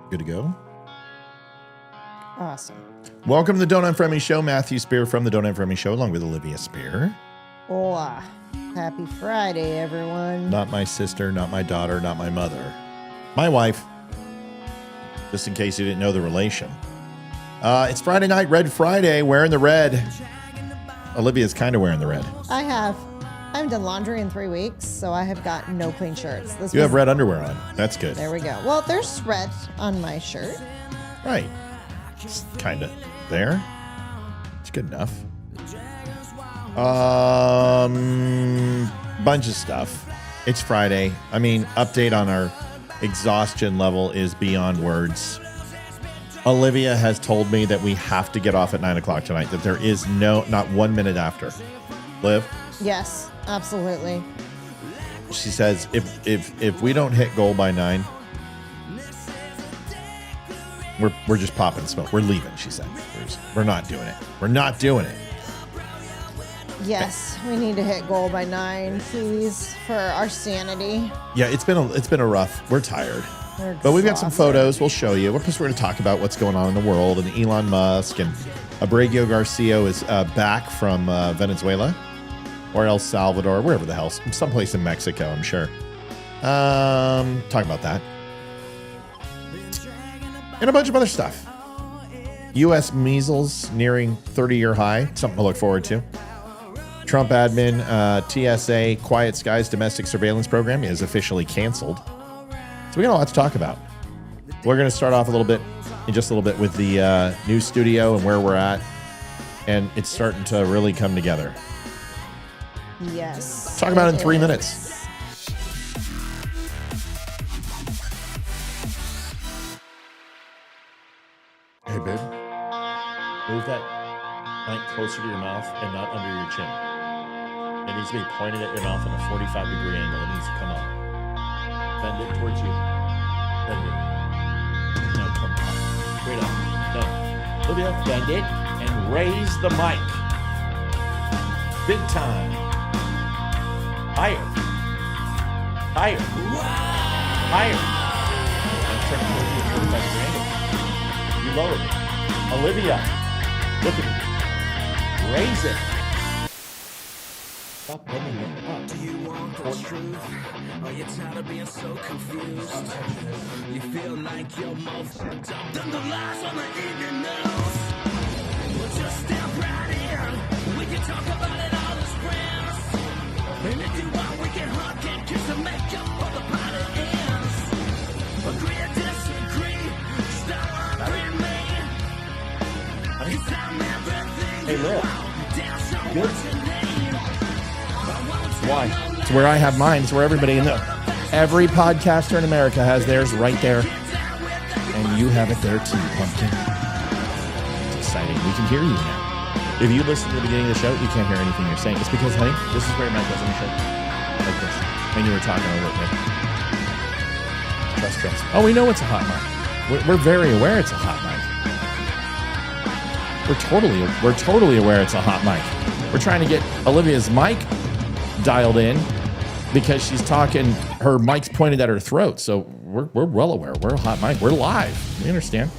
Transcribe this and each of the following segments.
Good to go. Awesome. Welcome to the Don't Unfriend Me Show. Matthew Spear from the Don't Unfriend Me Show, along with Olivia Spear. Hola. Happy Friday, everyone. Not my sister, not my daughter, not my mother. My wife. Just in case you didn't know the relation. It's Friday night, Red Friday, wearing the red. Olivia's kind of wearing the red. I haven't done laundry in 3 weeks, so I have got no clean shirts. You have red underwear on. That's good. There we go. Well, there's red on my shirt. Right. It's kind of there. It's good enough. Bunch of stuff. It's Friday. I mean, update on our exhaustion level is beyond words. Olivia has told me that we have to get off at 9 o'clock tonight, that there is not 1 minute after. Liv? Yes, absolutely. She says if we don't hit goal by 9, we're just popping smoke. We're leaving, she said. We're not doing it. We're not doing it. Yes, we need to hit goal by 9, please, for our sanity. Yeah, it's been a rough. We're tired. But we've got some photos we'll show you. We're going to talk about what's going on in the world and Elon Musk and Abrego Garcia is back from Venezuela or El Salvador, wherever the hell, someplace in Mexico, I'm sure. Talk about that. And a bunch of other stuff. U.S. measles nearing 30-year high, something to look forward to. Trump admin TSA Quiet Skies domestic surveillance program is officially canceled. So we got a lot to talk about. We're going to start off in just a little bit with the new studio and where we're at. And it's starting to really come together. Yes. Talk about it in 3 minutes. Hey, babe. Move that mic closer to your mouth and not under your chin. It needs to be pointed at your mouth at a 45-degree angle. It needs to come up. Bend it towards you. Bend it. No, come up. Straight up. No. Olivia, bend it and raise the mic. Big time. Higher. Higher. Higher. And turn it towards you at a 45-degree angle. You lowered it. Olivia, look at me. Raise it. Stop bending it up. Do you want the truth? Are you tired of being so confused? You feel like you're more fucked up than the lies on the evening news. Well, just step right in. We can talk about it all as friends. And if you want, we can hug and kiss and make up for the party ends. Agree or disagree? Stop arguing me. You found everything. Hey, Liv. Good. Why? It's where I have mine. It's where everybody every podcaster in America has theirs right there. And you have it there too, pumpkin. It's exciting. We can hear you now. If you listen to the beginning of the show, you can't hear anything you're saying. It's because, honey, this is where my mic was on the show. Like this. And you were talking over me. Trust. Oh, we know it's a hot mic. We're very aware it's a hot mic. We're totally aware it's a hot mic. We're trying to get Olivia's mic dialed in because she's talking, her mic's pointed at her throat. So we're well aware. We're a hot mic. We're live. We understand.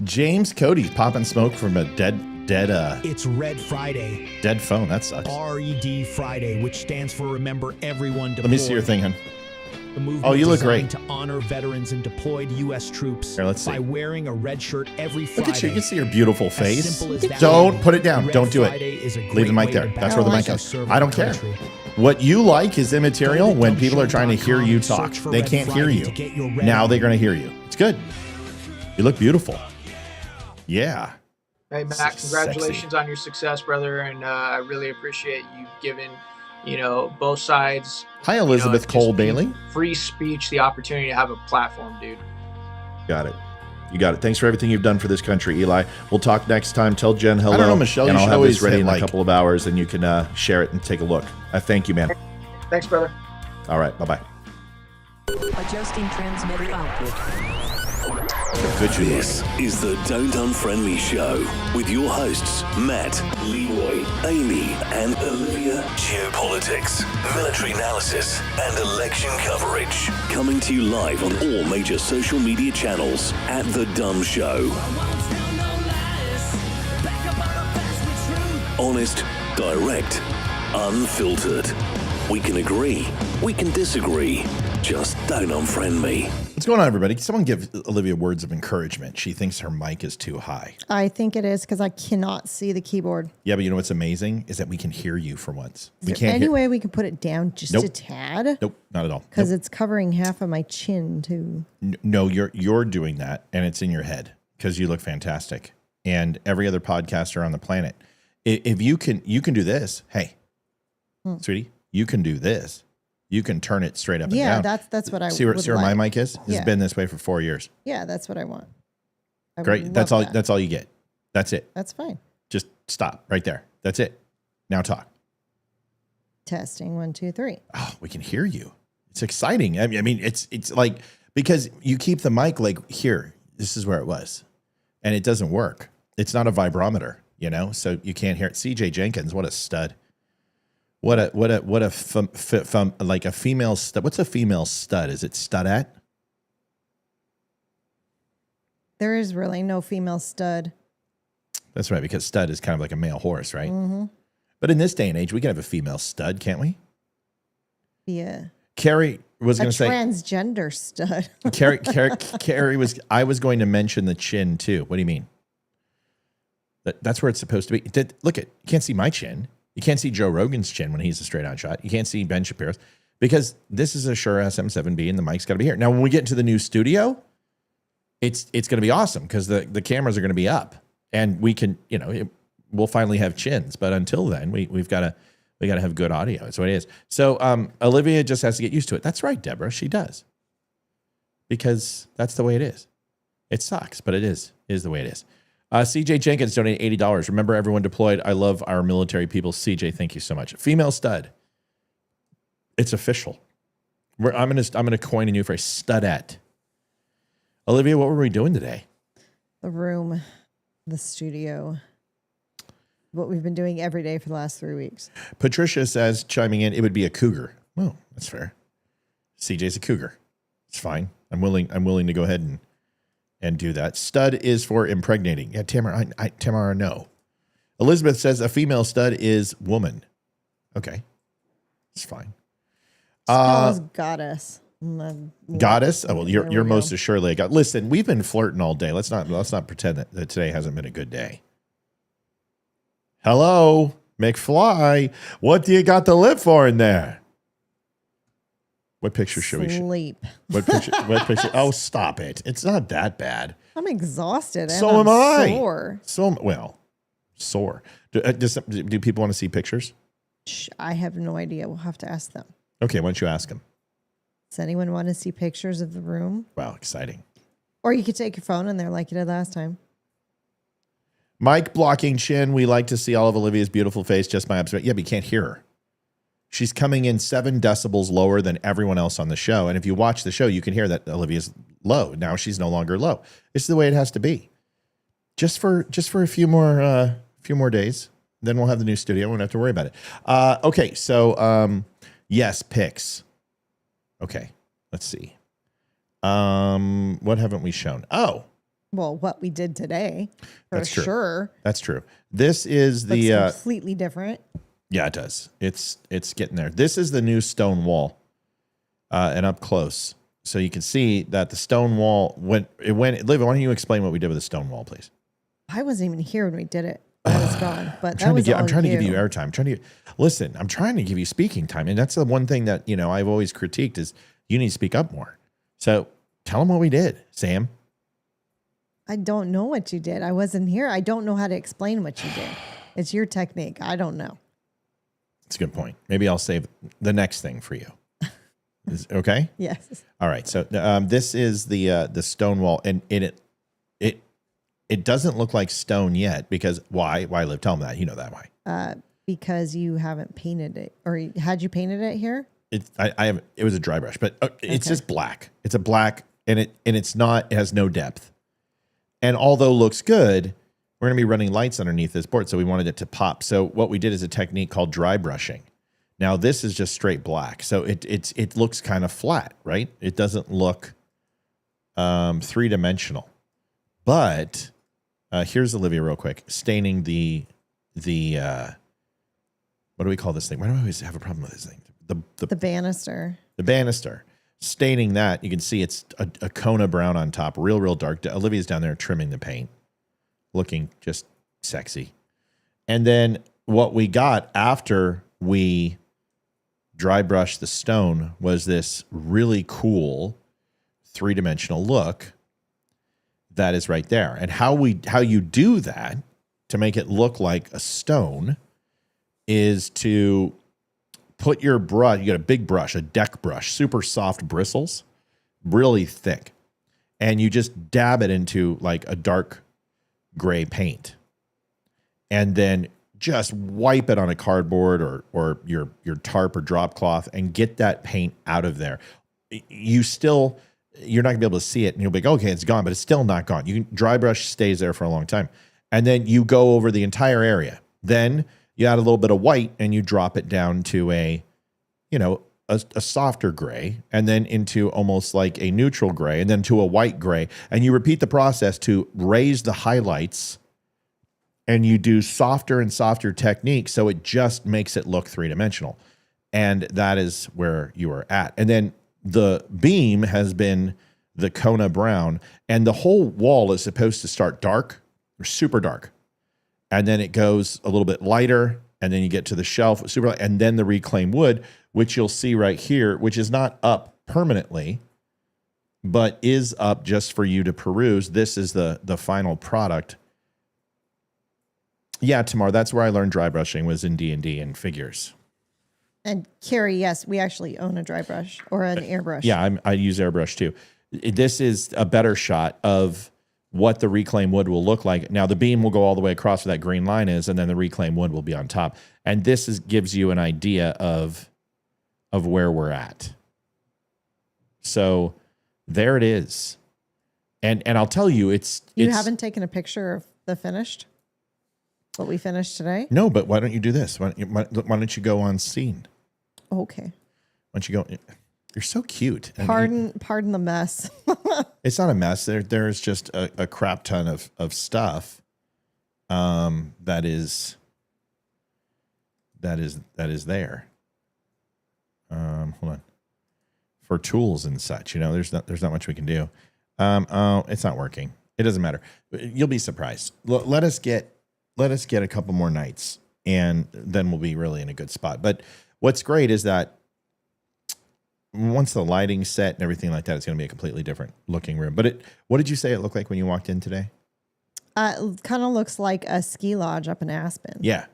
James Cody's popping smoke from a dead It's Red Friday. Dead phone. That sucks. RED Friday, which stands for Remember Everyone Deployed. Let me see your thing, hon. The movement Oh, you look great. to honor veterans and deployed U.S. troops Here, let's see. by wearing a red shirt every Friday. Look at you. You can see your beautiful As face. simple as that. Don't put it down. Red Don't do Friday is a it. great Leave the mic way there. to That's where the mic back goes. serve I don't our care. country. What you like is immaterial when people are trying to hear you Search talk. for They Red can't hear Friday you. to get your red Now on. they're going to hear you. It's good. You look beautiful. Yeah. Hey, Matt, congratulations on your success, brother. And I really appreciate you giving, both sides. Hi, Elizabeth Cole just Bailey. Free speech, the opportunity to have a platform, dude. Got it. You got it. Thanks for everything you've done for this country, Eli. We'll talk next time. Tell Jen hello. I don't know, Michelle, and you I'll should have always this ready hit in a like. couple of hours, and you can share it and take a look. I thank you, man. Thanks, brother. All right. Bye-bye. Adjusting transmitter output. This is the Don't Unfriend Me Show with your hosts, Matt, Leroy, Amy, and Olivia. Geopolitics, military analysis, and election coverage. Coming to you live on all major social media channels at The Dumb Show. Honest, direct, unfiltered. We can agree, we can disagree. Just don't unfriend me. What's going on, everybody? Someone give Olivia words of encouragement. She thinks her mic is too high. I think it is because I cannot see the keyboard. Yeah, but you know what's amazing is that we can hear you for once. Is there any way we can put it down just a tad? Nope, not at all. Because it's covering half of my chin too. No, you're doing that, and it's in your head because you look fantastic. And every other podcaster on the planet, if you can do this. Hey, sweetie, you can do this. You can turn it straight up and down. Yeah, that's what I see where my mic is. It's been this way for 4 years. Yeah, that's what I want. Great. That's all. That's all you get. That's it. That's fine. Just stop right there. That's it. Now talk. Testing 1, 2, 3. Oh, we can hear you. It's exciting. I mean, it's like because you keep the mic like here. This is where it was, and it doesn't work. It's not a vibrometer, so you can't hear it. CJ Jenkins, what a stud. What a like a female stud. What's a female stud? Is it studette? There is really no female stud. That's right, because stud is kind of like a male horse, right? Mm-hmm. But in this day and age, we can have a female stud, can't we? Yeah. Carrie was going to say transgender stud. Carrie was. I was going to mention the chin too. What do you mean? That's where it's supposed to be. Look at. You can't see my chin. You can't see Joe Rogan's chin when he's a straight on shot. You can't see Ben Shapiro's because this is a Shure SM7B and the mic's got to be here. Now, when we get into the new studio, it's going to be awesome because the cameras are going to be up and we can, we'll finally have chins. But until then, we got to have good audio. That's what it is. So Olivia just has to get used to it. That's right, Deborah. She does because that's the way it is. It sucks, but it is the way it is. CJ Jenkins donated $80. Remember, everyone deployed. I love our military people. CJ, thank you so much. Female stud. It's official. I'm gonna coin a new phrase. Studette. Olivia, what were we doing today? The room, the studio. What we've been doing every day for the last 3 weeks. Patricia says, chiming in, it would be a cougar. Well, that's fair. CJ's a cougar. It's fine. I'm willing to go ahead and do that. Stud is for impregnating. Yeah, Tamara, no. Elizabeth says a female stud is woman. Okay. It's fine. Goddess. Goddess? Oh, well, you're most assuredly a god. Listen, we've been flirting all day. Let's not pretend that today hasn't been a good day. Hello, McFly. What do you got the lip for in there? What picture should we show? Sleep. What picture? Oh, stop it. It's not that bad. I'm exhausted. So am I. Sore. Sore. Do people want to see pictures? I have no idea. We'll have to ask them. Okay, why don't you ask them? Does anyone want to see pictures of the room? Wow, exciting. Or you could take your phone in there like you did last time. Mike blocking chin. We like to see all of Olivia's beautiful face. Just my observation. Yeah, but you can't hear her. She's coming in 7 decibels lower than everyone else on the show. And if you watch the show, you can hear that Olivia's low. Now she's no longer low. It's the way it has to be. Just for a few more days. Then we'll have the new studio. We won't have to worry about it. Okay, so yes, pics. Okay, let's see. What haven't we shown? Oh. Well, what we did today, for sure. That's true. This is the completely different. Yeah, it does. It's getting there. This is the new stone wall, and up close, so you can see that the stone wall went. Liv, why don't you explain what we did with the stone wall, please? I wasn't even here when we did it. I was gone, but I'm trying to give you airtime. Listen. I'm trying to give you speaking time, and that's the one thing that I've always critiqued is you need to speak up more. So tell them what we did, Sam. I don't know what you did. I wasn't here. I don't know how to explain what you did. It's your technique. I don't know. That's a good point. Maybe I'll save the next thing for you. Okay? Yes. All right. So this is the stone wall, and it doesn't look like stone yet because why? Why, Liv? Tell them that. You know that why? Because you haven't painted it, or had you painted it here? I haven't. It was a dry brush, but it's just black. It's a black and it's not, it has no depth. And although looks good, we're going to be running lights underneath this board, so we wanted it to pop. So what we did is a technique called dry brushing. Now this is just straight black, so it looks kind of flat, right? It doesn't look three-dimensional. But here's Olivia real quick, staining the what do we call this thing? Why do I always have a problem with this thing? The banister. The banister. Staining that, you can see it's a Kona brown on top, real dark. Olivia's down there trimming the paint, looking just sexy. And then what we got after we dry brushed the stone was this really cool three-dimensional look that is right there. And how you do that to make it look like a stone is to put your brush, you got a big brush, a deck brush, super soft bristles, really thick. And you just dab it into like a dark gray paint. And then just wipe it on a cardboard or your tarp or drop cloth and get that paint out of there. You're not gonna be able to see it and you'll be like, okay, it's gone, but it's still not gone. You can, dry brush stays there for a long time. And then you go over the entire area. Then you add a little bit of white and you drop it down to a softer gray, and then into almost like a neutral gray, and then to a white gray. And you repeat the process to raise the highlights, and you do softer and softer techniques. So it just makes it look three-dimensional. And that is where you are at. And then the beam has been the Kona brown, and the whole wall is supposed to start dark or super dark. And then it goes a little bit lighter, and then you get to the shelf, super light, and then the reclaimed wood, which you'll see right here, which is not up permanently, but is up just for you to peruse. This is the final product. Yeah, Tamar, that's where I learned dry brushing, was in D&D and figures. And Carrie, yes, we actually own a dry brush or an airbrush. Yeah, I use airbrush too. This is a better shot of what the reclaimed wood will look like. Now the beam will go all the way across where that green line is, and then the reclaimed wood will be on top. And this gives you an idea of where we're at. So there it is. And I'll tell you, you haven't taken a picture of the finished, what we finished today? No, but why don't you do this? Why don't you go on scene? Okay. Why don't you go? You're so cute. Pardon the mess. It's not a mess. There's just a crap ton of stuff that is there. Hold on. For tools and such, there's not much we can do. Oh, it's not working. It doesn't matter. You'll be surprised. Let us get a couple more nights, and then we'll be really in a good spot. But what's great is that once the lighting's set and everything like that, it's going to be a completely different looking room. But what did you say it looked like when you walked in today? It kind of looks like a ski lodge up in Aspen. Yeah,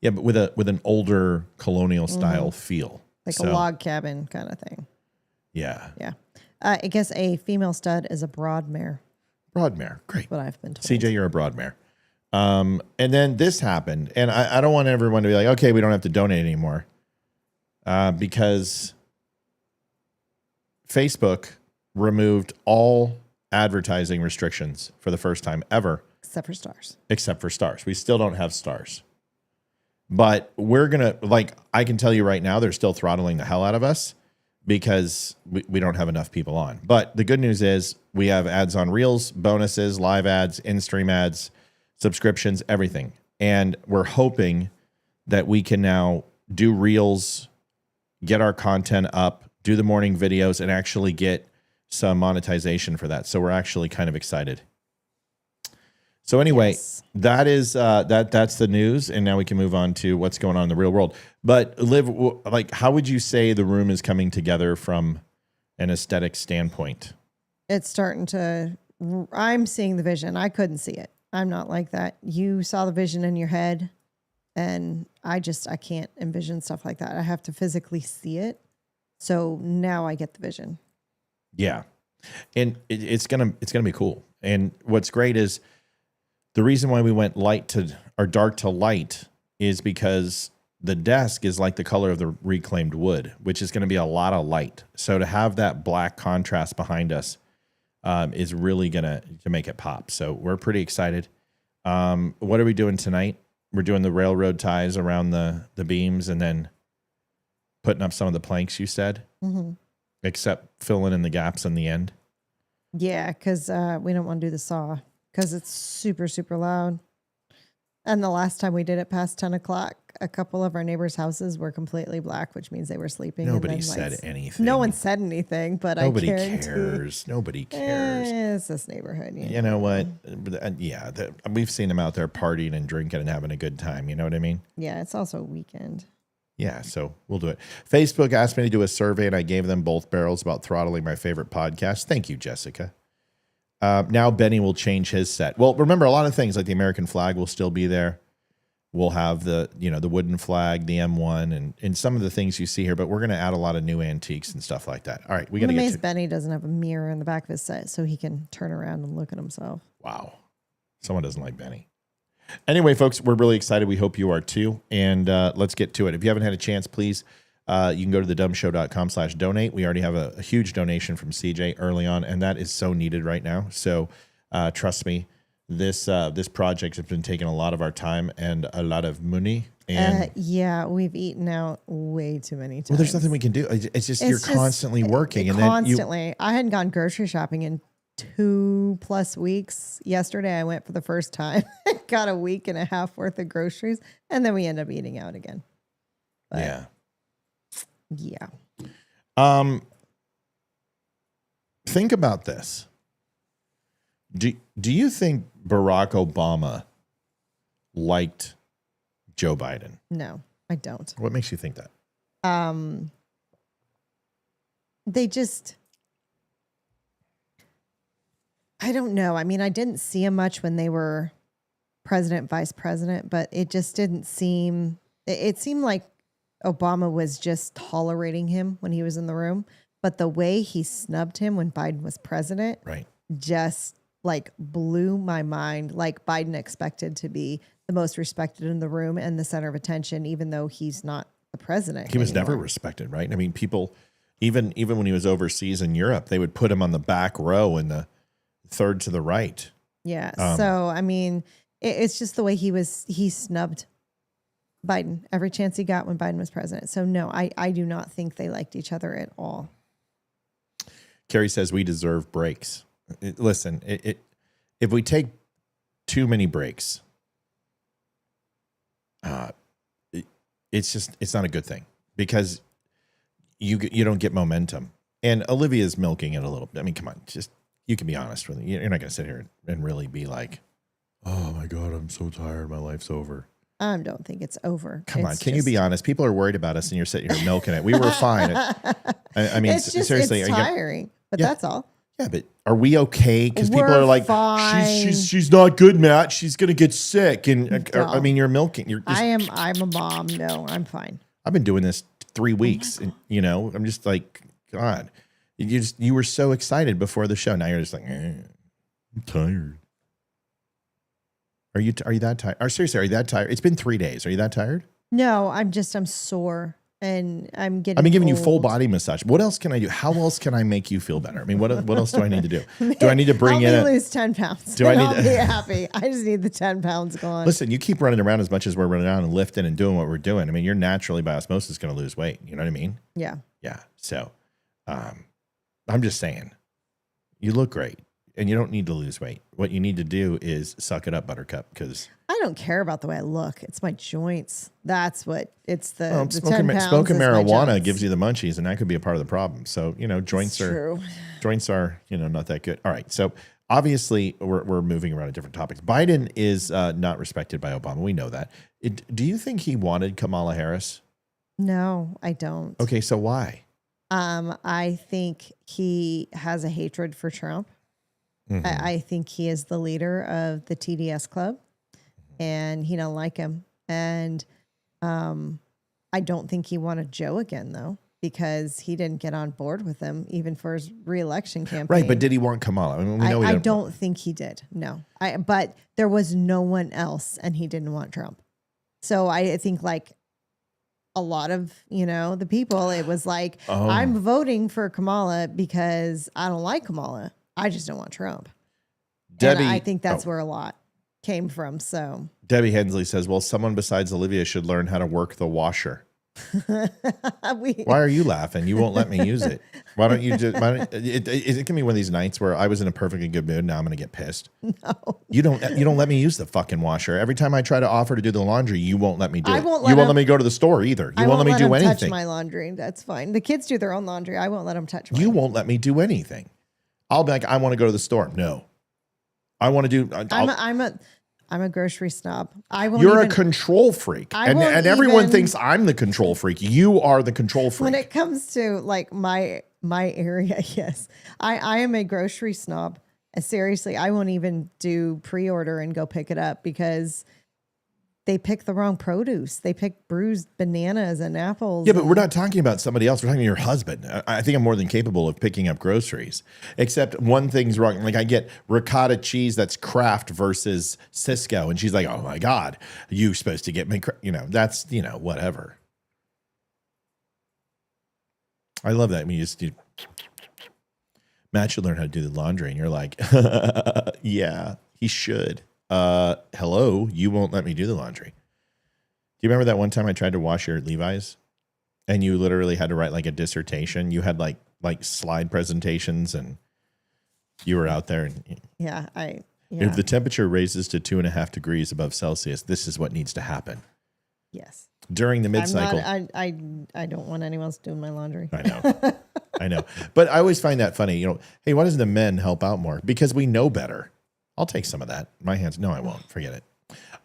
but with an older colonial style feel, like a log cabin kind of thing. Yeah. I guess a female stud is a broadmare. Broadmare, great. That's what I've been told. CJ, you're a broadmare. And then this happened, and I don't want everyone to be like, okay, we don't have to donate anymore, because Facebook removed all advertising restrictions for the first time ever. Except for stars. We still don't have stars. But we're going to, I can tell you right now, they're still throttling the hell out of us because we don't have enough people on. But the good news is we have ads on Reels, bonuses, live ads, in-stream ads, subscriptions, everything. And we're hoping that we can now do Reels, get our content up, do the morning videos, and actually get some monetization for that. So we're actually kind of excited. So anyway, yes. That is that's the news, and now we can move on to what's going on in the real world. But Liv, how would you say the room is coming together from an aesthetic standpoint? It's starting to. I'm seeing the vision. I couldn't see it. I'm not like that. You saw the vision in your head, and I can't envision stuff like that. I have to physically see it. So now I get the vision. Yeah, and it's gonna be cool. And what's great is the reason why we went dark to light is because the desk is like the color of the reclaimed wood, which is going to be a lot of light. So to have that black contrast behind us is really to make it pop. So we're pretty excited. What are we doing tonight? We're doing the railroad ties around the beams and then putting up some of the planks you said, except filling in the gaps in the end. Yeah, because we don't want to do the saw because it's super, super loud. And the last time we did it past 10 o'clock, a couple of our neighbors' houses were completely black, which means they were sleeping. Nobody said anything. No one said anything, but Nobody I guarantee. cares. Nobody cares. It's this neighborhood. You know what? Yeah, we've seen them out there partying and drinking and having a good time. You know what I mean? Yeah, it's also a weekend. Yeah, so we'll do it. Facebook asked me to do a survey, and I gave them both barrels about throttling my favorite podcast. Thank you, Jessica. Now Benny will change his set. Well, remember, a lot of things like the American flag will still be there. We'll have the wooden flag, the M1, and some of the things you see here, but we're going to add a lot of new antiques and stuff like that. All right, we got to get to... Benny doesn't have a mirror in the back of his set, so he can turn around and look at himself. Wow. Someone doesn't like Benny. Anyway, folks, we're really excited. We hope you are too. And let's get to it. If you haven't had a chance, please, you can go to thedumbshow.com/donate. We already have a huge donation from CJ early on, and that is so needed right now. So trust me, this project has been taking a lot of our time and a lot of money. And yeah, we've eaten out way too many times. Well, there's nothing we can do. It's just you're constantly working. And constantly. I hadn't gone grocery shopping in 2+ weeks. Yesterday I went for the first time. Got a week and a half worth of groceries, and then we end up eating out again. But, yeah. Think about this. Do you think Barack Obama liked Joe Biden? No, I don't. What makes you think that? They just, I don't know. I mean, I didn't see him much when they were president, vice president, but it just didn't seem, it seemed like Obama was just tolerating him when he was in the room. But the way he snubbed him when Biden was president, right, just like blew my mind. Like Biden expected to be the most respected in the room and the center of attention, even though he's not the president. He was never respected, right? I mean, people, even when he was overseas in Europe, they would put him on the back row in the third to the right. Yeah. So, I mean, it's just the way he snubbed Biden every chance he got when Biden was president. So no, I do not think they liked each other at all. Carrie says we deserve breaks. Listen, if we take too many breaks, it's not a good thing because you don't get momentum. And Olivia's milking it a little bit. I mean, come on, you can be honest with me. You're not going to sit here and really be like, oh my God, I'm so tired. My life's over. I don't think it's over. Come on, can you be honest? People are worried about us, and you're sitting here milking it. We were fine. I mean, seriously, it's tiring. But that's all. Yeah, but are we okay? Because people are like, fine. she's not good, Matt. She's gonna get sick. And I mean, you're milking. I'm a mom. No, I'm fine. I've been doing this 3 weeks, and I'm just like, God, you were so excited before the show. Now you're just like, I'm tired. Are you that tired? Or seriously, are you that tired? It's been 3 days. Are you that tired? No, I'm sore and I'm getting. I've been giving old. you full body massage. What else can I do? How else can I make you feel better? I mean, what else do I need to do? Do I need to bring in? Lose 10 pounds. Do I need? I'll be happy. I just need the 10 pounds gone. Listen, you keep running around as much as we're running around and lifting and doing what we're doing. I mean, you're naturally by osmosis going to lose weight. You know what I mean? Yeah. Yeah. So, I'm just saying, you look great. And you don't need to lose weight. What you need to do is suck it up, Buttercup, because I don't care about the way I look. It's my joints. That's what it's the, well, the 10 pounds smoking marijuana joints. gives you the munchies, and that could be a part of the problem. So, joints are not that good. All right. So obviously we're moving around to different topics. Biden is not respected by Obama. We know that. Do you think he wanted Kamala Harris? No, I don't. Okay. So why? I think he has a hatred for Trump. Mm-hmm. I think he is the leader of the TDS club, and he don't like him. And I don't think he wanted Joe again, though, because he didn't get on board with him even for his re-election campaign. Right, but did he want Kamala? I mean, we know I don't think he did. No, but there was no one else, and he didn't want Trump. So I think like a lot of the people, it was like I'm voting for Kamala because I don't like Kamala. I just don't want Trump. Debbie, and I think that's where a lot came from. So Debbie Hensley says, well, someone besides Olivia should learn how to work the washer. Why are you laughing? You won't let me use it. Why don't you just, it can be one of these nights where I was in a perfectly good mood. Now I'm going to get pissed. No, you don't let me use the fucking washer. Every time I try to offer to do the laundry, you won't let me do it. You won't let me go to the store either. You won't let me do anything. Touch my laundry. That's fine. The kids do their own laundry. I won't let them touch mine. You won't let me do anything. I'll be like, I want to go to the store. No, I want to do. I'm a grocery snob. You're a control freak. And everyone thinks I'm the control freak. You are the control freak. When it comes to like my area, yes. I am a grocery snob. And seriously, I won't even do pre-order and go pick it up because they pick the wrong produce. They pick bruised bananas and apples. Yeah, but we're not talking about somebody else. We're talking about your husband. I think I'm more than capable of picking up groceries. Except one thing's wrong. Like I get ricotta cheese that's Kraft versus Cisco. And she's like, oh my God, you supposed to get me, that's, whatever. I love that. I mean, Matt should learn how to do the laundry. And you're like, yeah, he should. Hello, you won't let me do the laundry. Do you remember that one time I tried to wash your Levi's and you literally had to write like a dissertation? You had like slide presentations and you were out there and if the temperature raises to 2.5 degrees above Celsius, this is what needs to happen. Yes. During the mid-cycle. I don't want anyone else doing my laundry. I know. But I always find that funny. Hey, why doesn't the men help out more? Because we know better. I'll take some of that. My hands. No, I won't. Forget it.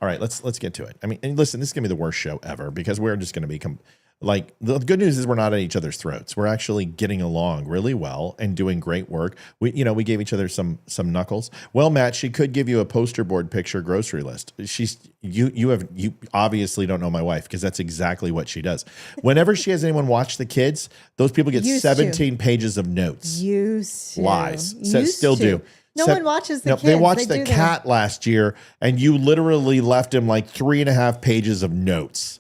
All right, let's get to it. I mean, and listen, this is going to be the worst show ever because we're just going to become like the good news is we're not at each other's throats. We're actually getting along really well and doing great work. We gave each other some knuckles. Well, Matt, she could give you a poster board picture grocery list. You obviously don't know my wife because that's exactly what she does. Whenever she has anyone watch the kids, those people get 17 pages of notes. Lies. Still do. No one watches the kids. They watched the cat last year, and you literally left him like 3.5 pages of notes.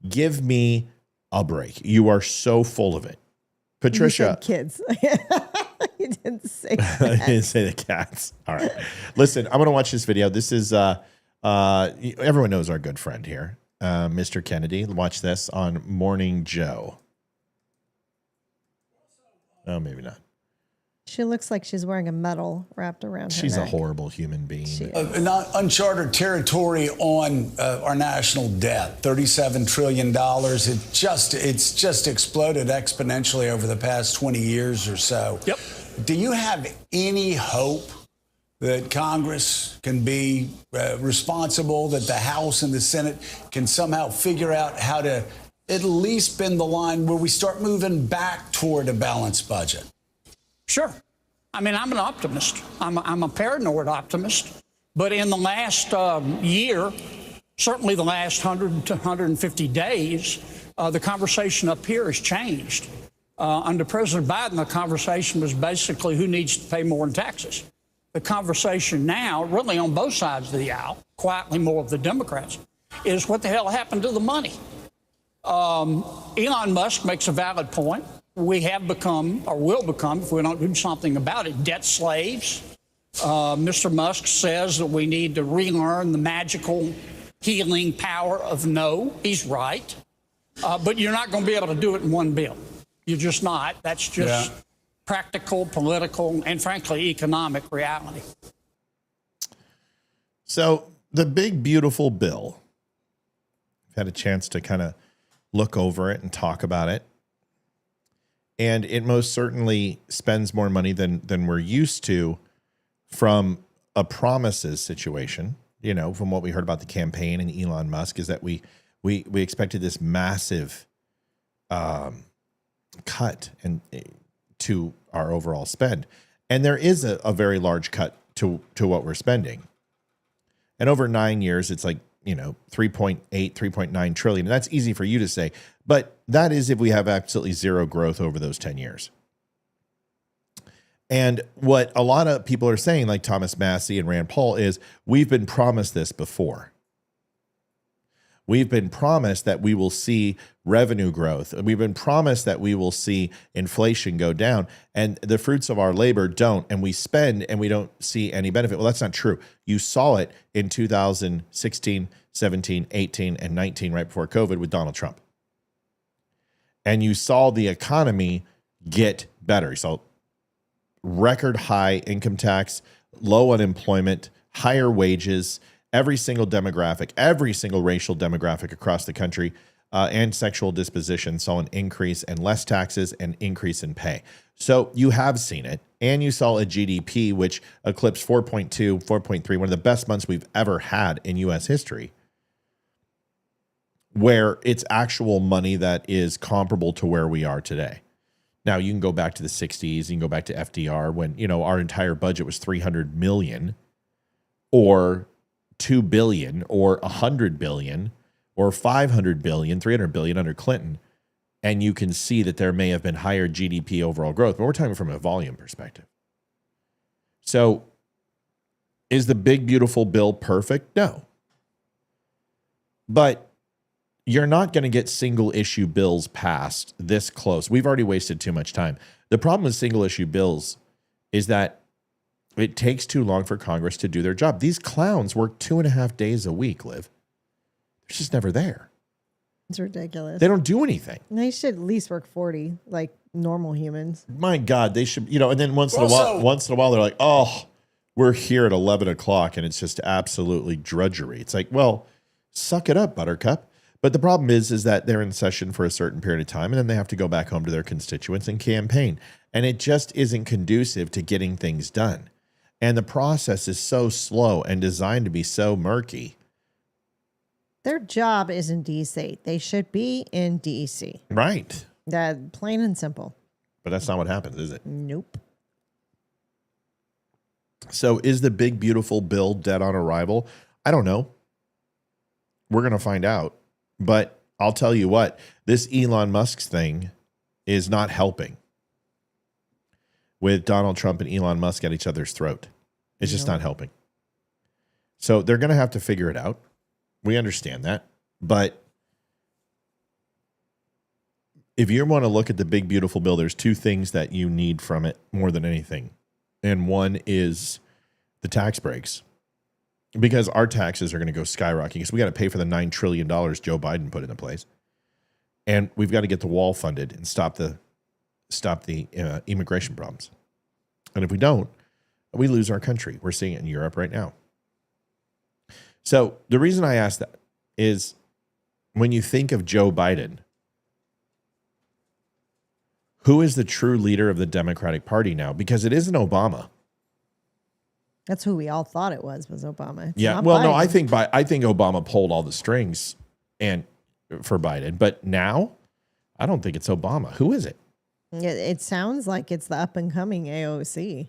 Give me a break. You are so full of it. Patricia. You said kids. You didn't say that. I didn't say the cats. All right. Listen, I'm going to watch this video. This is, everyone knows our good friend here, Mr. Kennedy. Watch this on Morning Joe. Oh, maybe not. She looks like she's wearing a medal wrapped around her She's neck. a horrible human being. Not uncharted territory on our national debt, $37 trillion. It's just exploded exponentially over the past 20 years or so. Yep. Do you have any hope that Congress can be responsible, that the House and the Senate can somehow figure out how to at least bend the line where we start moving back toward a balanced budget? Sure. I mean, I'm an optimist. I'm a paranoid optimist. But in the last year, certainly the last 100 to 150 days, the conversation up here has changed. Under President Biden, the conversation was basically who needs to pay more in taxes. The conversation now, really on both sides of the aisle, quietly more of the Democrats, is what the hell happened to the money? Elon Musk makes a valid point. We have become, or will become, if we don't do something about it, debt slaves. Mr. Musk says that we need to relearn the magical healing power of no. He's right. But you're not going to be able to do it in one bill. You're just not. That's just practical, political, and frankly, economic reality. So the big, beautiful bill, I've had a chance to kind of look over it and talk about it. And it most certainly spends more money than we're used to from a promises situation. From what we heard about the campaign and Elon Musk, is that we expected this massive cut to our overall spend. And there is a very large cut to what we're spending. And over 9 years, it's like, 3.8, 3.9 trillion. And that's easy for you to say, but that is if we have absolutely zero growth over those 10 years. And what a lot of people are saying, like Thomas Massey and Rand Paul, is we've been promised this before. We've been promised that we will see revenue growth. We've been promised that we will see inflation go down, and the fruits of our labor don't, and we spend and we don't see any benefit. Well, that's not true. You saw it in 2016, 17, 18, and 19, right before COVID with Donald Trump. And you saw the economy get better. You saw record high income tax, low unemployment, higher wages, every single demographic, every single racial demographic across the country, and sexual disposition saw an increase and less taxes and increase in pay. So you have seen it, and you saw a GDP which eclipsed 4.2, 4.3, one of the best months we've ever had in U.S. history, where it's actual money that is comparable to where we are today. Now, you can go back to the 60s, you can go back to FDR when, you know, our entire budget was $300 million or $2 billion or $100 billion or $500 billion, $300 billion under Clinton. And you can see that there may have been higher GDP overall growth, but we're talking from a volume perspective. So is the big, beautiful bill perfect? No. But you're not going to get single issue bills passed this close. We've already wasted too much time. The problem with single issue bills is that it takes too long for Congress to do their job. These clowns work 2.5 days a week, Liv. They're just never there. It's ridiculous. They don't do anything. They should at least work 40, like normal humans. My God, they should, you know, and then once in a while, they're like, oh, we're here at 11 o'clock and it's just absolutely drudgery. It's like, well, suck it up, Buttercup. But the problem is that they're in session for a certain period of time, and then they have to go back home to their constituents and campaign. And it just isn't conducive to getting things done. And the process is so slow and designed to be so murky. Their job is in D.C. They should be in D.C. Right. That plain and simple. But that's not what happens, is it? Nope. So is the big, beautiful bill dead on arrival? I don't know. We're going to find out. But I'll tell you what, this Elon Musk thing is not helping with Donald Trump and Elon Musk at each other's throat. It's just not helping. So they're going to have to figure it out. We understand that. But if you want to look at the big, beautiful bill, there's two things that you need from it more than anything. And one is the tax breaks. Because our taxes are going to go skyrocketing because we got to pay for the $9 trillion Joe Biden put into place. And we've got to get the wall funded and stop the immigration problems. And if we don't, we lose our country. We're seeing it in Europe right now. So the reason I ask that is when you think of Joe Biden, who is the true leader of the Democratic Party now? Because it isn't Obama. That's who we all thought it was Obama. It's yeah. Well, Biden. No, I think Obama pulled all the strings and for Biden, but now I don't think it's Obama. Who is it? It sounds like it's the up and coming AOC.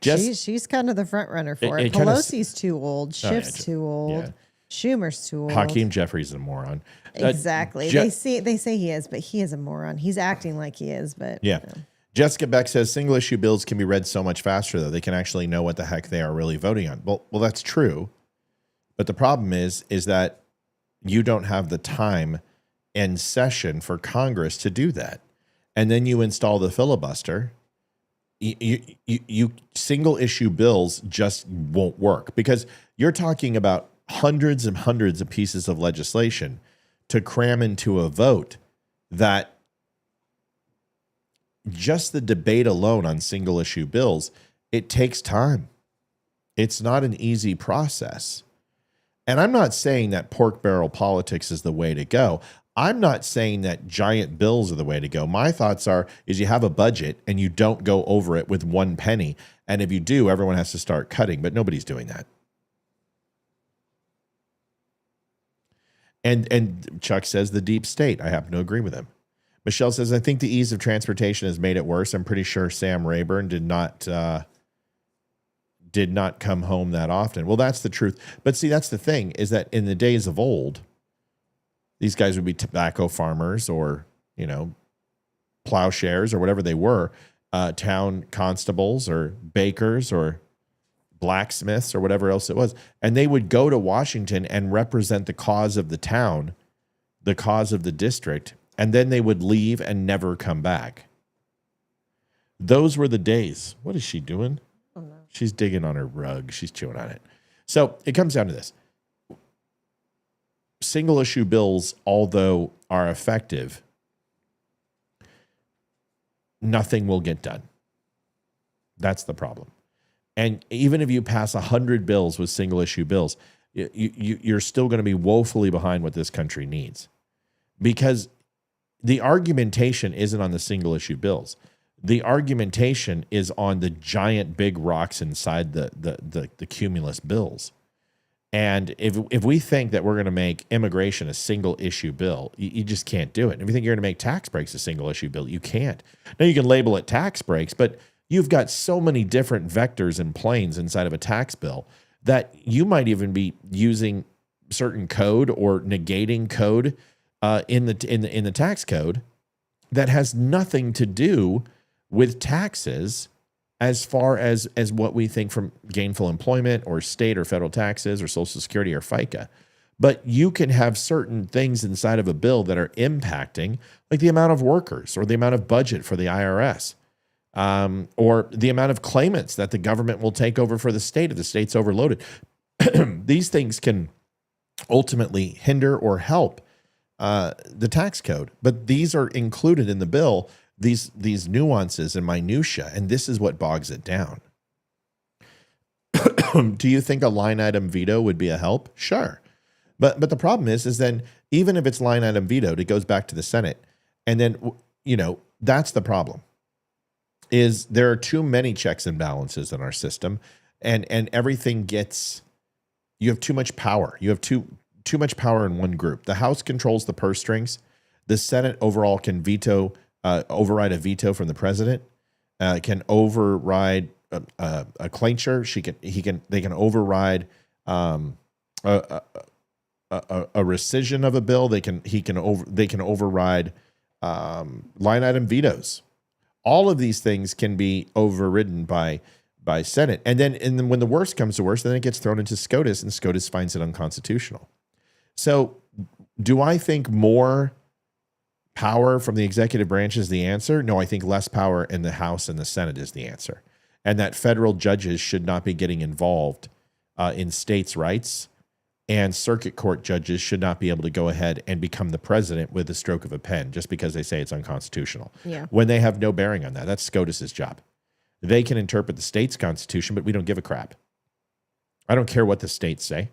She's kind of the front runner for it. Pelosi's too old. Schiff's too old. Yeah. Schumer's too old. Hakeem Jeffries is a moron. Exactly. They say he is, but he is a moron. He's acting like he is, but yeah. You know. Jessica Beck says single issue bills can be read so much faster, though. They can actually know what the heck they are really voting on. Well, that's true. But the problem is that you don't have the time and session for Congress to do that. And then you install the filibuster. You single issue bills just won't work because you're talking about hundreds and hundreds of pieces of legislation to cram into a vote that just the debate alone on single issue bills, it takes time. It's not an easy process. And I'm not saying that pork barrel politics is the way to go. I'm not saying that giant bills are the way to go. My thoughts is you have a budget and you don't go over it with 1 penny. And if you do, everyone has to start cutting, but nobody's doing that. And Chuck says the deep state. I happen to agree with him. Michelle says, I think the ease of transportation has made it worse. I'm pretty sure Sam Rayburn did not come home that often. Well, that's the truth. But see, that's the thing is that in the days of old, these guys would be tobacco farmers or, you know, plowshares or whatever they were, town constables or bakers or blacksmiths or whatever else it was. And they would go to Washington and represent the cause of the town, the cause of the district, and then they would leave and never come back. Those were the days. What is she doing? Oh, no. She's digging on her rug. She's chewing on it. So it comes down to this. Single issue bills, although are effective, nothing will get done. That's the problem. And even if you pass 100 bills with single issue bills, you're still going to be woefully behind what this country needs, because the argumentation isn't on the single issue bills. The argumentation is on the giant big rocks inside the cumulus bills. And if we think that we're going to make immigration a single issue bill, you just can't do it. And if you think you're going to make tax breaks a single issue bill, you can't. Now you can label it tax breaks, but you've got so many different vectors and planes inside of a tax bill that you might even be using certain code or negating code in the tax code that has nothing to do with taxes, as far as what we think from gainful employment or state or federal taxes or Social Security or FICA. But you can have certain things inside of a bill that are impacting, like the amount of workers or the amount of budget for the IRS, or the amount of claimants that the government will take over for the state if the state's overloaded. These things can ultimately hinder or help the tax code. But these are included in the bill, these nuances and minutia, and this is what bogs it down. Do you think a line item veto would be a help? Sure. But the problem is then even if it's line item vetoed, it goes back to the Senate. And then, that's the problem, is there are too many checks and balances in our system, and everything you have too much power. You have too much power in one group. The House controls the purse strings. The Senate overall can override a veto from the president, can override a clencher. They can override a rescission of a bill. They can override line item vetoes. All of these things can be overridden by Senate. And then when the worst comes to worst, then it gets thrown into SCOTUS, and SCOTUS finds it unconstitutional. So do I think more power from the executive branch is the answer? No, I think less power in the House and the Senate is the answer. And that federal judges should not be getting involved in states' rights, and circuit court judges should not be able to go ahead and become the president with the stroke of a pen just because they say it's unconstitutional. Yeah. When they have no bearing on that. That's SCOTUS's job. They can interpret the state's constitution, but we don't give a crap. I don't care what the states say.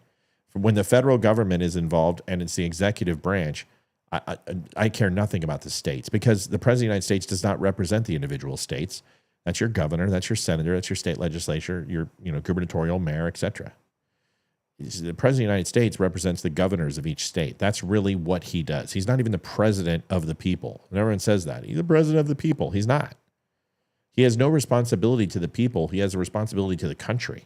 When the federal government is involved and it's the executive branch, I care nothing about the states, because the president of the United States does not represent the individual states. That's your governor, that's your senator, that's your state legislature, your gubernatorial, mayor, etc. The president of the United States represents the governors of each state. That's really what he does. He's not even the president of the people. And everyone says that. He's the president of the people. He's not. He has no responsibility to the people. He has a responsibility to the country.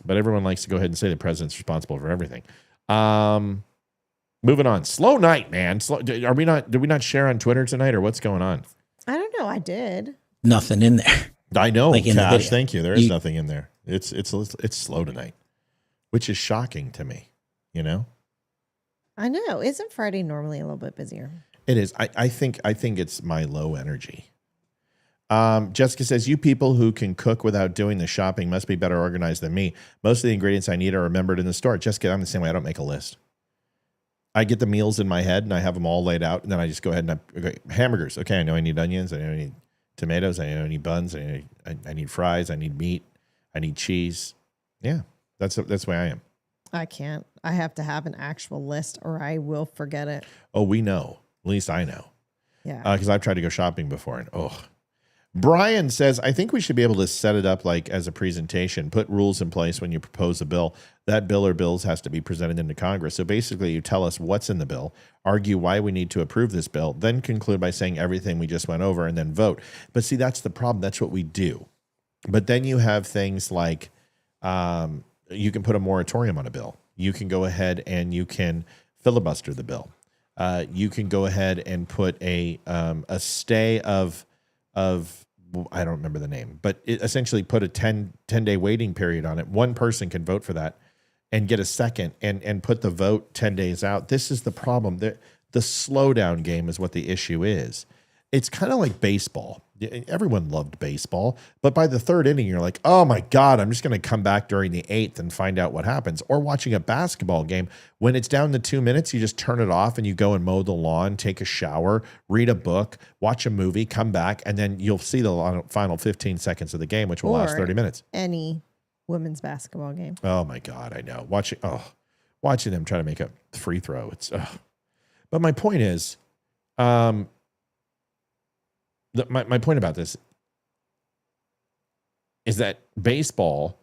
But everyone likes to go ahead and say the president's responsible for everything. Moving on. Slow night, man. Did we not share on Twitter tonight, or what's going on? I don't know. I did. Nothing in there. I know, like Cash. Thank you. There is nothing in there. It's slow tonight, which is shocking to me. I know. Isn't Friday normally a little bit busier? It is. I think it's my low energy. Jessica says, you people who can cook without doing the shopping must be better organized than me. Most of the ingredients I need are remembered in the store. Jessica, I'm the same way. I don't make a list. I get the meals in my head and I have them all laid out, and then I just go ahead and hamburgers. Okay, I know I need onions. I know I need tomatoes. I know I need buns. I need fries. I need meat. I need cheese. Yeah, that's the way I am. I can't. I have to have an actual list or I will forget it. Oh, we know. At least I know. Yeah. Because I've tried to go shopping before, and Brian says, I think we should be able to set it up like as a presentation, put rules in place when you propose a bill. That bill or bills has to be presented into Congress. So basically you tell us what's in the bill, argue why we need to approve this bill, then conclude by saying everything we just went over, and then vote. But see, that's the problem. That's what we do. But then you have things like you can put a moratorium on a bill. You can go ahead and you can filibuster the bill. You can go ahead and put a stay of I don't remember the name, but it essentially put a 10-day waiting period on it. One person can vote for that and get a second and put the vote 10 days out. This is the problem. The slowdown game is what the issue is. It's kind of like baseball. Everyone loved baseball, but by the third inning, you're like, oh my God, I'm just going to come back during the eighth and find out what happens. Or watching a basketball game, when it's down to 2 minutes, you just turn it off and you go and mow the lawn, take a shower, read a book, watch a movie, come back, and then you'll see the final 15 seconds of the game, which will last 30 minutes. Any women's basketball game. Oh my God, I know. Watching them try to make a free throw. But my point is, my point about this is that baseball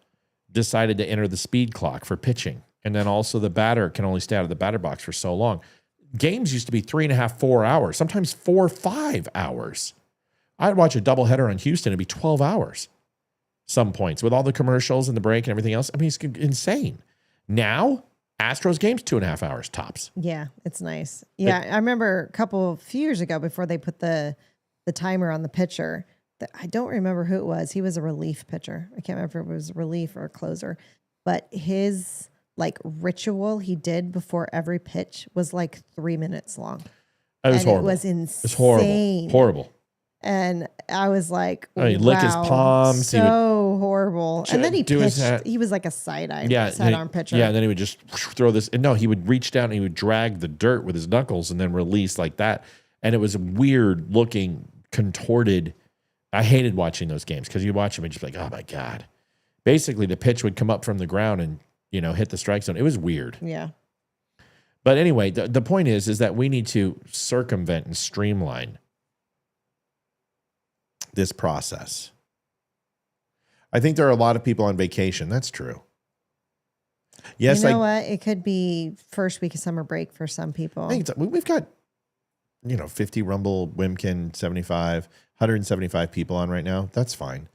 decided to enter the speed clock for pitching. And then also the batter can only stay out of the batter box for so long. Games used to be 3.5, 4 hours, sometimes 4 or 5 hours. I'd watch a doubleheader on Houston. It'd be 12 hours some points with all the commercials and the break and everything else. I mean, it's insane. Now, Astros games 2.5 hours tops. Yeah, it's nice. Yeah, I remember a few years ago before they put the timer on the pitcher. I don't remember who it was. He was a relief pitcher. I can't remember if it was relief or a closer. But his ritual he did before every pitch was 3 minutes long. It was horrible. It was insane. It was horrible. And I was like, he'd lick his palms. So horrible. And then he pitched. He was like a sidearm pitcher. Yeah, and then he would just throw this. And no, he would reach down and he would drag the dirt with his knuckles and then release like that. And it was weird looking, contorted. I hated watching those games because you watch them and just like, oh my God. Basically, the pitch would come up from the ground and, hit the strike zone. It was weird. Yeah. But anyway, the point is that we need to circumvent and streamline this process. I think there are a lot of people on vacation. That's true. Yes, you know what? It could be first week of summer break for some people. We've got 50 Rumble, Wimkin, 75, 175 people on right now. That's fine.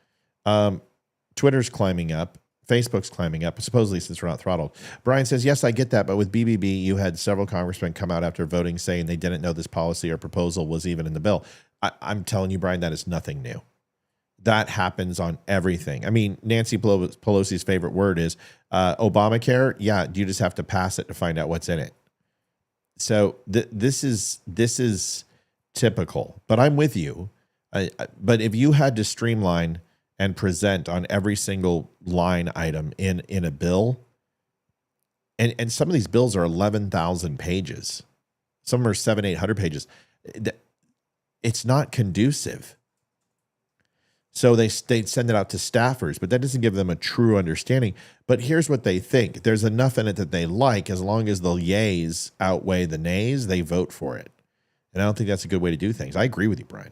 Twitter's climbing up. Facebook's climbing up, supposedly since we're not throttled. Brian says, yes, I get that, but with BBB, you had several congressmen come out after voting saying they didn't know this policy or proposal was even in the bill. I'm telling you, Brian, that is nothing new. That happens on everything. I mean, Nancy Pelosi's favorite word is Obamacare. Yeah, you just have to pass it to find out what's in it. So this is typical, but I'm with you. But if you had to streamline and present on every single line item in a bill, and some of these bills are 11,000 pages, some are 700-800 pages, it's not conducive. So they send it out to staffers, but that doesn't give them a true understanding. But here's what they think. There's enough in it that they like. As long as the yays outweigh the nays, they vote for it. And I don't think that's a good way to do things. I agree with you, Brian.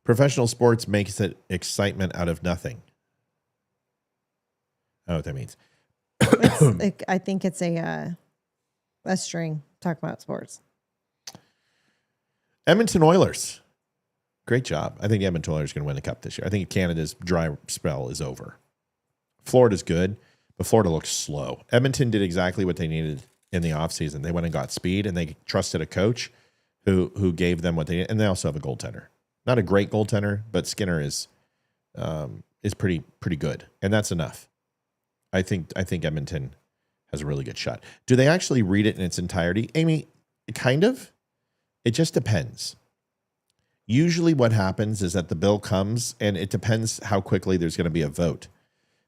Professional sports makes it excitement out of nothing. I don't know what that means. I think it's a string. Talk about sports. Edmonton Oilers. Great job. I think the Edmonton Oilers are going to win the cup this year. I think Canada's dry spell is over. Florida's good, but Florida looks slow. Edmonton did exactly what they needed in the offseason. They went and got speed, and they trusted a coach who gave them what they needed. And they also have a goaltender. Not a great goaltender, but Skinner is pretty good, and that's enough. I think Edmonton has a really good shot. Do they actually read it in its entirety, Amy? Kind of. It just depends. Usually what happens is that the bill comes, and it depends how quickly there's going to be a vote.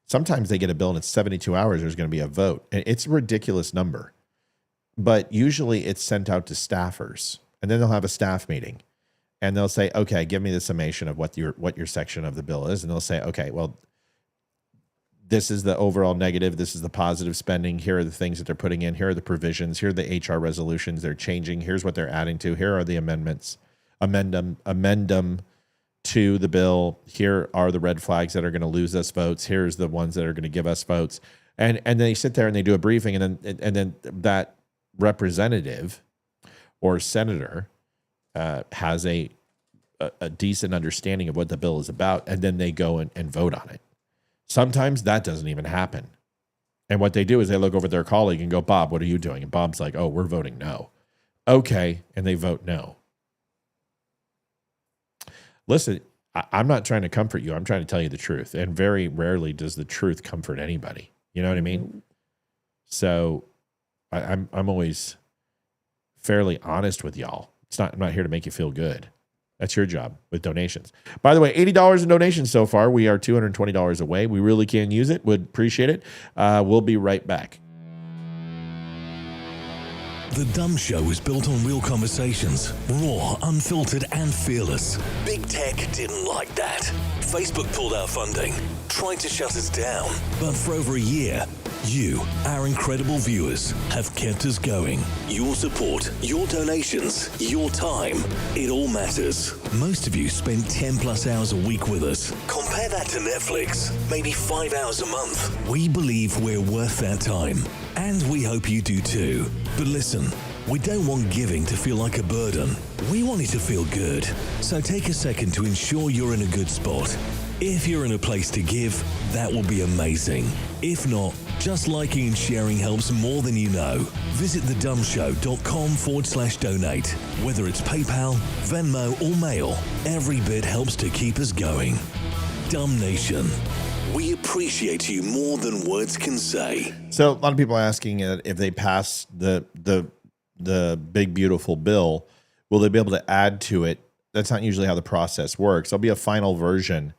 Sometimes they get a bill, and it's 72 hours, there's going to be a vote. And it's a ridiculous number. But usually it's sent out to staffers, and then they'll have a staff meeting. And they'll say, okay, give me the summation of what your section of the bill is. And they'll say, okay, well, this is the overall negative. This is the positive spending. Here are the things that they're putting in. Here are the provisions. Here are the HR resolutions they're changing. Here's what they're adding to. Here are the amendments. Amend them to the bill. Here are the red flags that are going to lose us votes. Here's the ones that are going to give us votes. And they sit there and they do a briefing, and then that representative or senator has a decent understanding of what the bill is about, and then they go and vote on it. Sometimes that doesn't even happen. And what they do is they look over at their colleague and go, Bob, what are you doing? And Bob's like, oh, we're voting no. Okay. And they vote no. listen, I'm not trying to comfort you. I'm trying to tell you the truth. And very rarely does the truth comfort anybody. You know what I mean? So I'm always fairly honest with y'all. I'm not here to make you feel good. That's your job with donations. By the way, $80 in donations so far. We are $220 away. We really can use it. Would appreciate it. We'll be right back. The Dumb Show is built on real conversations, raw, unfiltered, and fearless. Big Tech didn't like that. Facebook pulled our funding, tried to shut us down. But for over a year, you, our incredible viewers, have kept us going. Your support, your donations, your time, it all matters. Most of you spend 10 plus hours a week with us. Compare that to Netflix, maybe 5 hours a month. We believe we're worth that time. And we hope you do too. But listen, we don't want giving to feel like a burden. We want it to feel good. So take a second to ensure you're in a good spot. If you're in a place to give, that will be amazing. If not, just liking and sharing helps more than you know. Visit thedumbshow.com/donate. Whether it's PayPal, Venmo, or mail, every bit helps to keep us going. Dumb Nation. We appreciate you more than words can say. So a lot of people are asking if they pass the big beautiful bill, will they be able to add to it? That's not usually how the process works. There'll be a final version,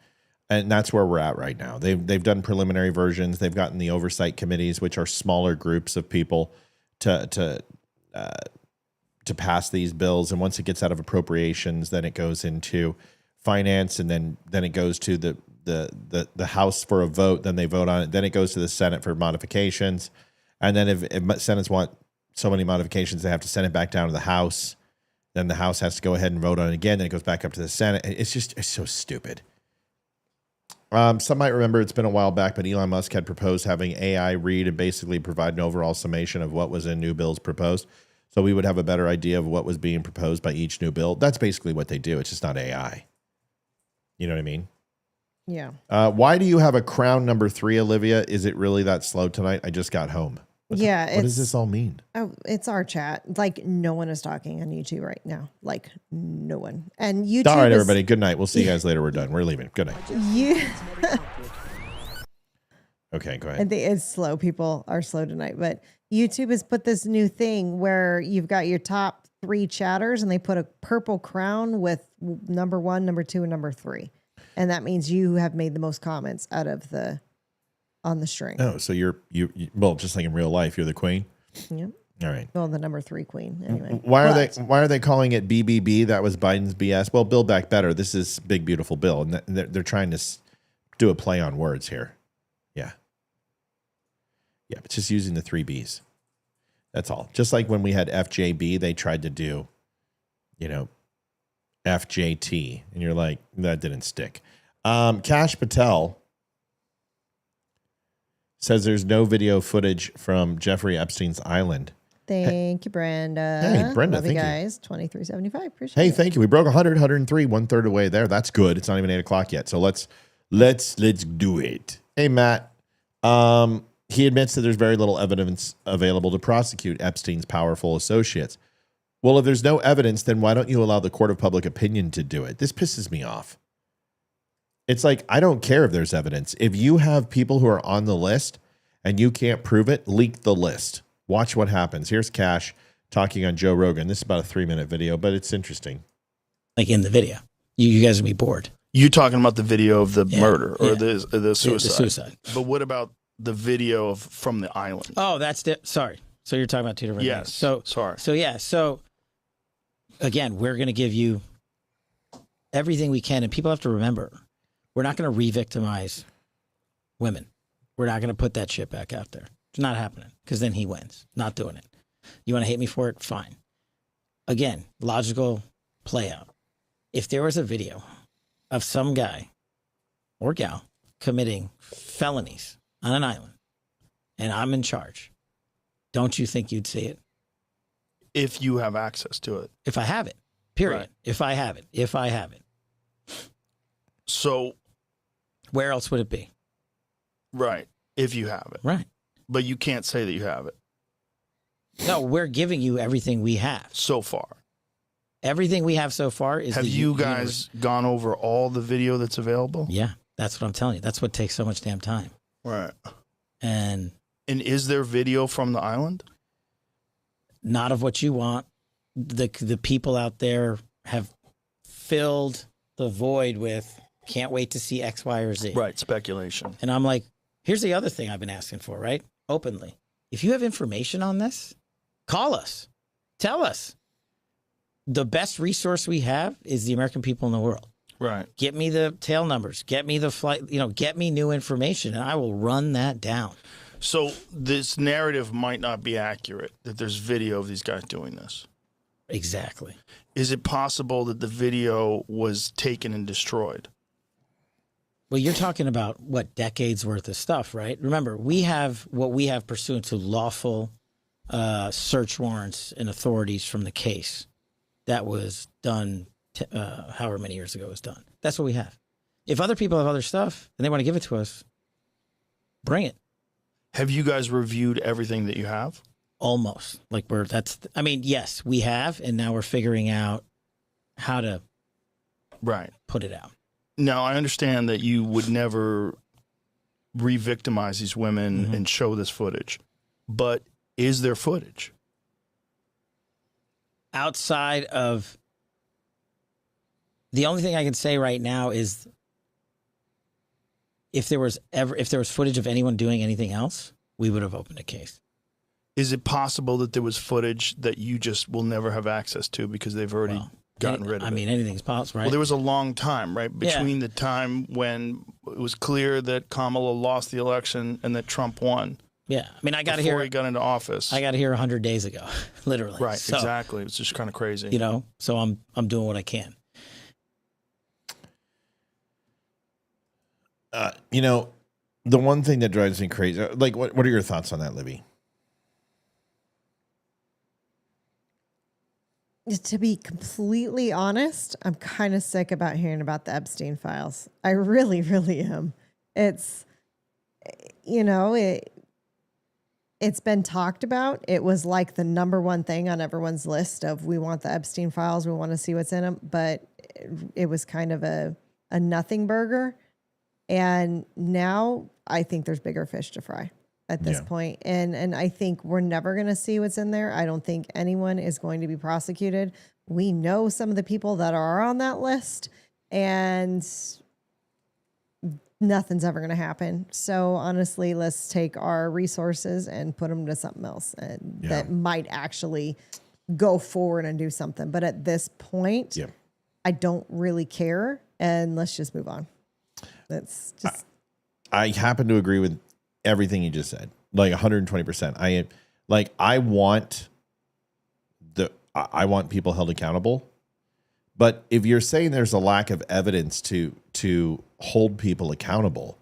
and that's where we're at right now. They've done preliminary versions. They've gotten the oversight committees, which are smaller groups of people, to pass these bills. And once it gets out of appropriations, then it goes into finance, and then it goes to the House for a vote. Then they vote on it. Then it goes to the Senate for modifications. And then if Senates want so many modifications, they have to send it back down to the House. Then the House has to go ahead and vote on it again. Then it goes back up to the Senate. It's so stupid. Some might remember it's been a while back, but Elon Musk had proposed having AI read and basically provide an overall summation of what was in new bills proposed. So we would have a better idea of what was being proposed by each new bill. That's basically what they do. It's just not AI. You know what I mean? Yeah. Why do you have a crown number 3, Olivia? Is it really that slow tonight? I just got home. What does this all mean? Oh, it's our chat. Like, no one is talking on YouTube right now. Like, no one. And YouTube. All right, everybody. Good night. We'll see you guys later. We're done. We're leaving. Good night. Okay, go ahead. I think it's slow. People are slow tonight, but YouTube has put this new thing where you've got your top 3 chatters, and they put a purple crown with number 1, number 2, and number 3. And that means you have made the most comments out of on the string. Oh, so you well, just like in real life, you're the queen. Yep. All right. Well, the number 3 queen. Anyway. Why are they calling it BBB? That was Biden's BS. Well, Build Back Better. This is Big Beautiful Bill, and they're trying to do a play on words here. Yeah. Yeah, but just using the 3 Bs. That's all. Just like when we had FJB, they tried to do, FJT, and you're like, that didn't stick. Kash Patel says there's no video footage from Jeffrey Epstein's island. Thank you, Brenda. Hey, Brenda, Love thank you you. guys. 2375. Appreciate it. Hey, thank you. We broke 100, 103, 1/3 away there. That's good. It's not even 8 o'clock yet. So let's do it. Hey, Matt. He admits that there's very little evidence available to prosecute Epstein's powerful associates. Well, if there's no evidence, then why don't you allow the court of public opinion to do it? This pisses me off. It's like, I don't care if there's evidence. If you have people who are on the list and you can't prove it, leak the list. Watch what happens. Here's Kash talking on Joe Rogan. This is about a 3-minute video, but it's interesting. Like in the video. You guys will be bored. You talking about the video of the murder or yeah. the suicide? The suicide. But what about the video from the island? Oh, sorry. So you're talking about 2 different things. So sorry. So again, we're going to give you everything we can, and people have to remember, we're not going to re-victimize women. We're not going to put that shit back out there. It's not happening, because then he wins. Not doing it. You want to hate me for it? Fine. Again, logical play out. If there was a video of some guy or gal committing felonies on an island, and I'm in charge, don't you think you'd see it? If you have access to it. If I have it, period. Right. If I have it. So where else would it be? Right. If you have it. Right. But you can't say that you have it. No, we're giving you everything we have. So far. Everything we have so far is. Have you guys gone over all the video that's available? Yeah, that's what I'm telling you. That's what takes so much damn time. Right. And is there video from the island? Not of what you want. The people out there have filled the void with can't wait to see X, Y, or Z. Right, speculation. And I'm like, here's the other thing I've been asking for, right? Openly. If you have information on this, call us. Tell us. The best resource we have is the American people in the world. Right. Get me the tail numbers. Get me the flight, get me new information, and I will run that down. So this narrative might not be accurate, that there's video of these guys doing this. Exactly. Is it possible that the video was taken and destroyed? Well, you're talking about, what, decades worth of stuff, right? Remember, we have what we have pursuant to lawful search warrants and authorities from the case that was done however many years ago it was done. That's what we have. If other people have other stuff and they want to give it to us, bring it. Have you guys reviewed everything that you have? Almost. Yes, we have, and now we're figuring out how to put it out. Now, I understand that you would never re-victimize these women and show this footage, but is there footage? Outside of, the only thing I can say right now is if there was footage of anyone doing anything else, we would have opened a case. Is it possible that there was footage that you just will never have access to because they've already gotten rid of it? I mean, anything's possible, right? Well, there was a long time, right, between the time when it was clear that Kamala lost the election and that Trump won. Yeah, I mean, I got to before hear he got into office. I got to hear 100 days ago, literally. Right, So, exactly. It's just kind of crazy. So I'm doing what I can. The one thing that drives me crazy, like, what are your thoughts on that, Libby? To be completely honest, I'm kind of sick about hearing about the Epstein files. I really, really am. It's, it's been talked about. It was like the number one thing on everyone's list of we want the Epstein files. We want to see what's in them. But it was kind of a nothing burger. And now I think there's bigger fish to fry at this point. And I think we're never going to see what's in there. I don't think anyone is going to be prosecuted. We know some of the people that are on that list, and nothing's ever going to happen. So honestly, let's take our resources and put them to something else that might actually go forward and do something. But at this point, I don't really care, and let's just move on. That's just. I happen to agree with everything you just said, like 120%. I want people held accountable. But if you're saying there's a lack of evidence to hold people accountable,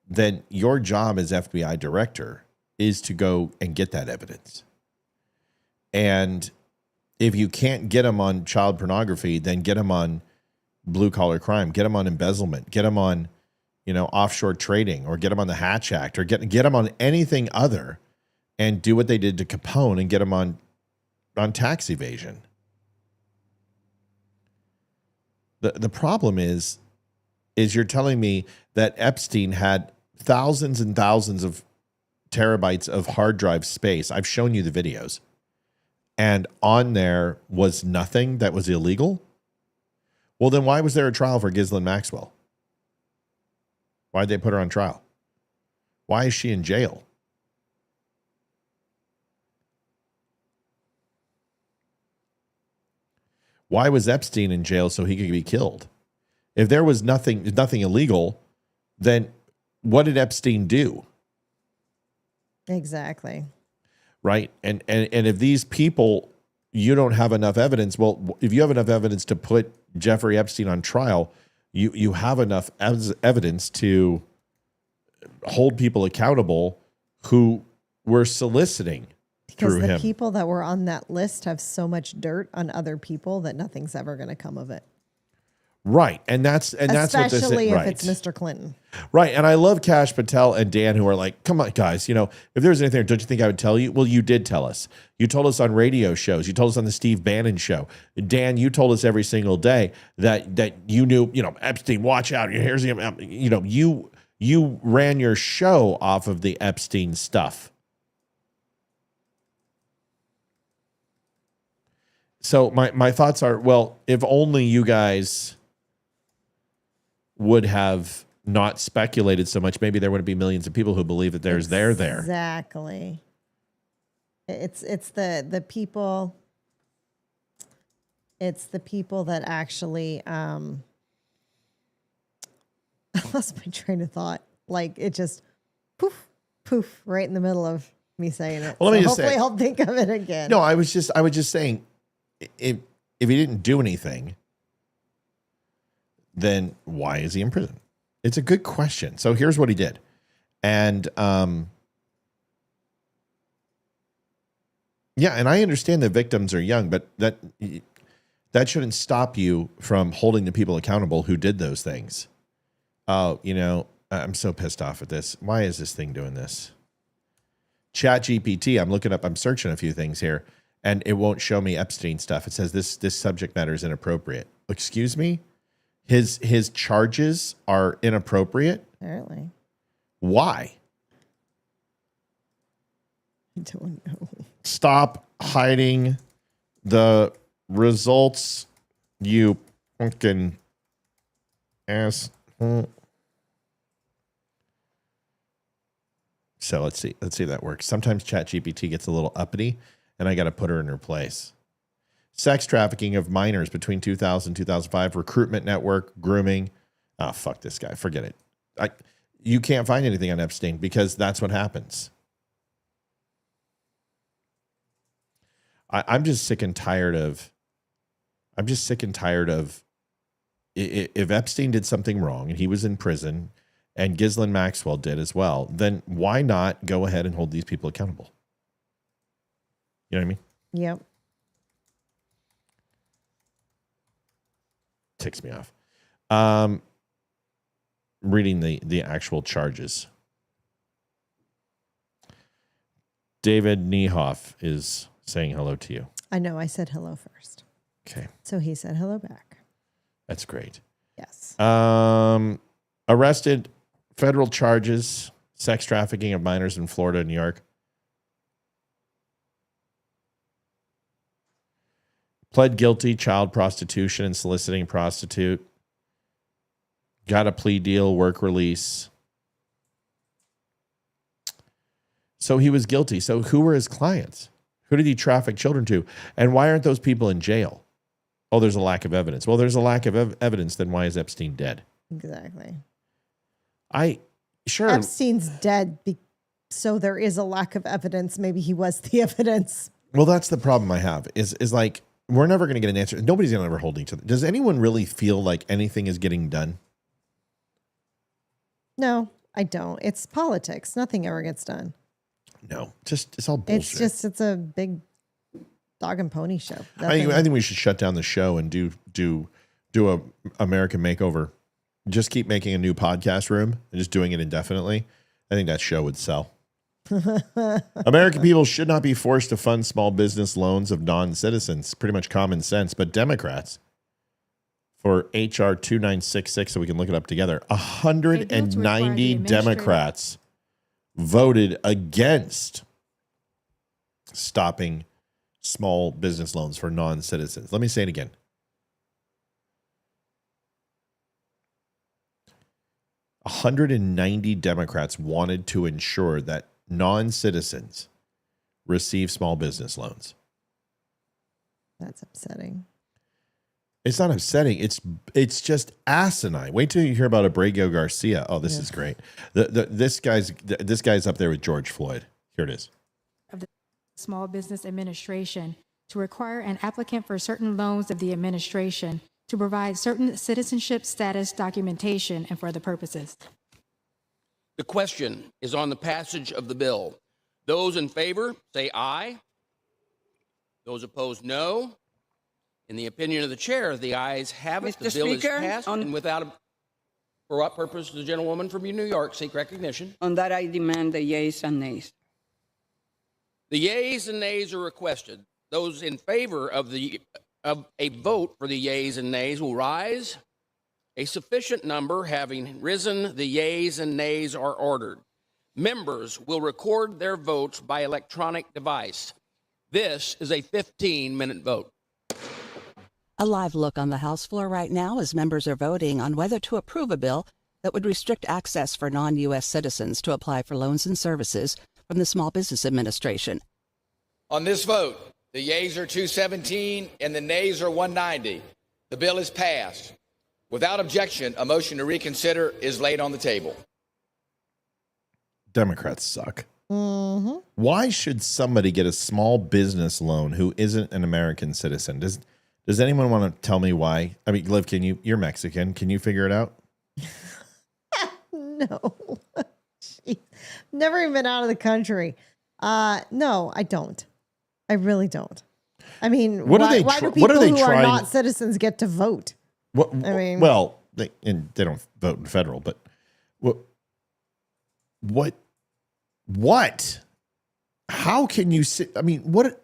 then your job as FBI director is to go and get that evidence. And if you can't get them on child pornography, then get them on blue collar crime, get them on embezzlement, get them on, offshore trading, or get them on the Hatch Act, or get them on anything other, and do what they did to Capone and get them on tax evasion. The problem is you're telling me that Epstein had thousands and thousands of terabytes of hard drive space. I've shown you the videos. And on there was nothing that was illegal? Well, then why was there a trial for Ghislaine Maxwell? Why'd they put her on trial? Why is she in jail? Why was Epstein in jail so he could be killed? If there was nothing illegal, then what did Epstein do? Exactly. Right. And if these people, you don't have enough evidence. Well, if you have enough evidence to put Jeffrey Epstein on trial, you have enough evidence to hold people accountable who were soliciting because through the him. people that were on that list have so much dirt on other people that nothing's ever going to come of it. Right. And that's what this is. Especially if Right. it's Mr. Clinton. Right. And I love Kash Patel and Dan who are like, come on, guys, you know, if there's anything, don't you think I would tell you? Well, you did tell us. You told us on radio shows. You told us on the Steve Bannon show. Dan, you told us every single day that you knew, you know, Epstein, watch out. Here's the, you know, you ran your show off of the Epstein stuff. So my thoughts are, well, if only you guys would have not speculated so much, maybe there wouldn't be millions of people who believe that there's there. Exactly. It's the people. It's the people that actually. I lost my train of thought. Like it just poof right in the middle of me saying it. Well, let me just hopefully say, I'll think of it again. No, I was just saying, if he didn't do anything, then why is he in prison? It's a good question. So here's what he did. And yeah, and I understand that victims are young, but that shouldn't stop you from holding the people accountable who did those things. Oh, you know, I'm so pissed off at this. Why is this thing doing this? Chat GPT, I'm searching a few things here, and it won't show me Epstein stuff. It says this subject matter is inappropriate. Excuse me? His charges are inappropriate? Apparently. Why? I don't know. Stop hiding the results, you fucking ass. So let's see if that works. Sometimes ChatGPT gets a little uppity, and I got to put her in her place. Sex trafficking of minors between 2000 and 2005, recruitment network, grooming. Oh, fuck this guy. Forget it. You can't find anything on Epstein because that's what happens. I'm just sick and tired of if Epstein did something wrong and he was in prison and Ghislaine Maxwell did as well, then why not go ahead and hold these people accountable? You know what I mean? Yep. Ticks me off. Reading the actual charges. David Niehoff is saying hello to you. I know. I said hello first. Okay. So he said hello back. That's great. Yes. Arrested, federal charges, sex trafficking of minors in Florida and New York. Pled guilty, child prostitution and soliciting prostitute. Got a plea deal, work release. So he was guilty. So who were his clients? Who did he traffic children to? And why aren't those people in jail? Oh, there's a lack of evidence. Well, there's a lack of evidence. Then why is Epstein dead? Exactly. Sure. Epstein's dead, so there is a lack of evidence. Maybe he was the evidence. Well, that's the problem I have is like, we're never going to get an answer. Nobody's going to ever hold each other. Does anyone really feel like anything is getting done? No, I don't. It's politics. Nothing ever gets done. No, it's all bullshit. It's a big dog and pony show. I think we should shut down the show and do a American Makeover. Just keep making a new podcast room and just doing it indefinitely. I think that show would sell. American people should not be forced to fund small business loans of non-citizens. Pretty much common sense. But Democrats, for HR 2966, so we can look it up together, 190 Democrats voted against stopping small business loans for non-citizens. Let me say it again. 190 Democrats wanted to ensure that non-citizens receive small business loans. That's upsetting. It's not upsetting. It's just asinine. Wait till you hear about Abrego Garcia. Oh, this is great. This guy's up there with George Floyd. Here it is. Of the Small Business Administration to require an applicant for certain loans of the administration to provide certain citizenship status documentation and for other purposes. The question is on the passage of the bill. Those in favor, say aye. Those opposed, no. In the opinion of the chair, the ayes have it. Mr. The bill Speaker, is passed, and without a... For what purpose does the gentlewoman from New York seek recognition? On that, I demand the yeas and nays. The yeas and nays are requested. Those in favor of a vote for the yeas and nays will rise. A sufficient number having risen, the yeas and nays are ordered. Members will record their votes by electronic device. This is a 15-minute vote. A live look on the House floor right now as members are voting on whether to approve a bill that would restrict access for non-U.S. citizens to apply for loans and services from the Small Business Administration. On this vote, the yeas are 217 and the nays are 190. The bill is passed. Without objection, a motion to reconsider is laid on the table. Democrats suck. Mm-hmm. Why should somebody get a small business loan who isn't an American citizen? Does anyone want to tell me why? I mean, Liv, you're Mexican. Can you figure it out? No. Jeez. Never even been out of the country. No, I don't. I really don't. I mean, why do people who are not citizens get to vote? I mean, well, they don't vote in federal, but what? How can you sit? I mean, what?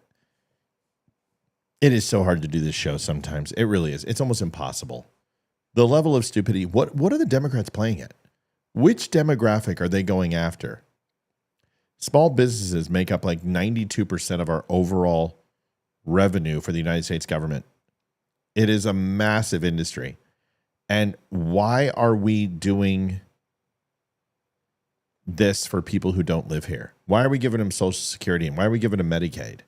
It is so hard to do this show sometimes. It really is. It's almost impossible. The level of stupidity. What are the Democrats playing at? Which demographic are they going after? Small businesses make up like 92% of our overall revenue for the United States government. It is a massive industry. And why are we doing this for people who don't live here? Why are we giving them Social Security? And why are we giving them Medicaid?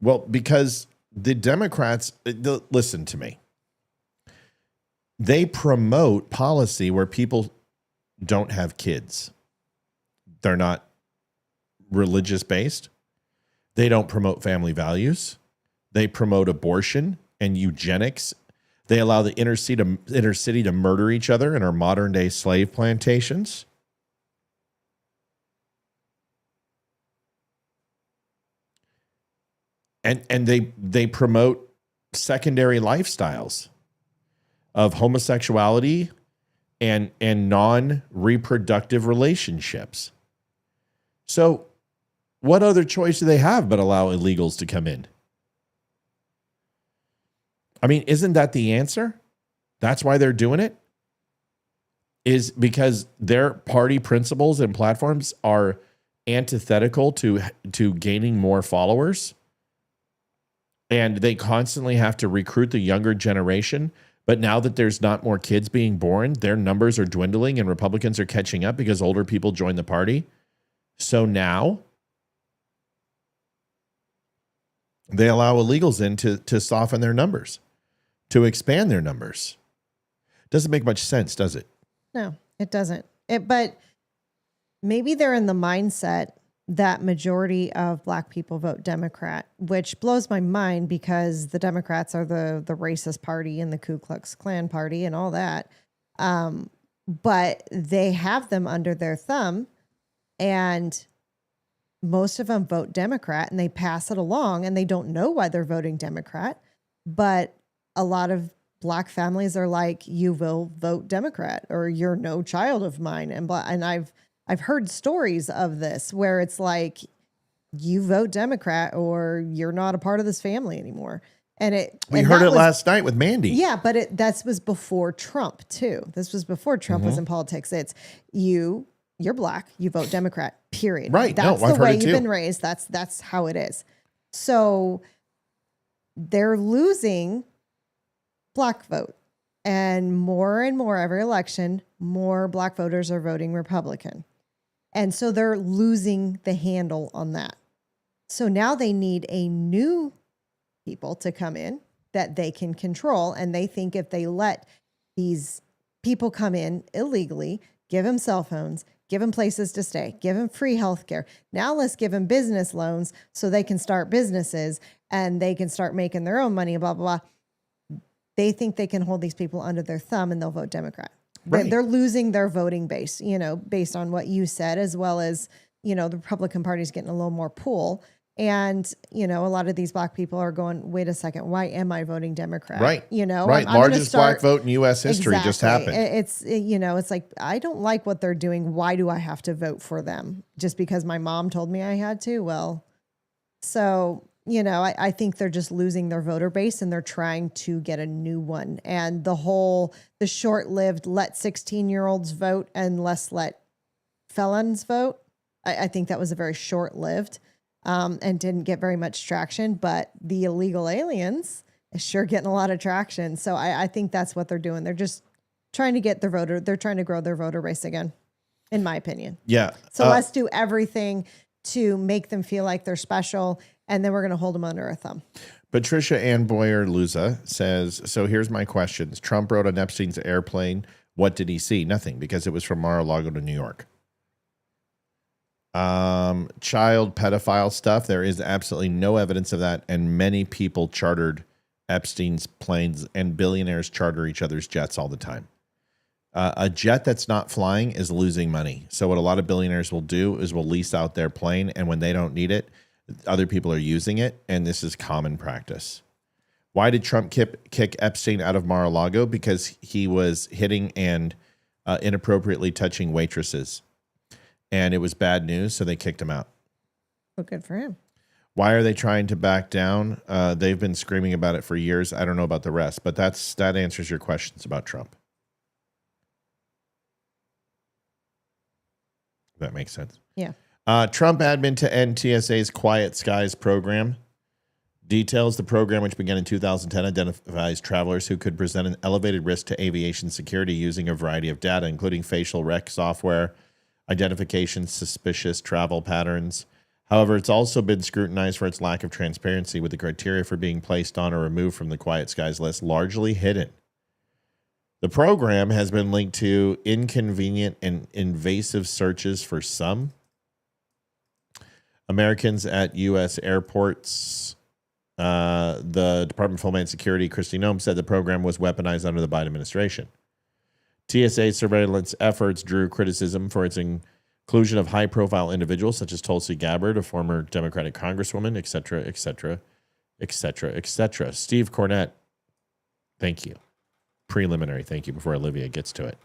Well, because the Democrats, listen to me. They promote policy where people don't have kids. They're not religious based. They don't promote family values. They promote abortion and eugenics. They allow the inner city to murder each other in our modern day slave plantations. And they promote secondary lifestyles of homosexuality and non-reproductive relationships. So what other choice do they have but allow illegals to come in? I mean, isn't that the answer? That's why they're doing it? Is because their party principles and platforms are antithetical to gaining more followers? And they constantly have to recruit the younger generation. But now that there's not more kids being born, their numbers are dwindling and Republicans are catching up because older people join the party. So now they allow illegals in to soften their numbers, to expand their numbers. Doesn't make much sense, does it? No, it doesn't. But maybe they're in the mindset that majority of Black people vote Democrat, which blows my mind because the Democrats are the racist party and the Ku Klux Klan party and all that. But they have them under their thumb, and most of them vote Democrat, and they pass it along, and they don't know why they're voting Democrat. But a lot of Black families are like, you will vote Democrat or you're no child of mine. And I've heard stories of this where it's like, you vote Democrat or you're not a part of this family anymore. We heard it last night with Mandy. Yeah, but that was before Trump too. This was before Trump was in politics. It's you're Black, you vote Democrat, period. Right. That's I've the way heard it you've too. been raised. That's how it is. So they're losing Black vote. And more every election, more Black voters are voting Republican. And so they're losing the handle on that. So now they need a new people to come in that they can control. And they think if they let these people come in illegally, give them cell phones, give them places to stay, give them free health care. Now let's give them business loans so they can start businesses and they can start making their own money, blah, blah, blah. They think they can hold these people under their thumb and they'll vote Democrat. Right. They're losing their voting base, based on what you said, as well as, the Republican Party is getting a little more pull. And, you know, a lot of these black people are going, wait a second, why am I voting Democrat? Right. You know, right. I'm gonna Largest black vote in U.S. history just happened. It's, you know, it's like, I don't like what they're doing. Why do I have to vote for them? Just because my mom told me I had to? Well, so, you know, I think they're just losing their voter base and they're trying to get a new one. And the short-lived let 16-year-olds vote and let felons vote, I think that was a very short-lived and didn't get very much traction. But the illegal aliens is sure getting a lot of traction. So I think that's what they're doing. They're just trying to get their voter. They're trying to grow their voter base again, in my opinion. Yeah. So let's do everything to make them feel like they're special, and then we're going to hold them under a thumb. Patricia Ann Boyer-Luza says, so here's my questions. Trump rode on Epstein's airplane. What did he see? Nothing, because it was from Mar-a-Lago to New York. Child pedophile stuff. There is absolutely no evidence of that, and many people chartered Epstein's planes, and billionaires charter each other's jets all the time. A jet that's not flying is losing money. So what a lot of billionaires will do is will lease out their plane, and when they don't need it, other people are using it, and this is common practice. Why did Trump kick Epstein out of Mar-a-Lago? Because he was hitting and inappropriately touching waitresses, and it was bad news, so they kicked him out. Well, good for him. Why are they trying to back down? They've been screaming about it for years. I don't know about the rest, but that answers your questions about Trump. That makes sense. Yeah. Trump admin to end TSA's Quiet Skies program. Details: the program, which began in 2010, identifies travelers who could present an elevated risk to aviation security using a variety of data, including facial rec software, identification, suspicious travel patterns. However, it's also been scrutinized for its lack of transparency, with the criteria for being placed on or removed from the Quiet Skies list largely hidden. The program has been linked to inconvenient and invasive searches for some Americans at U.S. airports. The Department of Homeland Security, Kristi Noem, said the program was weaponized under the Biden administration. TSA surveillance efforts drew criticism for its inclusion of high-profile individuals such as Tulsi Gabbard, a former Democratic congresswoman, et cetera, et cetera, et cetera, et cetera. Steve Cornett, thank you. Preliminary thank you before Olivia gets to it.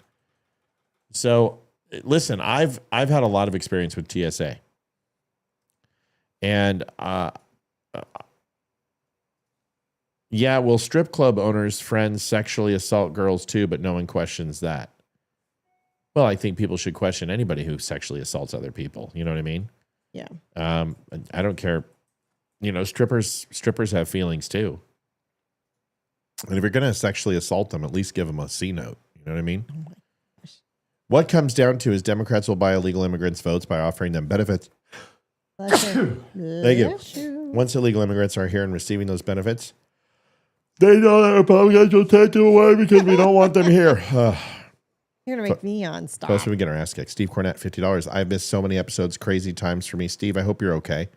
So, listen, I've had a lot of experience with TSA. And yeah, well, strip club owners' friends sexually assault girls too, but no one questions that. Well, I think people should question anybody who sexually assaults other people. You know what I mean? Yeah. I don't care. You know, strippers have feelings too. And if you're going to sexually assault them, at least give them a C note. You know what I mean? Oh my gosh. What comes down to is Democrats will buy illegal immigrants' votes by offering them benefits. Thank you. Once illegal immigrants are here and receiving those benefits, they know that Republicans will take them away because we don't want them here. You're going to make me on stop. Plus, we get our ass kicked. Steve Cornett, $50. I've missed so many episodes. Crazy times for me. Steve, I hope you're okay.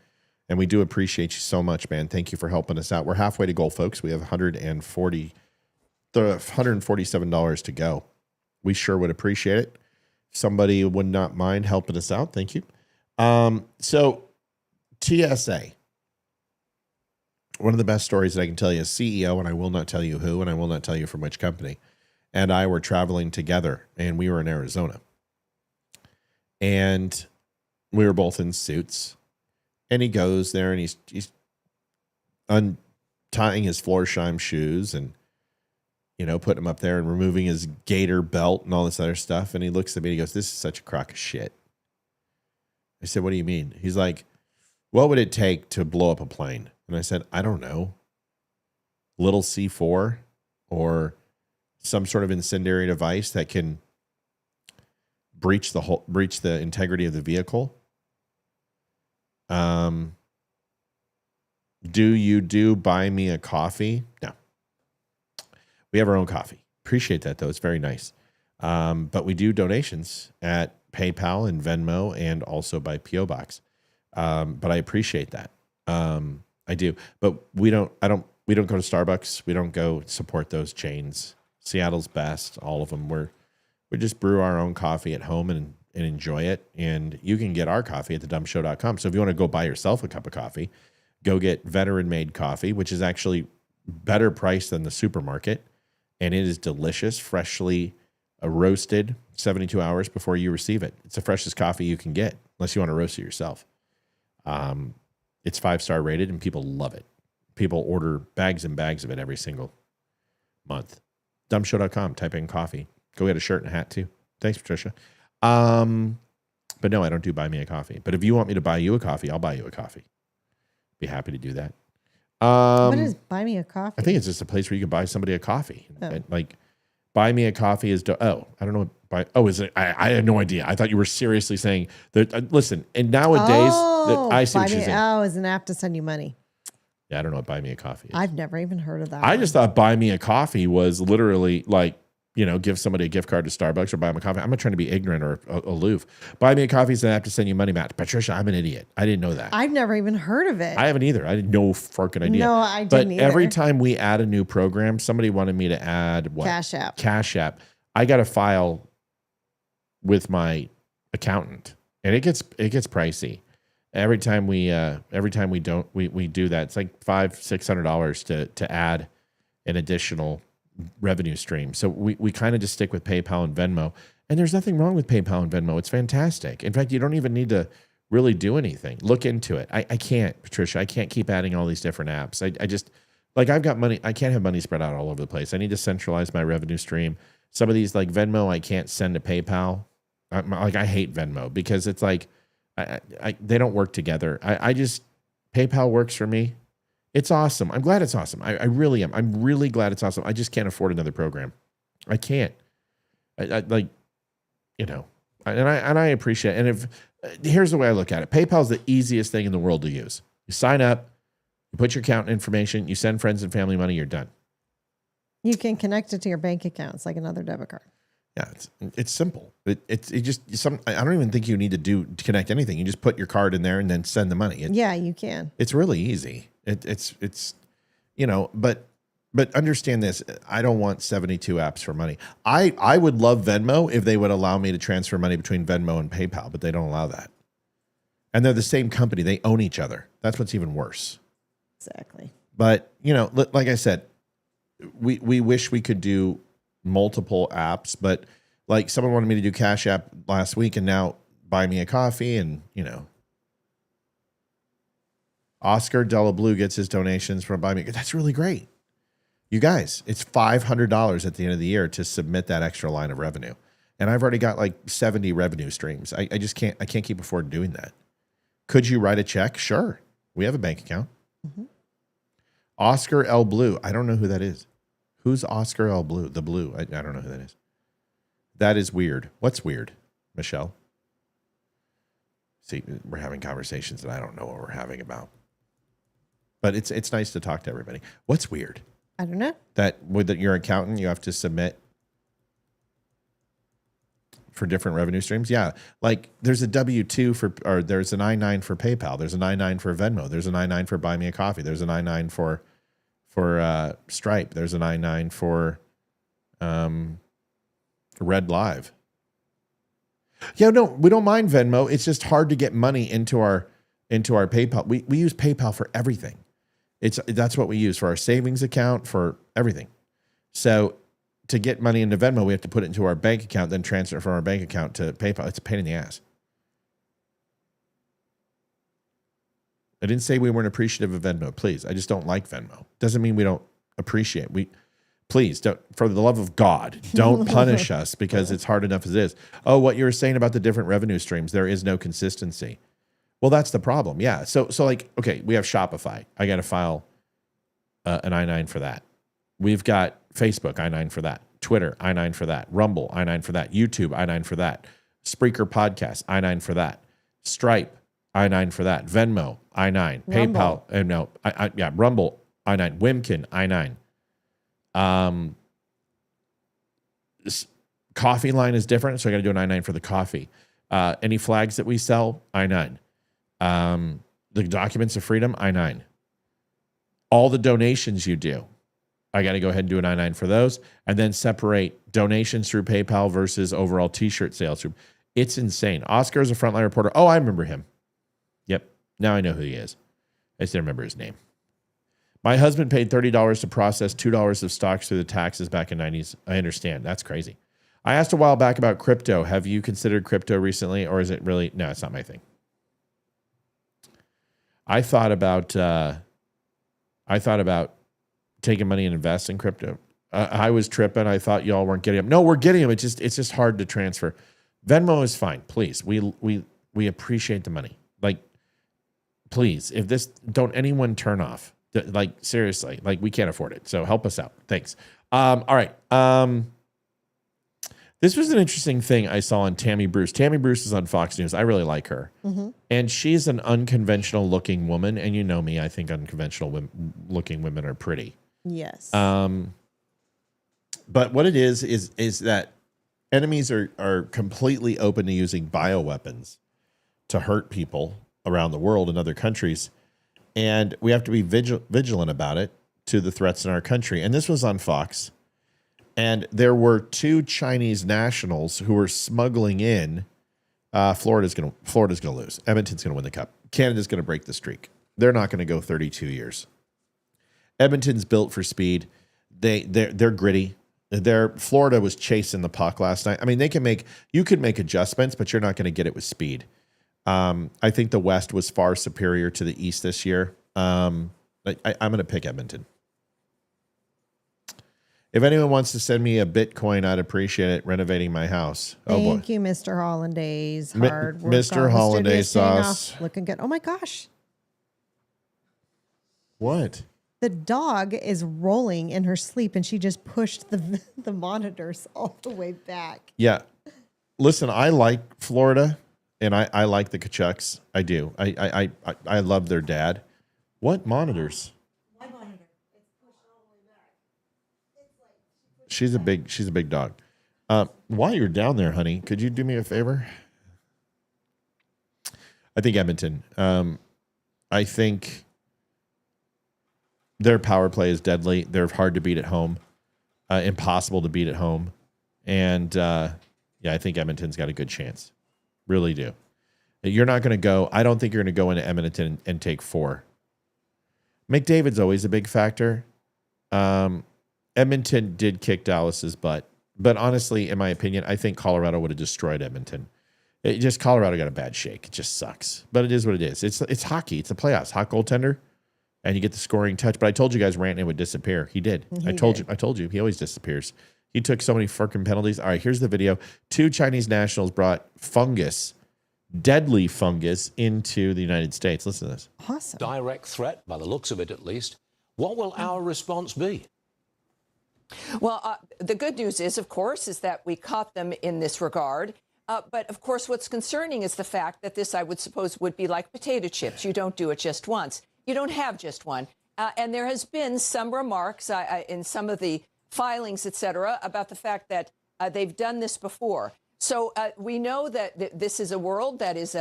And we do appreciate you so much, man. Thank you for helping us out. We're halfway to goal, folks. We have $147 to go. We sure would appreciate it. If somebody would not mind helping us out, thank you. So TSA. One of the best stories that I can tell you is CEO, and I will not tell you who, and I will not tell you from which company, and I were traveling together, and we were in Arizona. And we were both in suits. And he goes there and he's untying his Florsheim shoes and, you know, putting them up there and removing his gator belt and all this other stuff. And he looks at me and he goes, "This is such a crock of shit." I said, "What do you mean?" He's like, "What would it take to blow up a plane?" And I said, "I don't know. Little C4 or some sort of incendiary device that can breach the integrity of the vehicle. Do you buy me a coffee?" No. We have our own coffee. Appreciate that, though. It's very nice. But we do donations at PayPal and Venmo and also by P.O. Box. But I appreciate that. I do. But we don't go to Starbucks. We don't go support those chains. Seattle's best, all of them. We just brew our own coffee at home and enjoy it. And you can get our coffee at thedumbshow.com. So if you want to go buy yourself a cup of coffee, go get veteran-made coffee, which is actually better priced than the supermarket, and it is delicious, freshly roasted 72 hours before you receive it. It's the freshest coffee you can get, unless you want to roast it yourself. It's 5-star rated, and people love it. People order bags and bags of it every single month. Dumbshow.com, type in coffee. Go get a shirt and a hat, too. Thanks, Patricia. But no, I don't do buy me a coffee. But if you want me to buy you a coffee, I'll buy you a coffee. Be happy to do that. What is buy me a coffee? I think it's just a place where you can buy somebody a coffee. Oh. Like, buy me a coffee is, I don't know. Is it? I had no idea. I thought you were seriously saying that. Listen, and nowadays, I see what you're saying. Oh, is an app to send you money. Yeah, I don't know what buy me a coffee is. I've never even heard of that. I just thought buy me a coffee was literally like, give somebody a gift card to Starbucks or buy them a coffee. I'm not trying to be ignorant or aloof. Buy me a coffee is an app to send you money, Matt. Patricia, I'm an idiot. I didn't know that. I've never even heard of it. I haven't either. I didn't know freaking idea. No, I didn't either. But every time we add a new program, somebody wanted me to add what? Cash App. Cash App. I got to file with my accountant, and it gets pricey. Every time we do that, it's like $500-$600 to add an additional revenue stream. So we kind of just stick with PayPal and Venmo, and there's nothing wrong with PayPal and Venmo. It's fantastic. In fact, you don't even need to really do anything. Look into it. I can't, Patricia. I can't keep adding all these different apps. I just, like, I've got money. I can't have money spread out all over the place. I need to centralize my revenue stream. Some of these, like Venmo, I can't send to PayPal. I hate Venmo because it's like they don't work together. PayPal works for me. It's awesome. I'm glad it's awesome. I really am. I'm really glad it's awesome. I just can't afford another program. I can't. And I appreciate it. And here's the way I look at it. PayPal is the easiest thing in the world to use. You sign up, you put your account information, you send friends and family money, you're done. You can connect it to your bank account. It's like another debit card. Yeah, it's simple. I don't even think you need to connect anything. You just put your card in there and then send the money. Yeah, you can. It's really easy. But understand this. I don't want 72 apps for money. I would love Venmo if they would allow me to transfer money between Venmo and PayPal, but they don't allow that. And they're the same company. They own each other. That's what's even worse. Exactly. But, like I said, we wish we could do multiple apps, but like someone wanted me to do Cash App last week and now buy me a coffee, and Oscar Della Blue gets his donations from Buy Me. That's really great. You guys, it's $500 at the end of the year to submit that extra line of revenue. And I've already got like 70 revenue streams. I just can't keep affording doing that. Could you write a check? Sure. We have a bank account. Mm-hmm. Oscar L. Blue. I don't know who that is. Who's Oscar L. Blue? The Blue. I don't know who that is. That is weird. What's weird, Michelle? See, we're having conversations that I don't know what we're having about. But it's nice to talk to everybody. What's weird? I don't know. That with your accountant, you have to submit for different revenue streams. Yeah, like there's a W-2 or there's an I-9 for PayPal. There's an I-9 for Venmo. There's an I-9 for Buy Me a Coffee. There's an I-9 for Stripe. There's an I-9 for Red Live. Yeah, no, we don't mind Venmo. It's just hard to get money into our PayPal. We use PayPal for everything. That's what we use for our savings account, for everything. So to get money into Venmo, we have to put it into our bank account, then transfer it from our bank account to PayPal. It's a pain in the ass. I didn't say we weren't appreciative of Venmo. Please, I just don't like Venmo. Doesn't mean we don't appreciate. Please, don't, for the love of God, don't punish us because it's hard enough as it is. Oh, what you were saying about the different revenue streams, there is no consistency. Well, that's the problem. Yeah. So like, okay, we have Shopify. I got to file an I-9 for that. We've got Facebook, I-9 for that. Twitter, I-9 for that. Rumble, I-9 for that. YouTube, I-9 for that. Spreaker Podcast, I-9 for that. Stripe, I-9 for that. Venmo, I-9. Rumble. PayPal, Rumble, I-9. Wimkin, I-9. Coffee line is different, so I got to do an I-9 for the coffee. Any flags that we sell, I-9. The Documents of Freedom, I-9. All the donations you do, I got to go ahead and do an I-9 for those, and then separate donations through PayPal versus overall T-shirt sales. It's insane. Oscar is a frontline reporter. Oh, I remember him. Yep. Now I know who he is. I just didn't remember his name. My husband paid $30 to process $2 of stocks through the taxes back in 90s. I understand. That's crazy. I asked a while back about crypto. Have you considered crypto recently, or is it really? No, it's not my thing. I thought about taking money and invest in crypto. I was tripping. I thought y'all weren't getting them. No, we're getting them. It's just hard to transfer. Venmo is fine. Please, we appreciate the money. Like, please, if this, don't anyone turn off. Like, seriously, like, we can't afford it. So help us out. Thanks. All right. This was an interesting thing I saw on Tammy Bruce. Tammy Bruce is on Fox News. I really like her. Mm-hmm. And she's an unconventional looking woman. And you know me, I think unconventional looking women are pretty. Yes. But what it is that enemies are completely open to using bioweapons to hurt people around the world in other countries. And we have to be vigilant about it to the threats in our country. And this was on Fox. And there were 2 Chinese nationals who were smuggling in. Florida's going to lose. Edmonton's going to win the cup. Canada's going to break the streak. They're not going to go 32 years. Edmonton's built for speed. They're gritty. Florida was chasing the puck last night. I mean, you could make adjustments, but you're not going to get it with speed. I think the West was far superior to the East this year. I'm going to pick Edmonton. If anyone wants to send me a Bitcoin, I'd appreciate it. Renovating my house. Thank you, Mr. Hollandaise. Hard work. Mr. Hollandaise sauce. Looking good. Oh my gosh. What? The dog is rolling in her sleep, and she just pushed the monitors all the way back. Yeah. Listen, I like Florida, and I like the Kachucks. I do. I love their dad. What monitors? My monitor. It's pushed all the way back. She's a big dog. While you're down there, honey, could you do me a favor? I think Edmonton. I think their power play is deadly. They're hard to beat at home. Impossible to beat at home. And I think Edmonton's got a good chance. Really do. You're not going to go. I don't think you're going to go into Edmonton and take 4. McDavid's always a big factor. Edmonton did kick Dallas's butt. But honestly, in my opinion, I think Colorado would have destroyed Edmonton. Colorado got a bad shake. It just sucks. But it is what it is. It's hockey. It's the playoffs. Hot goaltender. And you get the scoring touch. But I told you guys Rantanen would disappear. He did. I told you. He always disappears. He took so many freaking penalties. All right, here's the video. 2 Chinese nationals brought deadly fungus, into the United States. Listen to this. Awesome. Direct threat, by the looks of it at least. What will our response be? Well, the good news is, of course, is that we caught them in this regard. But, of course, what's concerning is the fact that this, I would suppose, would be like potato chips. You don't do it just once. You don't have just one. And there has been some remarks in some of the filings, et cetera, about the fact that they've done this before. So we know that this is a world that is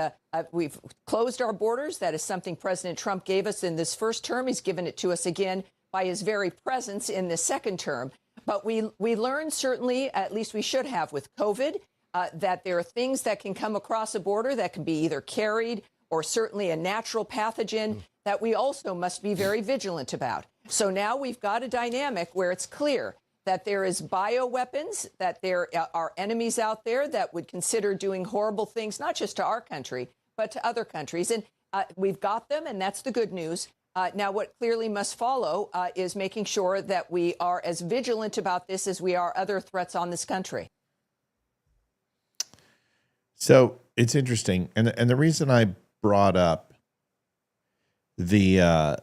we've closed our borders. That is something President Trump gave us in this first term. He's given it to us again by his very presence in the second term. But we learned, certainly, at least we should have with COVID, that there are things that can come across a border that can be either carried or certainly a natural pathogen that we also must be very vigilant about. So now we've got a dynamic where it's clear that there is bioweapons, that there are enemies out there that would consider doing horrible things, not just to our country, but to other countries. And we've got them, and that's the good news. Now, what clearly must follow is making sure that we are as vigilant about this as we are other threats on this country. So it's interesting. And the reason I brought up the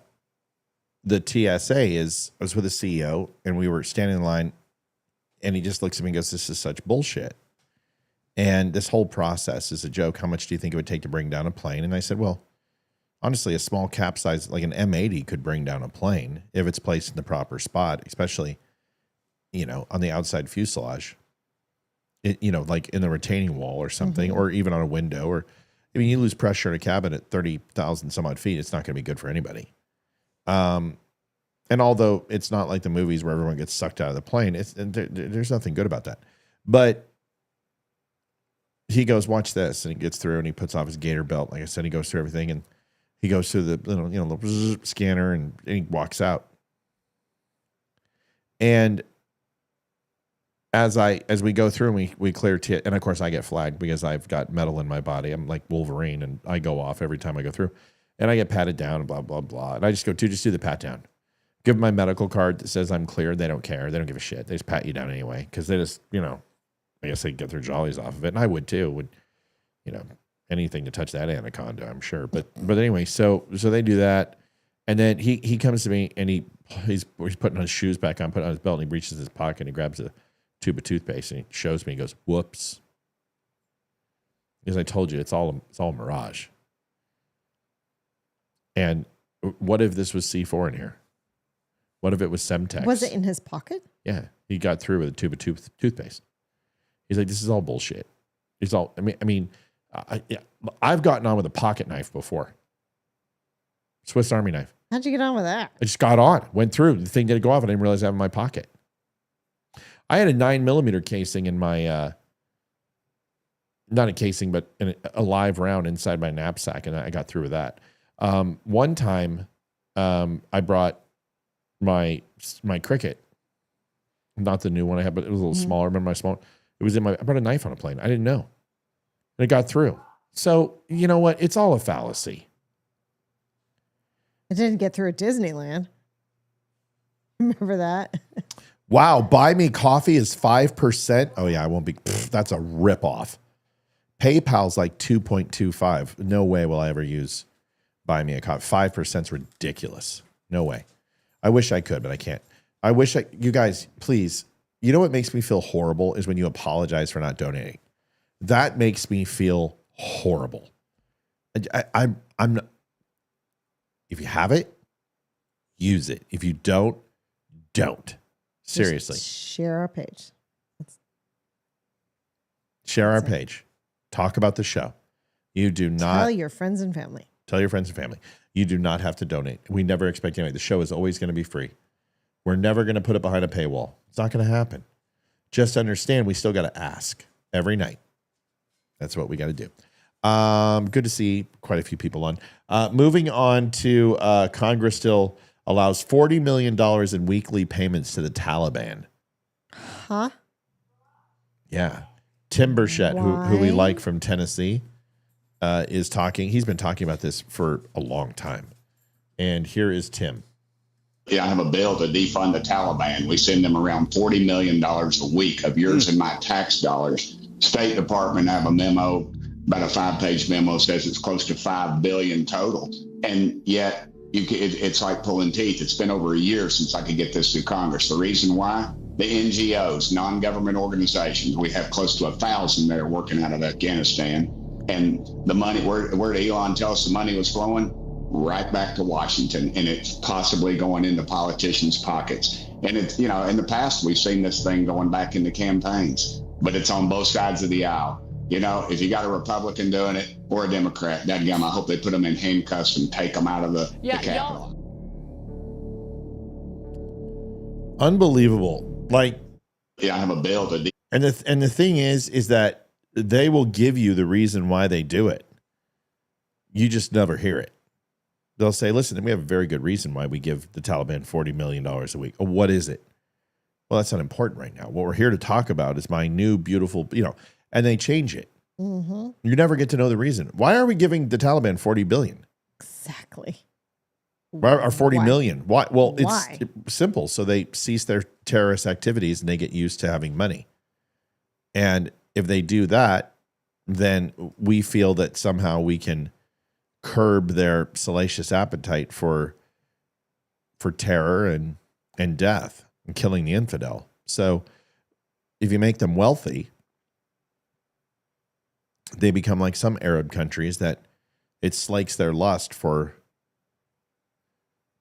TSA is I was with a CEO and we were standing in line and he just looks at me and goes, "This is such bullshit. And this whole process is a joke. How much do you think it would take to bring down a plane?" And I said, well, honestly, a small capsize like an M80 could bring down a plane if it's placed in the proper spot, especially, on the outside fuselage, like in the retaining wall or something, or even on a window. Or, you lose pressure in a cabin at 30,000 some odd feet. It's not going to be good for anybody. And although it's not like the movies where everyone gets sucked out of the plane, there's nothing good about that. But he goes, "Watch this," and he gets through and he puts off his gator belt. Like I said, he goes through everything and He goes through the little scanner and he walks out. And as we go through and we clear and of course I get flagged because I've got metal in my body. I'm like Wolverine and I go off every time I go through. And I get patted down and blah, blah, blah. And I just go, just do the pat down. Give them my medical card that says I'm cleared. They don't care. They don't give a shit. They just pat you down anyway. Because they just, I guess they get their jollies off of it. And I would too. Anything to touch that anaconda, I'm sure. But anyway, so they do that. And then he comes to me and he's putting his shoes back on, putting on his belt, and he reaches his pocket and he grabs a tube of toothpaste and he shows me, he goes, whoops. As I told you, it's all mirage. And what if this was C4 in here? What if it was Semtex? Was it in his pocket? Yeah. He got through with a tube of toothpaste. He's like, this is all bullshit. It's all, I've gotten on with a pocket knife before. Swiss Army knife. How'd you get on with that? I just got on, went through. The thing didn't go off. I didn't realize I had it in my pocket. I had a 9mm casing in my, not a casing, but a live round inside my knapsack, and I got through with that. One time, I brought my cricket, not the new one I had, but it was a little smaller. Remember my small? It was I brought a knife on a plane. I didn't know, and it got through. So you know what? It's all a fallacy. It didn't get through at Disneyland. Remember that? Wow, buy me coffee is 5%. Oh yeah, I won't be. That's a ripoff. PayPal's like 2.25. No way will I ever use buy me a coffee. 5% is ridiculous. No way. I wish I could, but I can't. You guys, please. You know what makes me feel horrible is when you apologize for not donating. That makes me feel horrible. I'm not. If you have it, use it. If you don't. Seriously. Just share our page. Share our page. Talk about the show. You do not. Tell your friends and family. Tell your friends and family. You do not have to donate. We never expect anybody. The show is always going to be free. We're never going to put it behind a paywall. It's not going to happen. Just understand we still got to ask every night. That's what we got to do. Good to see quite a few people on. Moving on to Congress still allows $40 million in weekly payments to the Taliban. Huh? Yeah. Tim Burchett, who we like from Tennessee, is talking. He's been talking about this for a long time. And here is Tim. Yeah, I have a bill to defund the Taliban. We send them around $40 million a week of yours and my tax dollars. State Department, I have a memo, about a 5-page memo, says it's close to $5 billion total. And yet it's like pulling teeth. It's been over a year since I could get this through Congress. The reason why? The NGOs, non-government organizations, we have close to 1,000 that are working out of Afghanistan. And the money, where did Elon tell us the money was flowing? Right back to Washington, and it's possibly going into politicians' pockets. And it's, in the past, we've seen this thing going back into campaigns, but it's on both sides of the aisle. If you got a Republican doing it or a Democrat, dadgum, I hope they put them in handcuffs and take them out of the Capitol. Unbelievable. I have a bill to. And the thing is that they will give you the reason why they do it. You just never hear it. They'll say, listen, we have a very good reason why we give the Taliban $40 million a week. Oh, what is it? Well, that's not important right now. What we're here to talk about is my new beautiful, and they change it. Mm-hmm. You never get to know the reason. Why are we giving the Taliban $40 billion? Exactly. Or $40 million? Why? Well, Why? It's simple. So they cease their terrorist activities and they get used to having money. And if they do that, then we feel that somehow we can curb their salacious appetite for terror and death and killing the infidel. So if you make them wealthy, they become like some Arab countries that it slakes their lust for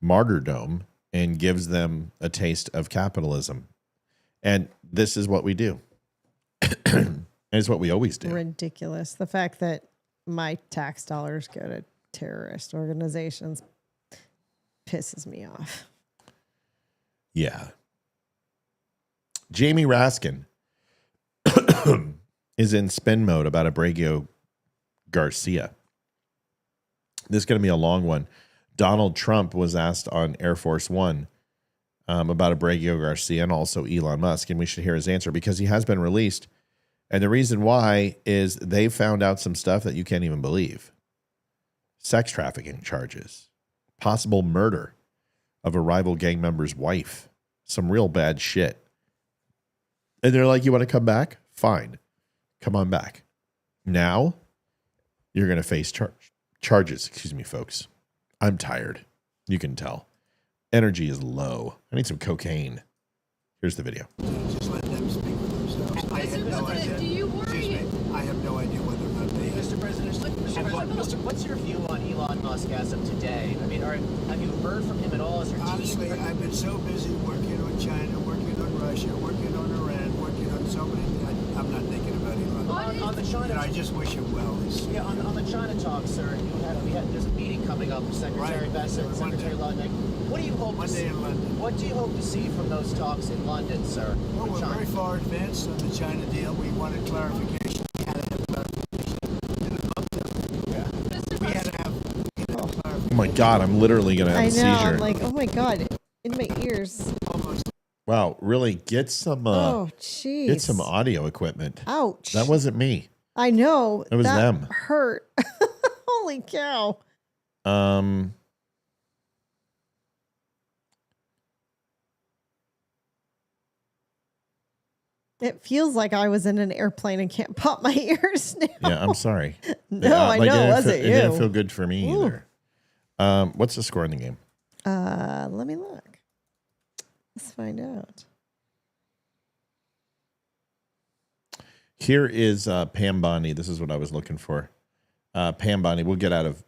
martyrdom and gives them a taste of capitalism. And this is what we do. And it's what we always do. Ridiculous. The fact that my tax dollars go to terrorist organizations pisses me off. Yeah. Jamie Raskin is in spin mode about Abrego Garcia. This is going to be a long one. Donald Trump was asked on Air Force One about Abrego Garcia and also Elon Musk, and we should hear his answer because he has been released. And the reason why is they found out some stuff that you can't even believe. Sex trafficking charges, possible murder of a rival gang member's wife, some real bad shit. And they're like, you want to come back? Fine. Come on back. Now you're going to face charges. Excuse me, folks. I'm tired. You can tell. Energy is low. I need some cocaine. Here's the video. Just let them speak for themselves. I have no idea. Do you worry? I have no idea whether or not they. Mr. President, what's your view on Elon Musk as of today? I mean, have you heard from him at all? Honestly, I've been so busy working on China, working on Russia, working on Iran, working on so many. I'm not thinking about Elon. On the China, and I just wish him well. Yeah, on the China talk, sir. There's a meeting coming up with Secretary Bessent and Secretary London. What do you hope to see? What do you hope to see from those talks in London, sir? Well, we're very far advanced on the China deal. We wanted clarification. We had to have clarification. We had to have clarification. Oh my God, I'm literally going to have a seizure. I'm like, oh my God, in my ears. Wow, really get some jeez. Get some audio equipment. Ouch. That wasn't me. I know. It was them. Hurt. Holy cow. It feels like I was in an airplane and can't pop my ears now. Yeah, I'm sorry. No, I know. Was it you? It didn't feel good for me either. What's the score in the game? Let me look. Let's find out. Here is Pam Bondi. This is what I was looking for. Pam Bondi. We'll get out of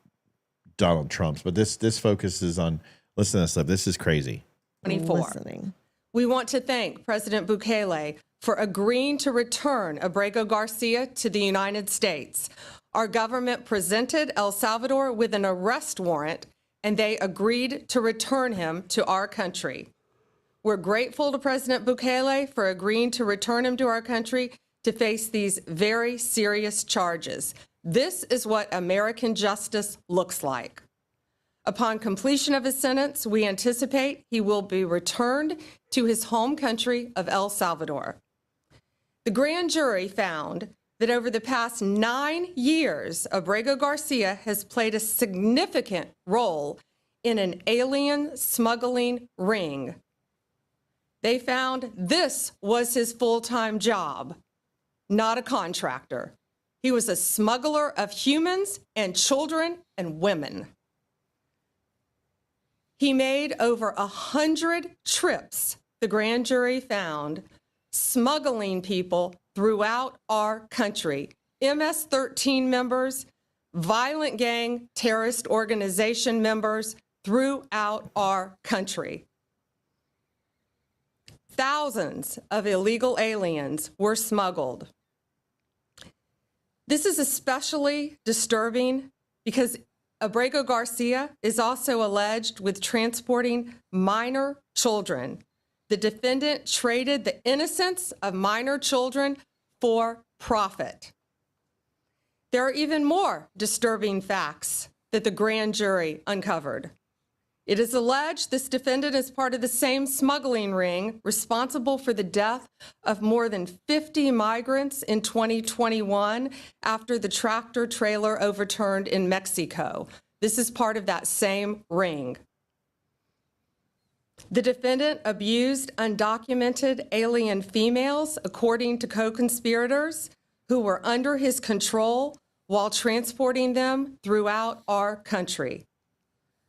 Donald Trump's, but this focuses on. Listen to this stuff. This is crazy. 24. Listening. We want to thank President Bukele for agreeing to return Abrego Garcia to the United States. Our government presented El Salvador with an arrest warrant, and they agreed to return him to our country. We're grateful to President Bukele for agreeing to return him to our country to face these very serious charges. This is what American justice looks like. Upon completion of his sentence, we anticipate he will be returned to his home country of El Salvador. The grand jury found that over the past 9 years, Abrego Garcia has played a significant role in an alien smuggling ring. They found this was his full-time job, not a contractor. He was a smuggler of humans and children and women. He made over 100 trips, the grand jury found, smuggling people throughout our country. MS-13 members, violent gang terrorist organization members throughout our country. Thousands of illegal aliens were smuggled. This is especially disturbing because Abrego Garcia is also alleged with transporting minor children. The defendant traded the innocence of minor children for profit. There are even more disturbing facts that the grand jury uncovered. It is alleged this defendant is part of the same smuggling ring responsible for the death of more than 50 migrants in 2021 after the tractor trailer overturned in Mexico. This is part of that same ring. The defendant abused undocumented alien females, according to co-conspirators who were under his control while transporting them throughout our country.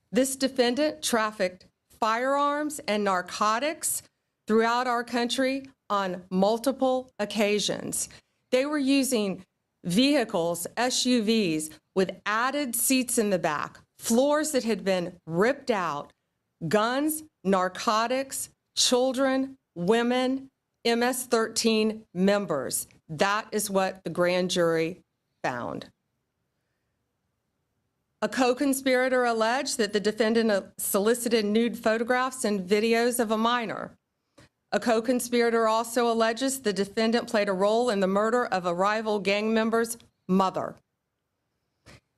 This defendant trafficked firearms and narcotics throughout our country on multiple occasions. They were using vehicles, SUVs, with added seats in the back, floors that had been ripped out, guns, narcotics, children, women, MS-13 members. That is what the grand jury found. A co-conspirator alleged that the defendant solicited nude photographs and videos of a minor. A co-conspirator also alleges the defendant played a role in the murder of a rival gang member's mother.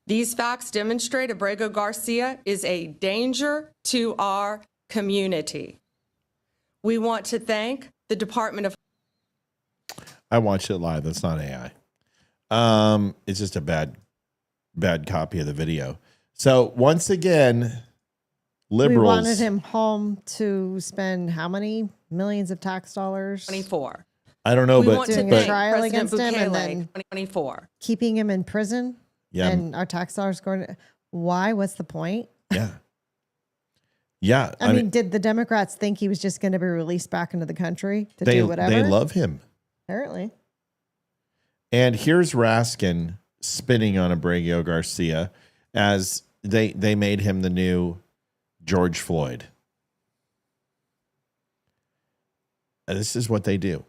These facts demonstrate Abrego Garcia is a danger to our community. We want to thank the Department of... I watched it live. That's not AI. It's just a bad copy of the video. So once again, liberals. We wanted him home to spend how many millions of tax dollars? 24. I don't know, We but want to doing thank a trial President against him and Bukele, then 2024. keeping him in prison. Yeah. And our tax dollars going to, why? What's the point? Yeah. Yeah. I mean, did the Democrats think he was just going to be released back into the country to they, do whatever? They love him. Apparently. And here's Raskin spinning on Abrego Garcia as they made him the new George Floyd. And this is what they do.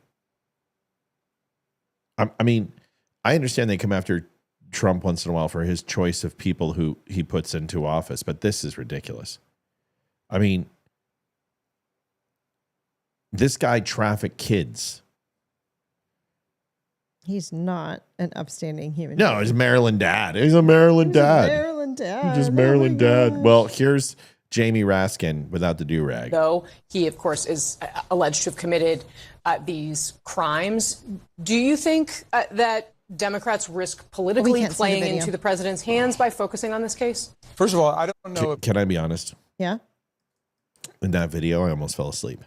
I mean, I understand they come after Trump once in a while for his choice of people who he puts into office, but this is ridiculous. I mean, this guy trafficked kids. He's not an upstanding human No, being. he's a Maryland dad. He's a Maryland dad. Maryland dad. Just Maryland dad. Well, here's Jamie Raskin without the do-rag. Though he, of course, is alleged to have committed these crimes. Do you think that Democrats risk politically playing into the president's hands by focusing on this case? First of all, I don't know. Can I be honest? Yeah. In that video, I almost fell asleep.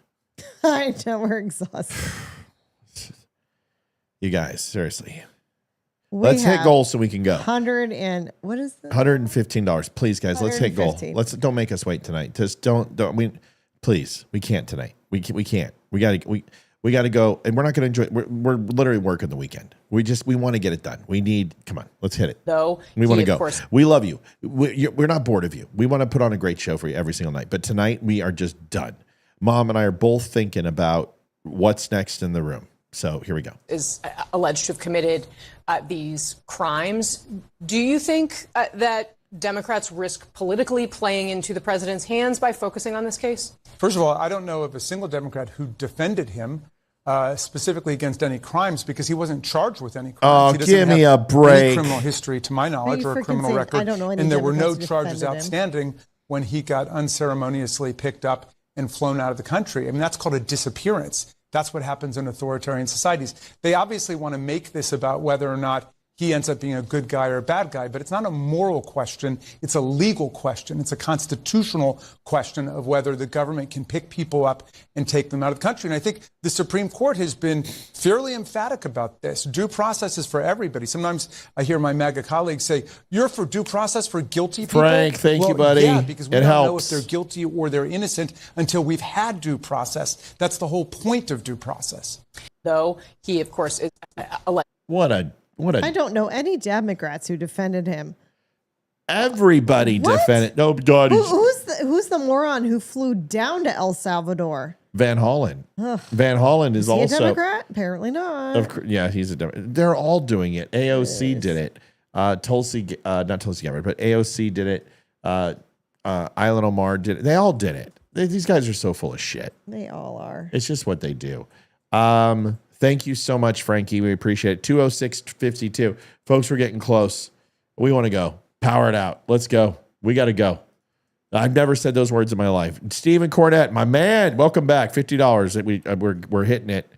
I know, we're exhausted. You guys, seriously. Let's hit goal so we can go. What is this? $115. Please, guys, let's hit goal. 115. Don't make us wait tonight. Just don't please. We can't tonight. We can't. We gotta go, and we're not gonna enjoy. We're literally working the weekend. We want to get it done. Come on, let's hit it. Though we want to go. Course, we love you. We're not bored of you. We want to put on a great show for you every single night. But tonight we are just done. Mom and I are both thinking about what's next in the room. So here we go. Is alleged to have committed these crimes. Do you think that Democrats risk politically playing into the president's hands by focusing on this case? First of all, I don't know of a single Democrat who defended him specifically against any crimes because he wasn't charged with any crimes. Oh, he doesn't give me have a break. Any criminal history, to my knowledge, or a criminal record. I don't know any and there were no Democrats who charges defended him. outstanding when he got unceremoniously picked up and flown out of the country. I mean, that's called a disappearance. That's what happens in authoritarian societies. They obviously want to make this about whether or not he ends up being a good guy or a bad guy, but it's not a moral question. It's a legal question. It's a constitutional question of whether the government can pick people up and take them out of the country. And I think the Supreme Court has been fairly emphatic about this. Due process is for everybody. Sometimes I hear my MAGA colleagues say, you're for due process for guilty people? Frank, thank you, buddy. Yeah, because we It don't know helps. if they're guilty or they're innocent until we've had due process. That's the whole point of due process. Though he, of course, is alleged. I don't know any Democrats who defended him. Everybody defended. No, God. Who's the moron who flew down to El Salvador? Van Hollen. Ugh. Van Hollen is Is he also a Democrat? Apparently not. Yeah, he's a Democrat. They're all doing it. AOC did it. Not Tulsi Gabbard, but AOC did it. Island Omar did it. They all did it. These guys are so full of shit. They all are. It's just what they do. Thank you so much, Frankie. We appreciate it. 206.52. Folks, we're getting close. We want to go. Power it out. Let's go. We got to go. I've never said those words in my life. Stephen Cornett, my man, welcome back. $50. We're hitting it.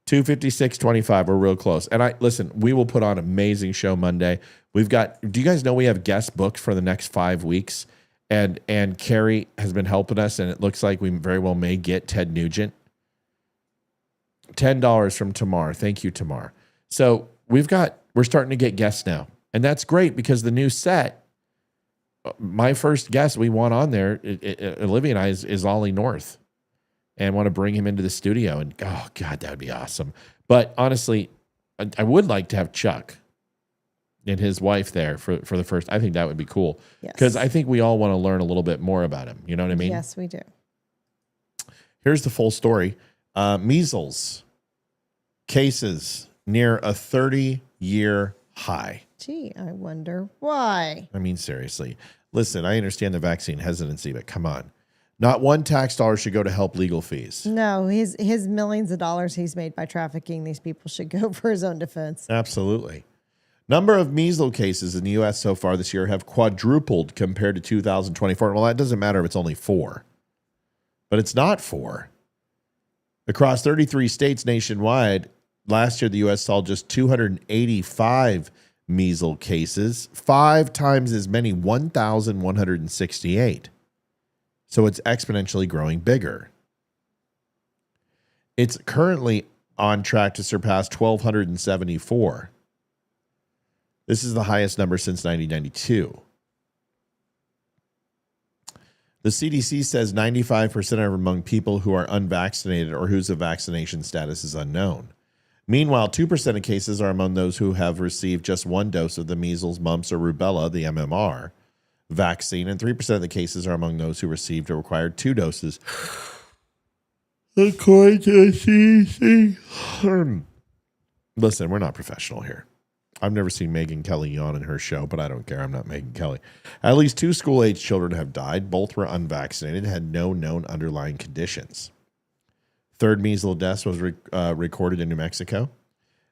256.25. We're real close. And listen, we will put on an amazing show Monday. Do you guys know we have guests booked for the next 5 weeks? And Carrie has been helping us, and it looks like we very well may get Ted Nugent. $10 from Tamar. Thank you, Tamar. So we're starting to get guests now. And that's great because the new set, my first guest we want on there, Olivia and I, is Ollie North. And want to bring him into the studio. And oh God, that would be awesome. But honestly, I would like to have Chuck and his wife there for the first. I think that would be cool. Because I think we all want to learn a little bit more about him. You know what I mean? Yes, we do. Here's the full story. Measles cases near a 30-year high. Gee, I wonder why. I mean, seriously. Listen, I understand the vaccine hesitancy, but come on. Not one tax dollar should go to help legal fees. No, his millions of dollars he's made by trafficking these people should go for his own defense. Absolutely. Number of measles cases in the U.S. so far this year have quadrupled compared to 2024. Well, that doesn't matter if it's only 4, but it's not 4. Across 33 states nationwide, last year the U.S. saw just 285 measles cases, 5 times as many, 1,168. So it's exponentially growing bigger. It's currently on track to surpass 1,274. This is the highest number since 1992. The CDC says 95% are among people who are unvaccinated or whose vaccination status is unknown. Meanwhile, 2% of cases are among those who have received just 1 dose of the measles, mumps, or rubella, the MMR, vaccine, and 3% of the cases are among those who received or required 2 doses. According to the CDC. Listen, we're not professional here. I've never seen Megyn Kelly yawn in her show, but I don't care. I'm not Megyn Kelly. At least 2 school-age children have died. Both were unvaccinated and had no known underlying conditions. 3rd measles death was recorded in New Mexico.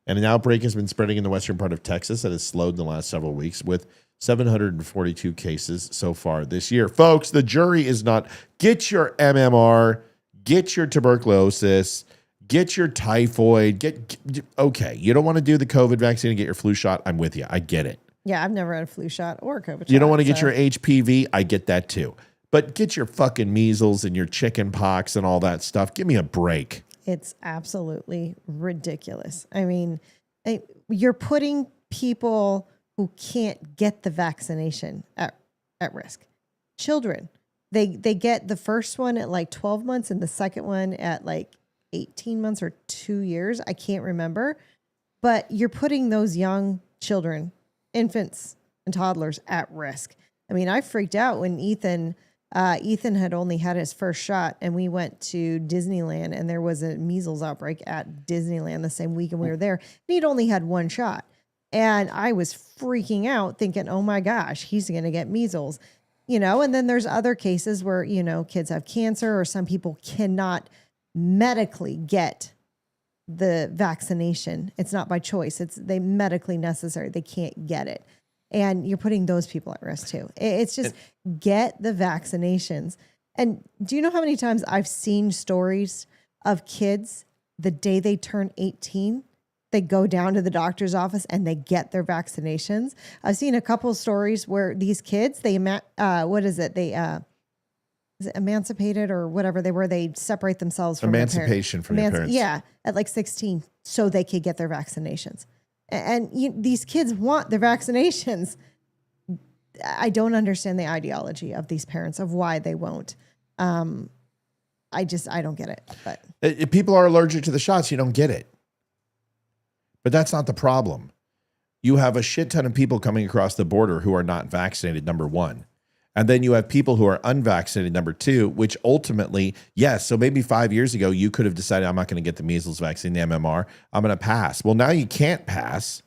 And an outbreak has been spreading in the western part of Texas that has slowed in the last several weeks with 742 cases so far this year. Folks, the jury is not. Get your MMR, get your tuberculosis, get your typhoid. Okay, you don't want to do the COVID vaccine and get your flu shot. I'm with you. I get it. Yeah, I've never had a flu shot or a COVID shot. You don't want to get your HPV. I get that too. But get your fucking measles and your chicken pox and all that stuff. Give me a break. It's absolutely ridiculous. I mean, you're putting people who can't get the vaccination at risk. Children, they get the first one at like 12 months and the second one at like 18 months or 2 years. I can't remember. But you're putting those young children, infants and toddlers at risk. I mean, I freaked out when Ethan had only had his first shot and we went to Disneyland and there was a measles outbreak at Disneyland the same week and we were there. And he'd only had 1 shot. And I was freaking out thinking, oh my gosh, he's going to get measles, and then there's other cases where, kids have cancer or some people cannot medically get the vaccination. It's not by choice. They medically necessary. They can't get it. And you're putting those people at risk too. It's just get the vaccinations. And do you know how many times I've seen stories of kids the day they turn 18, they go down to the doctor's office and they get their vaccinations? I've seen a couple of stories where these kids, is it emancipated or whatever they were? They separate themselves from emancipation from their parents. Yeah, at like 16, so they could get their vaccinations. And these kids want their vaccinations. I don't understand the ideology of these parents of why they won't. I don't get it. But if people are allergic to the shots, you don't get it. But that's not the problem. You have a shit ton of people coming across the border who are not vaccinated, number 1. And then you have people who are unvaccinated, number 2, which ultimately, yes, so maybe 5 years ago, you could have decided, I'm not going to get the measles vaccine, the MMR. I'm going to pass. Well, now you can't pass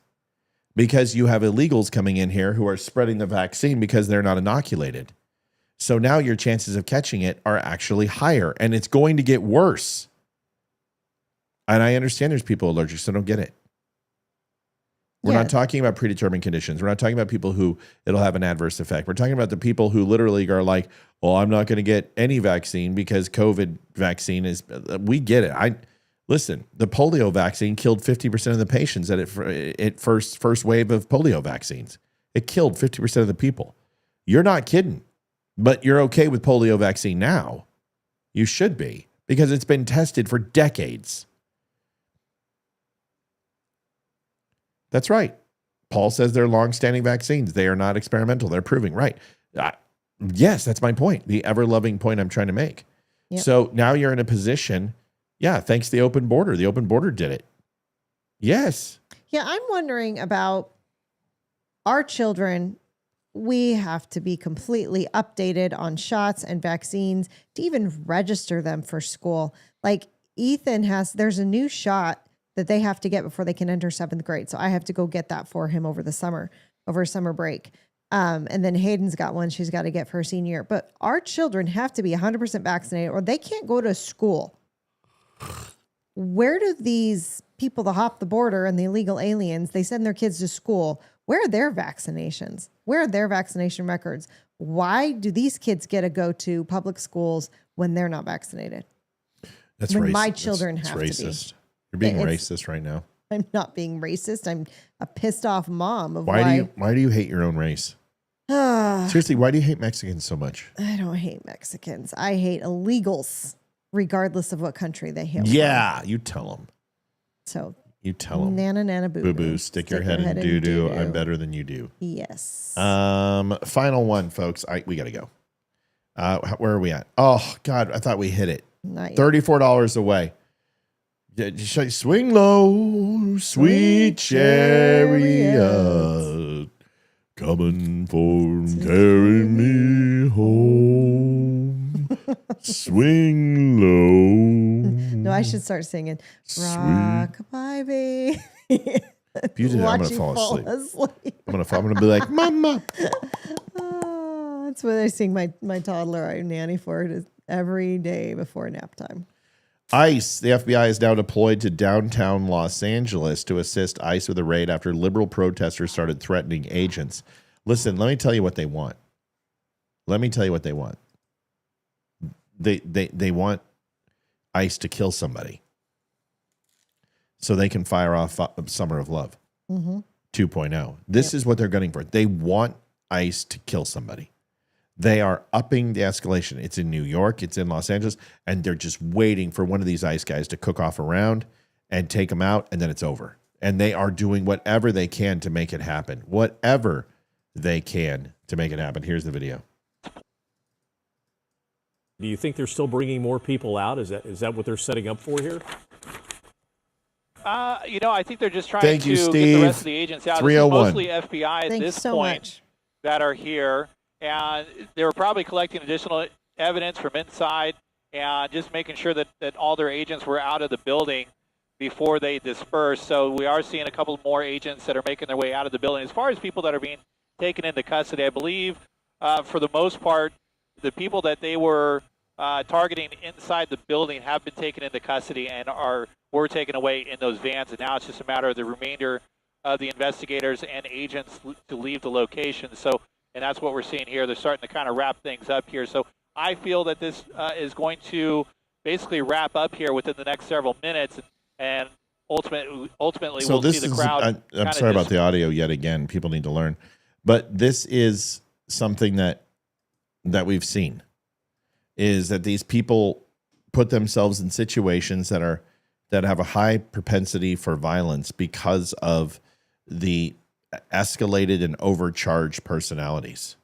because you have illegals coming in here who are spreading the vaccine because they're not inoculated. So now your chances of catching it are actually higher, and it's going to get worse. And I understand there's people allergic, so don't get it. We're not talking about predetermined conditions. We're not talking about people who it'll have an adverse effect. We're talking about the people who literally are like, well, I'm not going to get any vaccine because COVID vaccine is, we get it. Listen, the polio vaccine killed 50% of the patients at it first wave of polio vaccines. It killed 50% of the people. You're not kidding, but you're okay with polio vaccine now. You should be, because it's been tested for decades. That's right. Paul says they're long-standing vaccines. They are not experimental. They're proving right. Yes, that's my point. The ever-loving point I'm trying to make. Yep. So now you're in a position, thanks to the open border. The open border did it. Yes. Yeah, I'm wondering about our children. We have to be completely updated on shots and vaccines to even register them for school. Like there's a new shot that they have to get before they can enter 7th grade. So I have to go get that for him over summer break. And then Hayden's got one she's got to get for her senior year. But our children have to be 100% vaccinated or they can't go to school. Where do these people that hop the border and the illegal aliens, they send their kids to school? Where are their vaccinations? Where are their vaccination records? Why do these kids get to go to public schools when they're not vaccinated? That's when racist. my children have racist. to be. You're being racist right now. I'm not being racist. I'm a pissed off mom of Why do you hate your own race? Seriously, why do you hate Mexicans so much? I don't hate Mexicans. I hate illegals, regardless of what country they hail Yeah, from. you tell them. So you tell them. Nana, nana, boo, boo, boo. Stick your head in doo doo. I'm better than you do. Yes. Final one, folks. We got to go. Where are we at? Oh God, I thought we hit it. $34 away. Swing low, sweet chariot, coming for carrying me home. Swing low. No, I should start singing. Rock my baby. If you do that, I'm gonna fall asleep. I'm gonna be like, Mama. That's what I sing my toddler I nanny for every day before nap time. ICE, the FBI is now deployed to downtown Los Angeles to assist ICE with a raid after liberal protesters started threatening agents. Listen, let me tell you what they want. They want ICE to kill somebody so they can fire off Summer of Love 2.0. This is what they're gunning for. They want ICE to kill somebody. They are upping the escalation. It's in New York, it's in Los Angeles, and they're just waiting for one of these ICE guys to cook off a round and take them out, and then it's over. And they are doing whatever they can to make it happen. Whatever they can to make it happen. Here's the video. Do you think they're still bringing more people out? Is that what they're setting up for here? I think they're just trying Thank to you, get Steve. the rest of the agents out. 301. It's mostly FBI at this point that are here. And they were probably collecting additional evidence from inside and just making sure that all their agents were out of the building before they dispersed. So we are seeing a couple more agents that are making their way out of the building. As far as people that are being taken into custody, I believe for the most part, the people that they were targeting inside the building have been taken into custody and were taken away in those vans. And now it's just a matter of the remainder of the investigators and agents to leave the location. And that's what we're seeing here. They're starting to kind of wrap things up here. So I feel that this is going to basically wrap up here within the next several minutes, and ultimately So we'll see the crowd. I'm sorry about the audio yet again. People need to learn. But this is something that we've seen, is that these people put themselves in situations that have a high propensity for violence because of the escalated and overcharged personalities.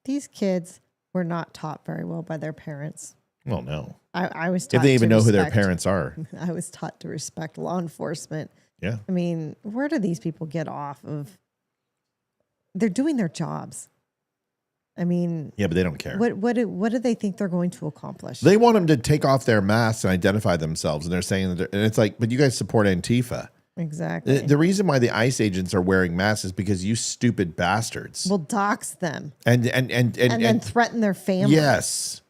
These kids were not taught very well by their parents. Well, no. I was taught if they even to know who their respect- parents are. I was taught to respect law enforcement. Yeah. I mean, where do these people get off of? They're doing their jobs. I mean, Yeah, but they don't care. What do they think they're going to accomplish? They want them to take off their masks and identify themselves, and they're saying that and it's like, but you guys support Antifa. Exactly. The reason why the ICE agents are wearing masks is because you stupid bastards. We'll dox them And then threaten their family. Yes,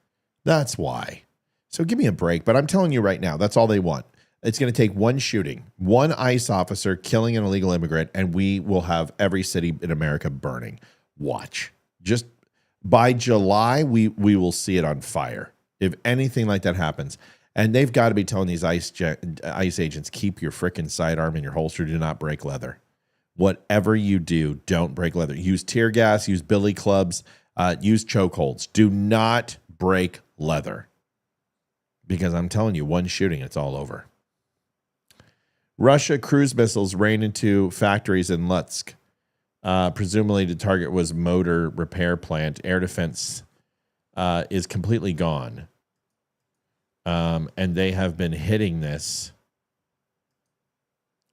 that's why. So give me a break. But I'm telling you right now, that's all they want. It's going to take one shooting, one ICE officer killing an illegal immigrant, and we will have every city in America burning. Watch. Just by July, we will see it on fire. If anything like that happens. And they've got to be telling these ICE agents, keep your frickin' sidearm in your holster. Do not break leather. Whatever you do, don't break leather. Use tear gas, use billy clubs, use chokeholds. Do not break leather. Because I'm telling you, one shooting, it's all over. Russia cruise missiles rained into factories in Lutsk. Presumably the target was motor repair plant. Air defense is completely gone. And they have been hitting this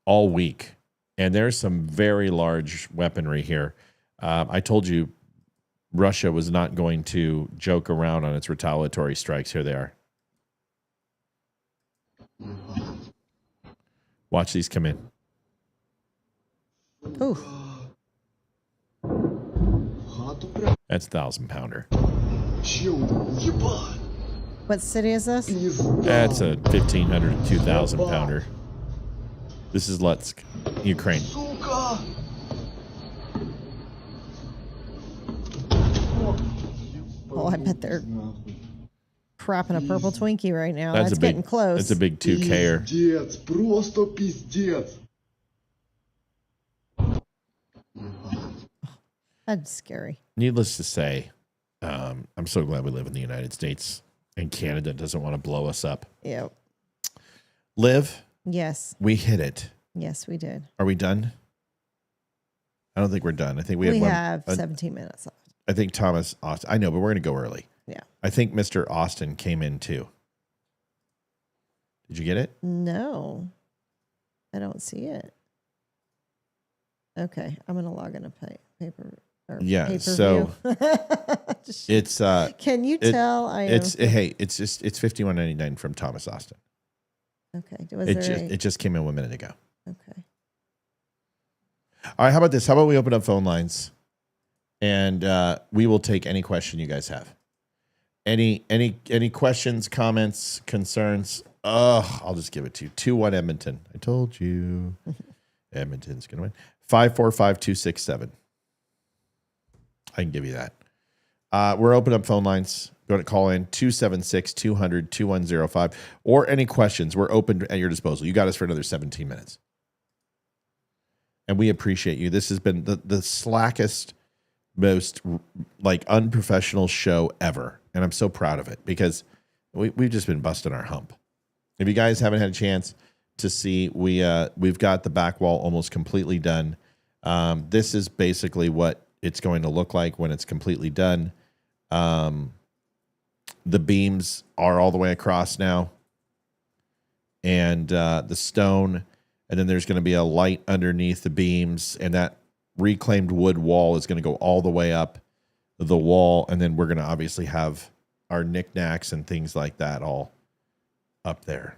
all week. And there's some very large weaponry here. I told you Russia was not going to joke around on its retaliatory strikes. Here they are. Watch these come in. Ooh. That's 1,000-pounder. What city is this? That's a 1,500 to 2,000-pounder. This is Lutsk, Ukraine. Oh, I bet they're crapping a purple Twinkie right now. That's That's a big, getting close. That's a big 2K-er. Пиздец, просто пиздец. That's scary. Needless to say, I'm so glad we live in the United States and Canada doesn't want to blow us up. Yep. Liv? Yes. We hit it. Yes, we did. Are we done? I don't think we're done. I think We have have one, 17 minutes left. I think Thomas Austin. I know, but we're going to go early. Yeah. I think Mr. Austin came in too. Did you get it? No, I don't see it. Okay, I'm going to log in a paper. Yeah. Pay-per-view. So it's. Can you tell? It's $51.99 from Thomas Austin. Okay. It just came in 1 minute ago. Okay. All right. How about this? How about we open up phone lines, and we will take any question you guys have. Any questions, comments, concerns? I'll just give it to you. 2-1 Edmonton. I told you, Edmonton's gonna win. 545-267. I can give you that. We're opening up phone lines. Go to call in 276-200-2105 or any questions. We're open at your disposal. You got us for another 17 minutes. And we appreciate you. This has been the slackest, most like unprofessional show ever. And I'm so proud of it because we've just been busting our hump. If you guys haven't had a chance to see, we've got the back wall almost completely done. This is basically what it's going to look like when it's completely done. The beams are all the way across now. And the stone, and then there's going to be a light underneath the beams, and that reclaimed wood wall is going to go all the way up the wall, and then we're going to obviously have our knickknacks and things like that all up there.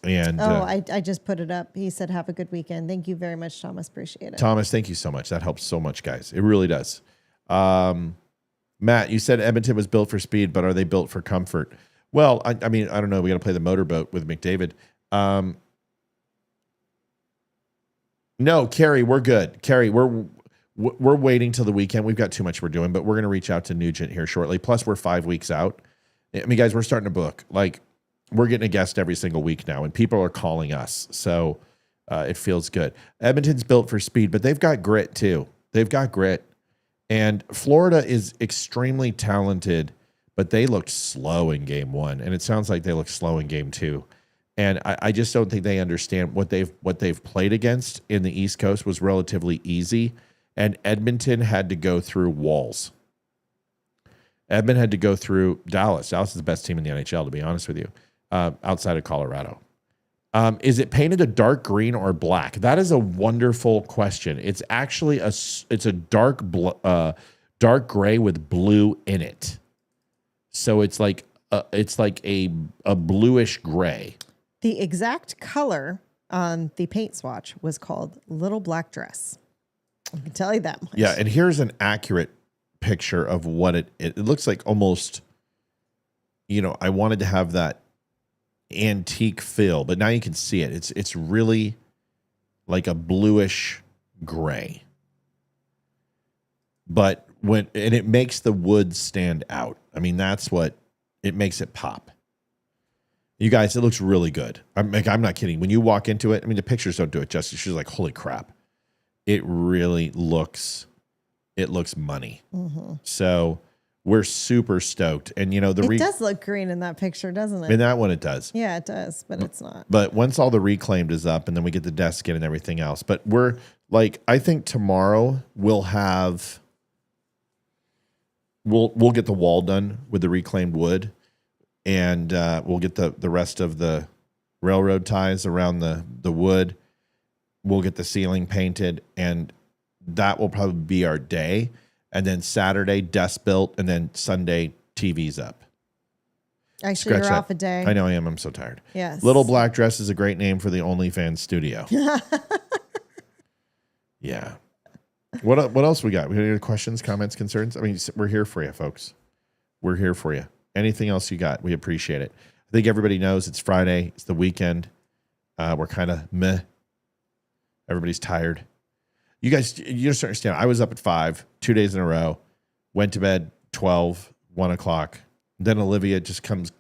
And I just put it up. He said, have a good weekend. Thank you very much, Thomas. Appreciate it. Thomas, thank you so much. That helps so much, guys. It really does. Matt, you said Edmonton was built for speed, but are they built for comfort? Well, I mean, I don't know. We got to play the motorboat with McDavid. No, Carrie, we're good. Carrie, we're waiting till the weekend. We've got too much we're doing, but we're going to reach out to Nugent here shortly. Plus, we're 5 weeks out. I mean, guys, we're starting to book. Like, we're getting a guest every single week now, and people are calling us. So it feels good. Edmonton's built for speed, but they've got grit too. They've got grit. And Florida is extremely talented, but they looked slow in game one. And it sounds like they look slow in game two. And I just don't think they understand what they've played against in the East Coast was relatively easy. And Edmonton had to go through walls. Edmonton had to go through Dallas. Dallas is the best team in the NHL, to be honest with you, outside of Colorado. Is it painted a dark green or black? That is a wonderful question. It's actually a dark gray with blue in it. So it's like a bluish gray. The exact color on the paint swatch was called Little Black Dress. I can tell you that much. Yeah, and here's an accurate picture of what it looks like. Almost, I wanted to have that antique feel, but now you can see it. It's really like a bluish gray. But it makes the wood stand out. I mean, that's what it makes it pop. You guys, it looks really good. I'm not kidding. When you walk into it, I mean, the pictures don't do it justice. She's like, holy crap. It really looks money. Mm-hmm. So we're super stoked. And, it does look green in that picture, doesn't it? In that one, it does. Yeah, it does, but it's not. But once all the reclaimed is up and then we get the desk in and everything else. But we're like, I think tomorrow we'll get the wall done with the reclaimed wood. And we'll get the rest of the railroad ties around the wood. We'll get the ceiling painted, and that will probably be our day. And then Saturday, desk built, and then Sunday, TV's up. Actually, you're off a day. I know I am. I'm so tired. Yes. Little Black Dress is a great name for the OnlyFans studio. Yeah. What else we got? We got any questions, comments, concerns? I mean, we're here for you, folks. We're here for you. Anything else you got? We appreciate it. I think everybody knows it's Friday. It's the weekend. We're kind of meh. Everybody's tired. You guys, you just understand. I was up at 5, 2 days in a row, went to bed 12, 1 o'clock. Then Olivia just comes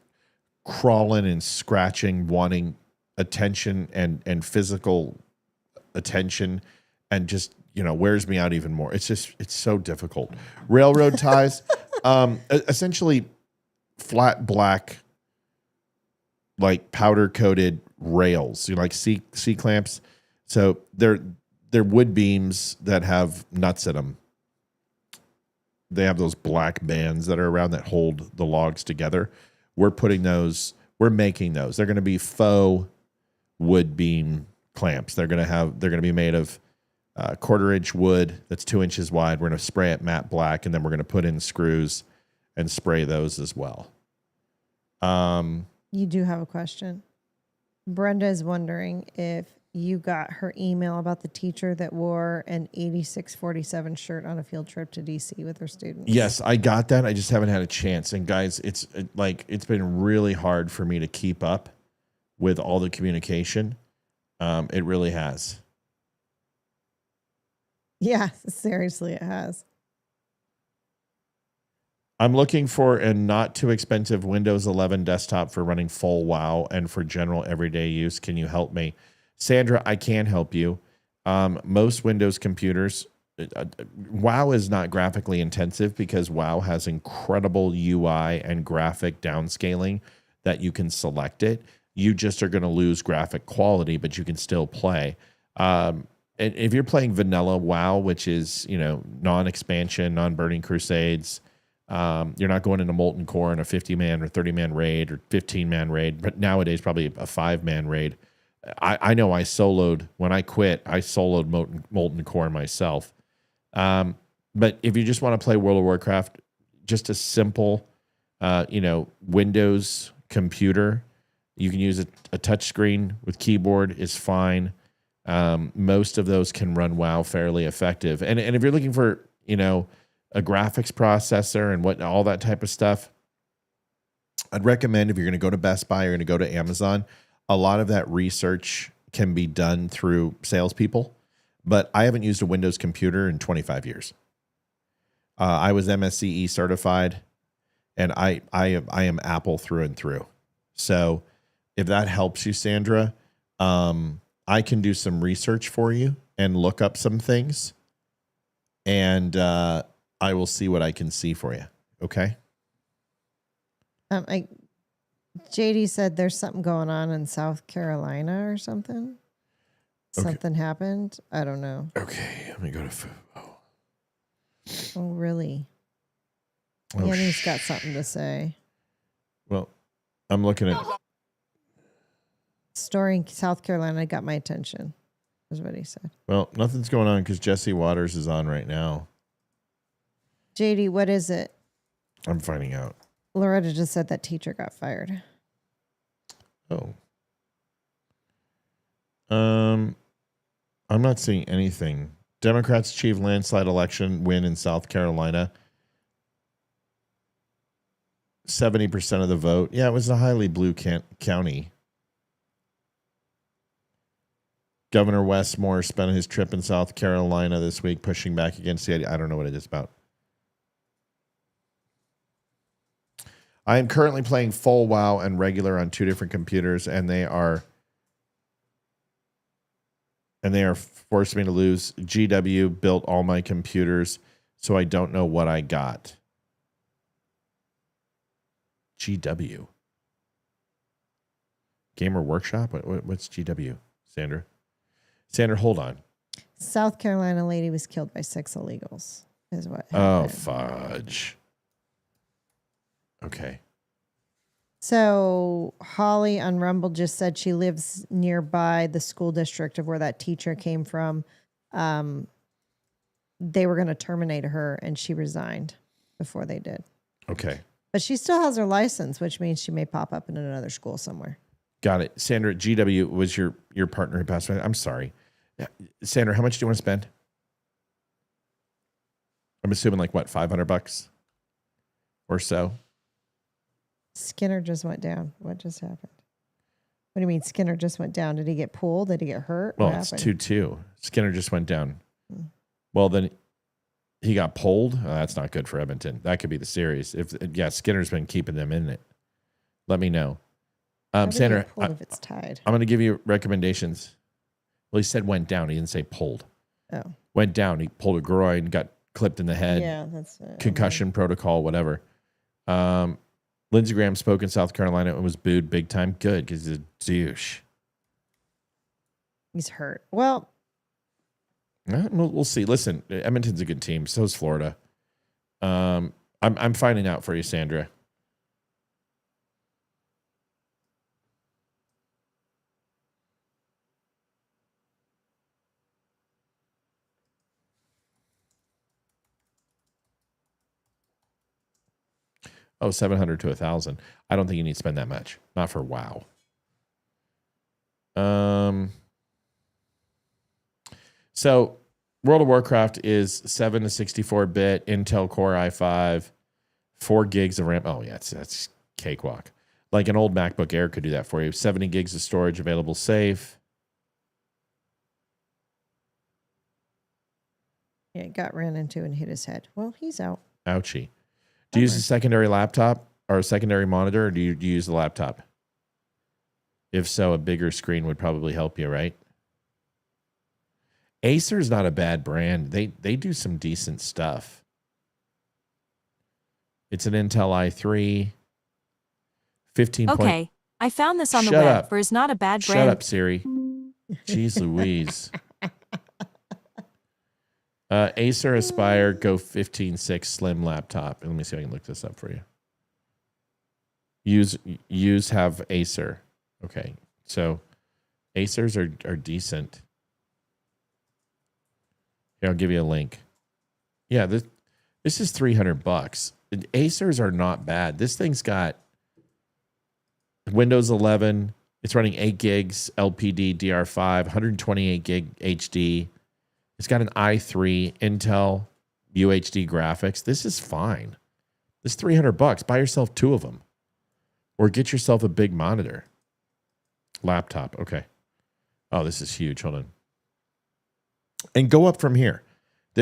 crawling and scratching, wanting attention and physical attention, and just, wears me out even more. It's so difficult. Railroad ties, essentially flat black, like powder coated rails, like C clamps. So they're wood beams that have nuts in them. They have those black bands that are around that hold the logs together. We're making those. They're going to be faux wood beam clamps. They're going to be made of 1/4-inch wood that's 2 inches wide. We're going to spray it matte black, and then we're going to put in screws and spray those as well. You do have a question. Brenda is wondering if you got her email about the teacher that wore an 8647 shirt on a field trip to DC with her students. Yes, I got that. I just haven't had a chance. And guys, it's been really hard for me to keep up with all the communication. It really has. Yeah, seriously, it has. I'm looking for a not too expensive Windows 11 desktop for running full WoW and for general everyday use. Can you help me? Sandra, I can help you. Most Windows computers, WoW is not graphically intensive because WoW has incredible UI and graphic downscaling that you can select it. You just are going to lose graphic quality, but you can still play. And if you're playing vanilla WoW, which is, non-expansion, non-burning crusades, you're not going into Molten Core in a 50-man or 30-man raid or 15-man raid, but nowadays probably a 5-man raid. I know when I quit, I soloed Molten Core myself. But if you just want to play World of Warcraft, just a simple, Windows computer, you can use a touch screen with keyboard is fine. Most of those can run WoW fairly effective. And if you're looking for, a graphics processor and all that type of stuff, I'd recommend if you're going to go to Best Buy, you're going to go to Amazon. A lot of that research can be done through salespeople, but I haven't used a Windows computer in 25 years. I was MSCE certified, and I am Apple through and through. So if that helps you, Sandra, I can do some research for you and look up some things, and I will see what I can see for you. Okay? JD said there's something going on in South Carolina or something. Okay. Something happened. I don't know. Okay, let me go to Oh, really? Oh, Yanni's got something to say. Well, I'm looking at Story in South Carolina got my attention, is what he said. Well, nothing's going on because Jesse Waters is on right now. JD, what is it? I'm finding out. Loretta just said that teacher got fired. Oh. I'm not seeing anything. Democrats achieve landslide election win in South Carolina. 70% of the vote. Yeah, it was a highly blue county. Governor Westmore spent his trip in South Carolina this week pushing back against the idea. I don't know what it is about. I am currently playing full WoW and regular on 2 different computers, and they are forcing me to lose. GW built all my computers, so I don't know what I got. GW. Gamer Workshop? What's GW, Sandra? Sandra, hold on. South Carolina lady was killed by 6 illegals, is what happened. Oh, fudge. Okay. So Holly on Rumble just said she lives nearby the school district of where that teacher came from. They were going to terminate her, and she resigned before they did. Okay. But she still has her license, which means she may pop up in another school somewhere. Got it. Sandra, GW was your partner who passed away. I'm sorry. Sandra, how much do you want to spend? I'm assuming like what, $500 or so? Skinner just went down. What just happened? What do you mean Skinner just went down? Did he get pulled? Did he get hurt? Well, What it's happened? 2-2. Skinner just went down. Well, then he got pulled. That's not good for Edmonton. That could be the series. Skinner's been keeping them in it. Let me know. Sandra, if it's tied. I'm going to give you recommendations. Well, he said went down. He didn't say pulled. Oh. Went down. He pulled a groin, got clipped in the head. Yeah, that's concussion protocol, whatever. Lindsey Graham spoke in South Carolina and was booed big time. Good, because he's a douche. He's hurt. Well, we'll see. Listen, Edmonton's a good team. So is Florida. I'm finding out for you, Sandra. Oh, 700 to 1,000. I don't think you need to spend that much. Not for WoW. So World of Warcraft is 7 to 64-bit Intel Core i5, 4 gigs of RAM. Oh, yeah, that's cakewalk. Like an old MacBook Air could do that for you. 70 gigs of storage available safe. yeah, ran into and hit his head. Well, he's out. Ouchie. Do you use a secondary laptop or a secondary monitor, or do you use the laptop? If so, a bigger screen would probably help you, right? Acer's not a bad brand. They do some decent stuff. It's an Intel i3. 15. Okay, I found this on the Shut web. up. For is not a bad brand. Shut up, Siri. Jeez Louise. Acer Aspire Go 15.6 Slim laptop. Let me see if I can look this up for you. Use have Acer. Okay, so Acers are decent. Here, I'll give you a link. Yeah, this is $300. Acers are not bad. This thing's got Windows 11. It's running 8 gigs LPD DR5, 128 gig HD. It's got an i3 Intel UHD graphics. This is fine. This is $300. Buy yourself 2 of them, or get yourself a big monitor. Laptop. Okay. Oh, this is huge. Hold on. And go up from here.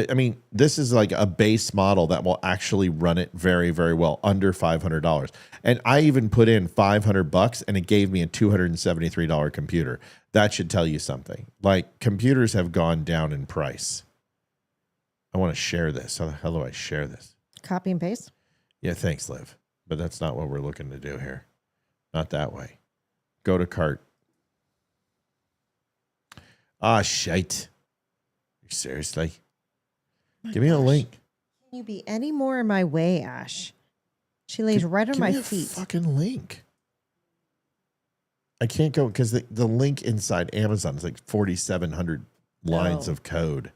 I mean, this is like a base model that will actually run it very, very well, under $500. And I even put in $500 and it gave me a $273 computer. That should tell you something. Like, computers have gone down in price. I want to share this. How do I share this? Copy and paste? Yeah, thanks, Liv. But that's not what we're looking to do here. Not that way. Go to cart. Ah, shite. Seriously? Give me a link. Can you be any more in my way, Ash? She lays right on my feet. Fucking link. I can't go because the link inside Amazon is like 4,700 lines of code.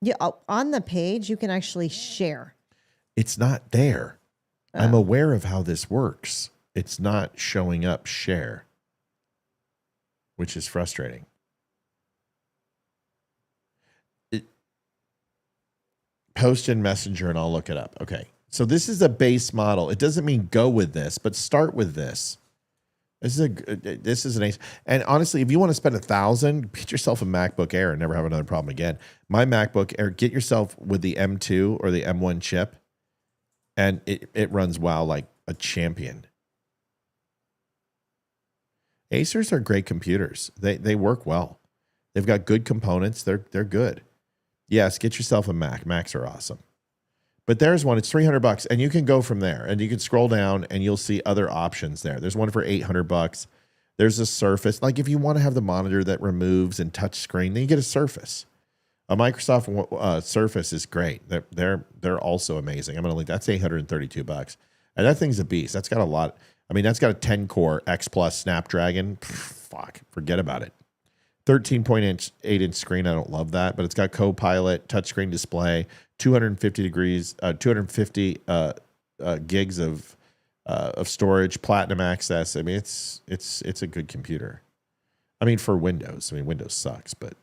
Yeah, on the page you can actually share. It's not there. I'm aware of how this works. It's not showing up share, which is frustrating. Post in Messenger and I'll look it up. Okay. So this is a base model. It doesn't mean go with this, but start with this. This is an ace. And honestly, if you want to spend $1,000, get yourself a MacBook Air and never have another problem again. My MacBook Air, get yourself with the M2 or the M1 chip, and it runs WoW like a champion. Acers are great computers. They work well. They've got good components. They're good. Yes, get yourself a Mac. Macs are awesome. But there's one. It's $300, and you can go from there. And you can scroll down, and you'll see other options there. There's one for $800. There's a Surface. Like if you want to have the monitor that removes and touch screen, then you get a Surface. A Microsoft Surface is great. They're also amazing. I'm gonna link. That's $832, and that thing's a beast. That's got a lot. I mean, that's got a 10-core X Plus Snapdragon. Fuck, forget about it. 13.8-inch screen. I don't love that, but it's got Copilot, touchscreen display, 250 gigs of storage, platinum access. I mean, it's a good computer. I mean, for Windows. I mean, Windows sucks, but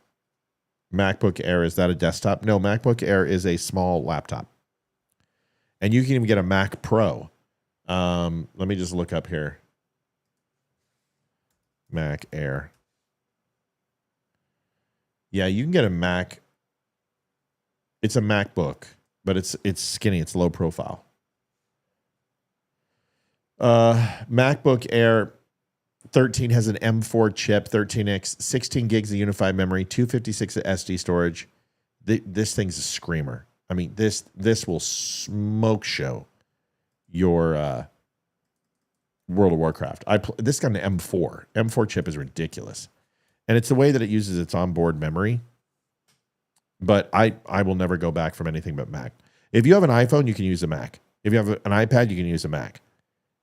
MacBook Air, is that a desktop? No, MacBook Air is a small laptop, and you can even get a Mac Pro. Let me just look up here. Mac Air. Yeah, you can get a Mac. It's a MacBook, but it's skinny. It's low profile. MacBook Air 13 has an M4 chip, 13X, 16 gigs of unified memory, 256 of SD storage. This thing's a screamer. I mean, this will smoke show your World of Warcraft. This got an M4. M4 chip is ridiculous. And it's the way that it uses its onboard memory. But I will never go back from anything but Mac. If you have an iPhone, you can use a Mac. If you have an iPad, you can use a Mac.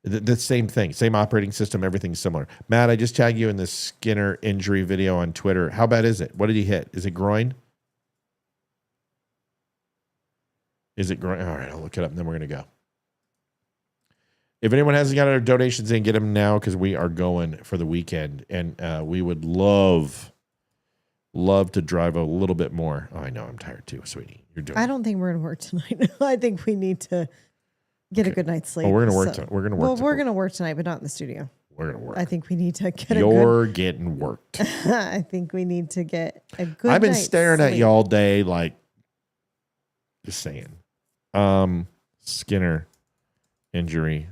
The same thing, same operating system, everything's similar. Matt, I just tagged you in this Skinner injury video on Twitter. How bad is it? What did he hit? Is it groin? Is it groin? All right, I'll look it up and then we're going to go. If anyone hasn't got our donations in, get them now because we are going for the weekend. And we would love to drive a little bit more. Oh, I know, I'm tired too, sweetie. You're doing. I don't think we're going to work tonight. I think we need to get a good night's sleep. Oh, we're going to work. We're going to work. Well, we're going to work tonight, but not in the studio. We're going to work. I think we need to get You're getting worked. I think we need to get a good I've been night's staring at sleep. you all day, like, just saying. Skinner injury.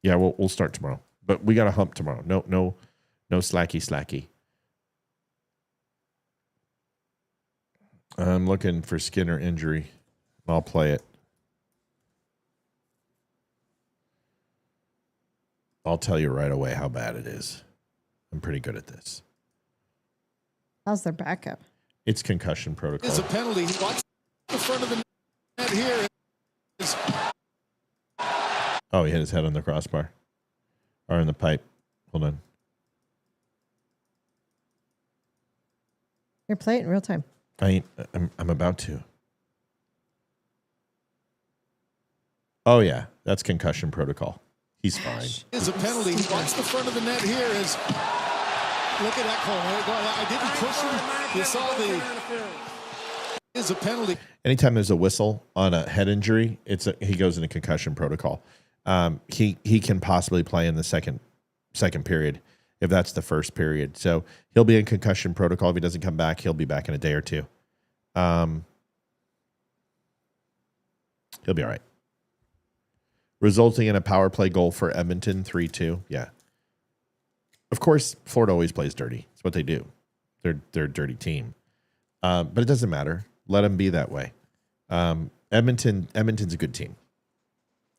Yeah, we'll start tomorrow. But we got a hump tomorrow. No slacky. I'm looking for Skinner injury. I'll play it. I'll tell you right away how bad it is. I'm pretty good at this. How's their backup? It's concussion protocol. It's a penalty. He watched the front of the net here. Oh, he hit his head on the crossbar. Or in the pipe. Hold on. Here, play it in real time. I'm about to. Oh, yeah. That's concussion protocol. He's fine. Is a penalty. He watched the front of the net here. Look at that call. I didn't push him. You saw the. Is a penalty. Anytime there's a whistle on a head injury, he goes into concussion protocol. He can possibly play in the second period if that's the first period. So he'll be in concussion protocol. If he doesn't come back, he'll be back in a day or two. He'll be all right. Resulting in a power play goal for Edmonton, 3-2. Yeah. Of course, Florida always plays dirty. It's what they do. They're a dirty team. But it doesn't matter. Let them be that way. Edmonton's a good team.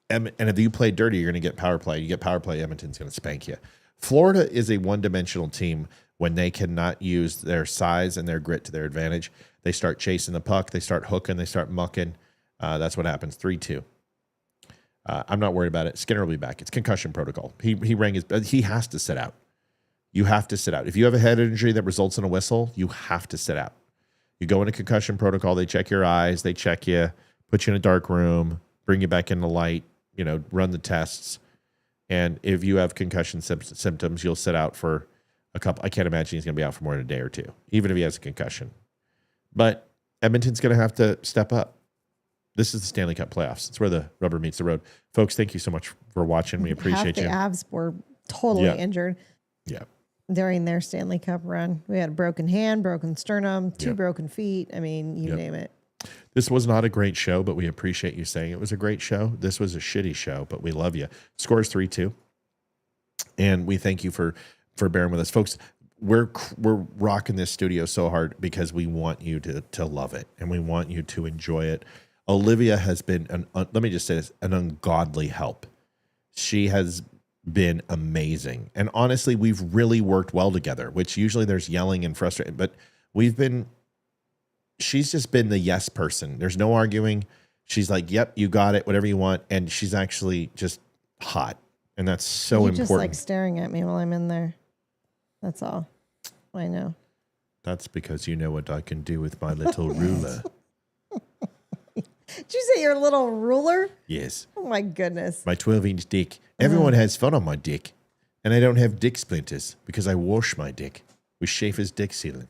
And if you play dirty, you're going to get power play. You get power play, Edmonton's going to spank you. Florida is a one-dimensional team when they cannot use their size and their grit to their advantage. They start chasing the puck. They start hooking. They start mucking. That's what happens, 3-2. I'm not worried about it. Skinner will be back. It's concussion protocol. He has to sit out. You have to sit out. If you have a head injury that results in a whistle, you have to sit out. You go into concussion protocol. They check your eyes. They check you, put you in a dark room, bring you back in the light, run the tests. And if you have concussion symptoms, you'll sit out for a couple. I can't imagine he's going to be out for more than a day or two, even if he has a concussion. But Edmonton's going to have to step up. This is the Stanley Cup playoffs. It's where the rubber meets the road. Folks, thank you so much for watching. We appreciate you. Half the Avs were totally injured. Yeah. During their Stanley Cup run. We had a broken hand, broken sternum, 2 broken feet. I mean, you name it. This was not a great show, but we appreciate you saying it was a great show. This was a shitty show, but we love you. Score is 3-2. And we thank you for bearing with us. Folks, we're rocking this studio so hard because we want you to love it and we want you to enjoy it. Olivia has been, let me just say this, an ungodly help. She has been amazing. And honestly, we've really worked well together, which usually there's yelling and frustration, but she's just been the yes person. There's no arguing. She's like, yep, you got it, whatever you want. And she's actually just hot. And that's so important. Just like staring at me while I'm in there. That's all. I know. That's because you know what I can do with my little ruler. Did you say your little ruler? Yes. Oh my goodness. My 12-inch dick. Everyone has fun on my dick. And I don't have dick splinters because I wash my dick with Schaefer's dick sealant.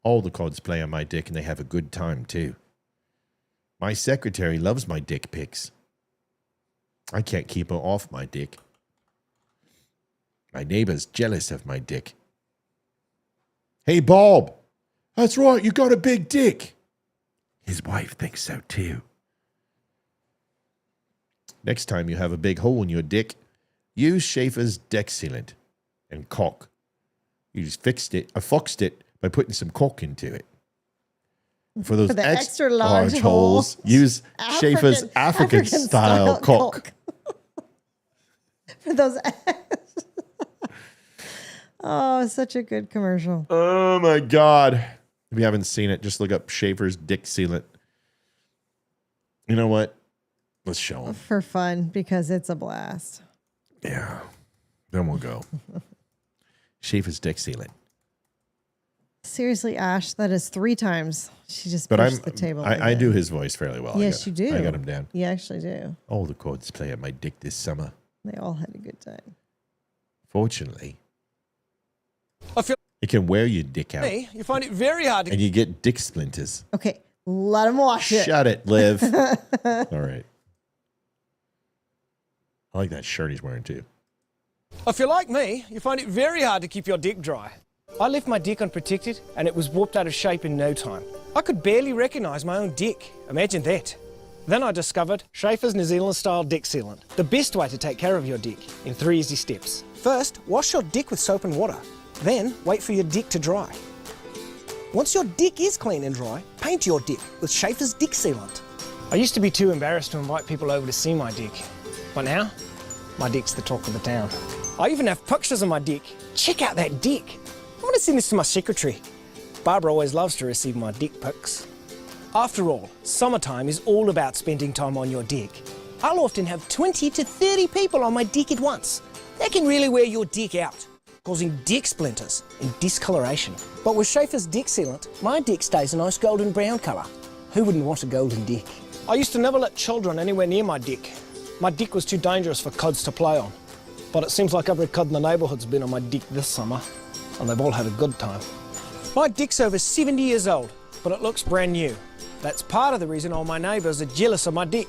All the cods play on my dick and they have a good time too. My secretary loves my dick pics. I can't keep her off my dick. My neighbor's jealous of my dick. Hey, Bob. That's right, you got a big dick. His wife thinks so too. Next time you have a big hole in your dick, use Schaefer's dick sealant and caulk. You just foxed it by putting some caulk into it. For those the extra large holes, use Schaefer's African style caulk. For those. Oh, such a good commercial. Oh my God. If you haven't seen it, just look up Schaefer's dick sealant. You know what? Let's show them. For fun, because it's a blast. Yeah. Then we'll go. Schaefer's dick sealant. Seriously, Ash, that is 3 times. She just pushed the table. I do his voice fairly well. Yes, you do. I got him down. You actually do. All the chords play at my dick this summer. They all had a good time. Fortunately, it can wear your dick out. Hey, you find it very hard to... And you get dick splinters. Okay, let him watch it. Shut it, Liv. All right. I like that shirt he's wearing too. If you're like me, you find it very hard to keep your dick dry. I left my dick unprotected and it was warped out of shape in no time. I could barely recognise my own dick. Imagine that. Then I discovered Schaefer's New Zealand style dick sealant. The best way to take care of your dick in 3 easy steps. First, wash your dick with soap and water. Then, wait for your dick to dry. Once your dick is clean and dry, paint your dick with Schaefer's dick sealant. I used to be too embarrassed to invite people over to see my dick. But now, my dick's the talk of the town. I even have pictures of my dick. Check out that dick. I'm going to send this to my secretary. Barbara always loves to receive my dick pics. After all, summertime is all about spending time on your dick. I'll often have 20 to 30 people on my dick at once. That can really wear your dick out, causing dick splinters and discoloration. But with Schaefer's dick sealant, my dick stays a nice golden brown colour. Who wouldn't want a golden dick? I used to never let children anywhere near my dick. My dick was too dangerous for kids to play on. But it seems like every kid in the neighbourhood's been on my dick this summer, and they've all had a good time. My dick's over 70 years old, but it looks brand new. That's part of the reason all my neighbours are jealous of my dick.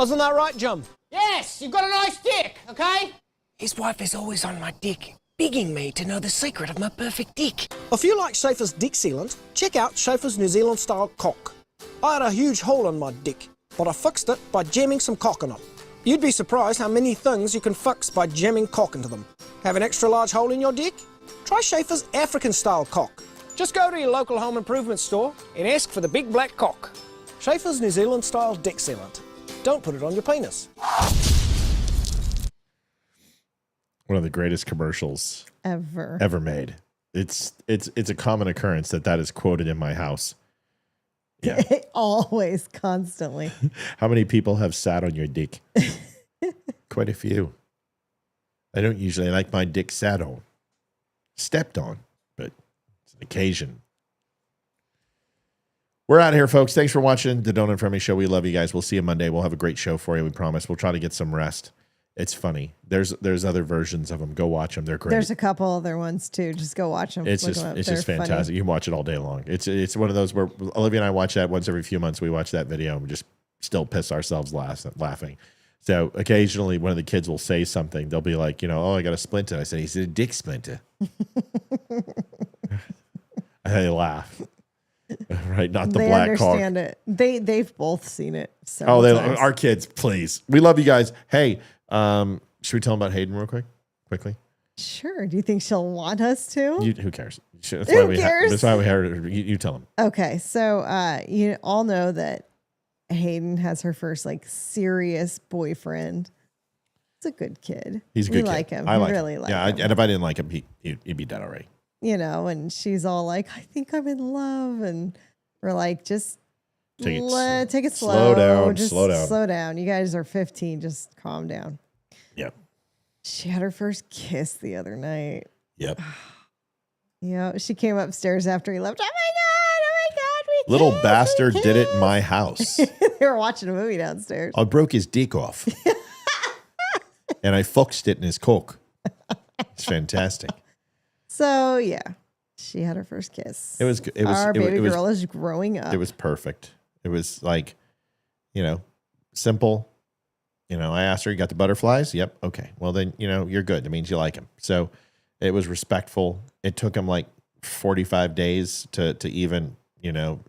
Isn't that right, Jim? Yes, you've got a nice dick, okay? His wife is always on my dick, begging me to know the secret of my perfect dick. If you like Schaefer's dick sealant, check out Schaefer's New Zealand style caulk. I had a huge hole in my dick, but I fixed it by jamming some caulk in it. You'd be surprised how many things you can fix by jamming caulk into them. Have an extra large hole in your dick? Try Schaefer's African style caulk. Just go to your local home improvement store and ask for the big black caulk. Schaefer's New Zealand style dick sealant. Don't put it on your penis. One of the greatest commercials ever made. It's a common occurrence that is quoted in my house. Yeah. Always, constantly. How many people have sat on your dick? Quite a few. I don't usually like my dick sat on. Stepped on, but it's an occasion. We're out of here, folks. Thanks for watching the Don't Unfriend Me Show. We love you guys. We'll see you Monday. We'll have a great show for you, we promise. We'll try to get some rest. It's funny. There's other versions of them. Go watch them. They're great. There's a couple other ones too. Just go watch them. It's just fantastic. Funny. You can watch it all day long. It's one of those where Olivia and I watch that once every few months. We watch that video and we just still piss ourselves laughing. So occasionally one of the kids will say something. They'll be like, oh, I got a splinter. I said, he said a dick splinter. And they laugh. Right, not the black car. They understand it. They've both seen it. Times. Our kids, please. We love you guys. Hey, should we tell them about Hayden real quickly? Sure. Do you think she'll want us to? Who cares? That's who cares? That's why we heard her. You tell them. Okay, so you all know that Hayden has her first serious boyfriend. He's a good kid. He's a good kid. Like him. I like really him. like him. him. And if I didn't like him, he'd be dead already. And she's all like, I think I'm in love. And we're like, just take it slow. Slow down. You guys are 15. Just calm down. Yep. She had her first kiss the other night. Yep. She came upstairs after he left. Oh my God. Little bastard did it in my house. They were watching a movie downstairs. I broke his dick off. And I foxed it in his cock. It's fantastic. So she had her first kiss. It was our baby girl is growing up. It was perfect. It was simple, You know, I asked her, you got the butterflies? Yep. Okay. Well, then, you know, you're good. That means you like him. So it was respectful. It took him like 45 days to even, you know,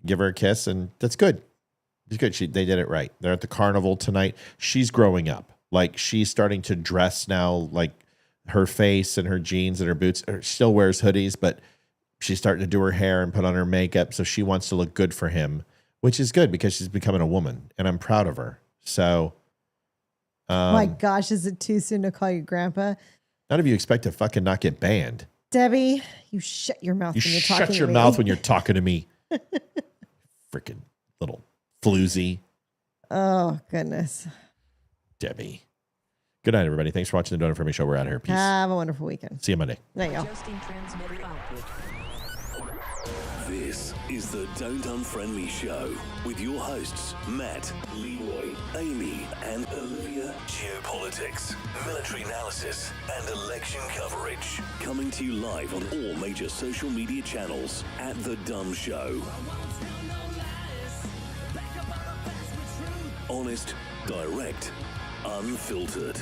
give her a kiss. And that's good. It's good. They did it right. They're at the carnival tonight. She's growing up. Like, she's starting to dress now, like her face and her jeans and her boots. She still wears hoodies, but she's starting to do her hair and put on her makeup. So she wants to look good for him, which is good because she's becoming a woman. And I'm proud of her. So... my gosh, is it too soon to call you grandpa? None of you expect to fucking not get banned. Debbie, you shut your mouth when you're talking to me. Shut your mouth when you're talking to me. Freaking little floozy. Oh, goodness. Debbie. Good night, everybody. Thanks for watching the Don't Unfriend Me Show. We're out of here. Peace. Have a wonderful weekend. See you Monday. There you go. This is the Don't Unfriend Me Show with your hosts, Matt, Leroy, Amy, and Olivia. Geopolitics, military analysis, and election coverage. Coming to you live on all major social media channels at The Dumb Show. Honest, direct, unfiltered.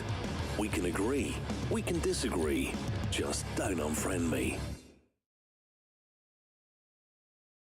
We can agree, we can disagree. Just don't unfriend me.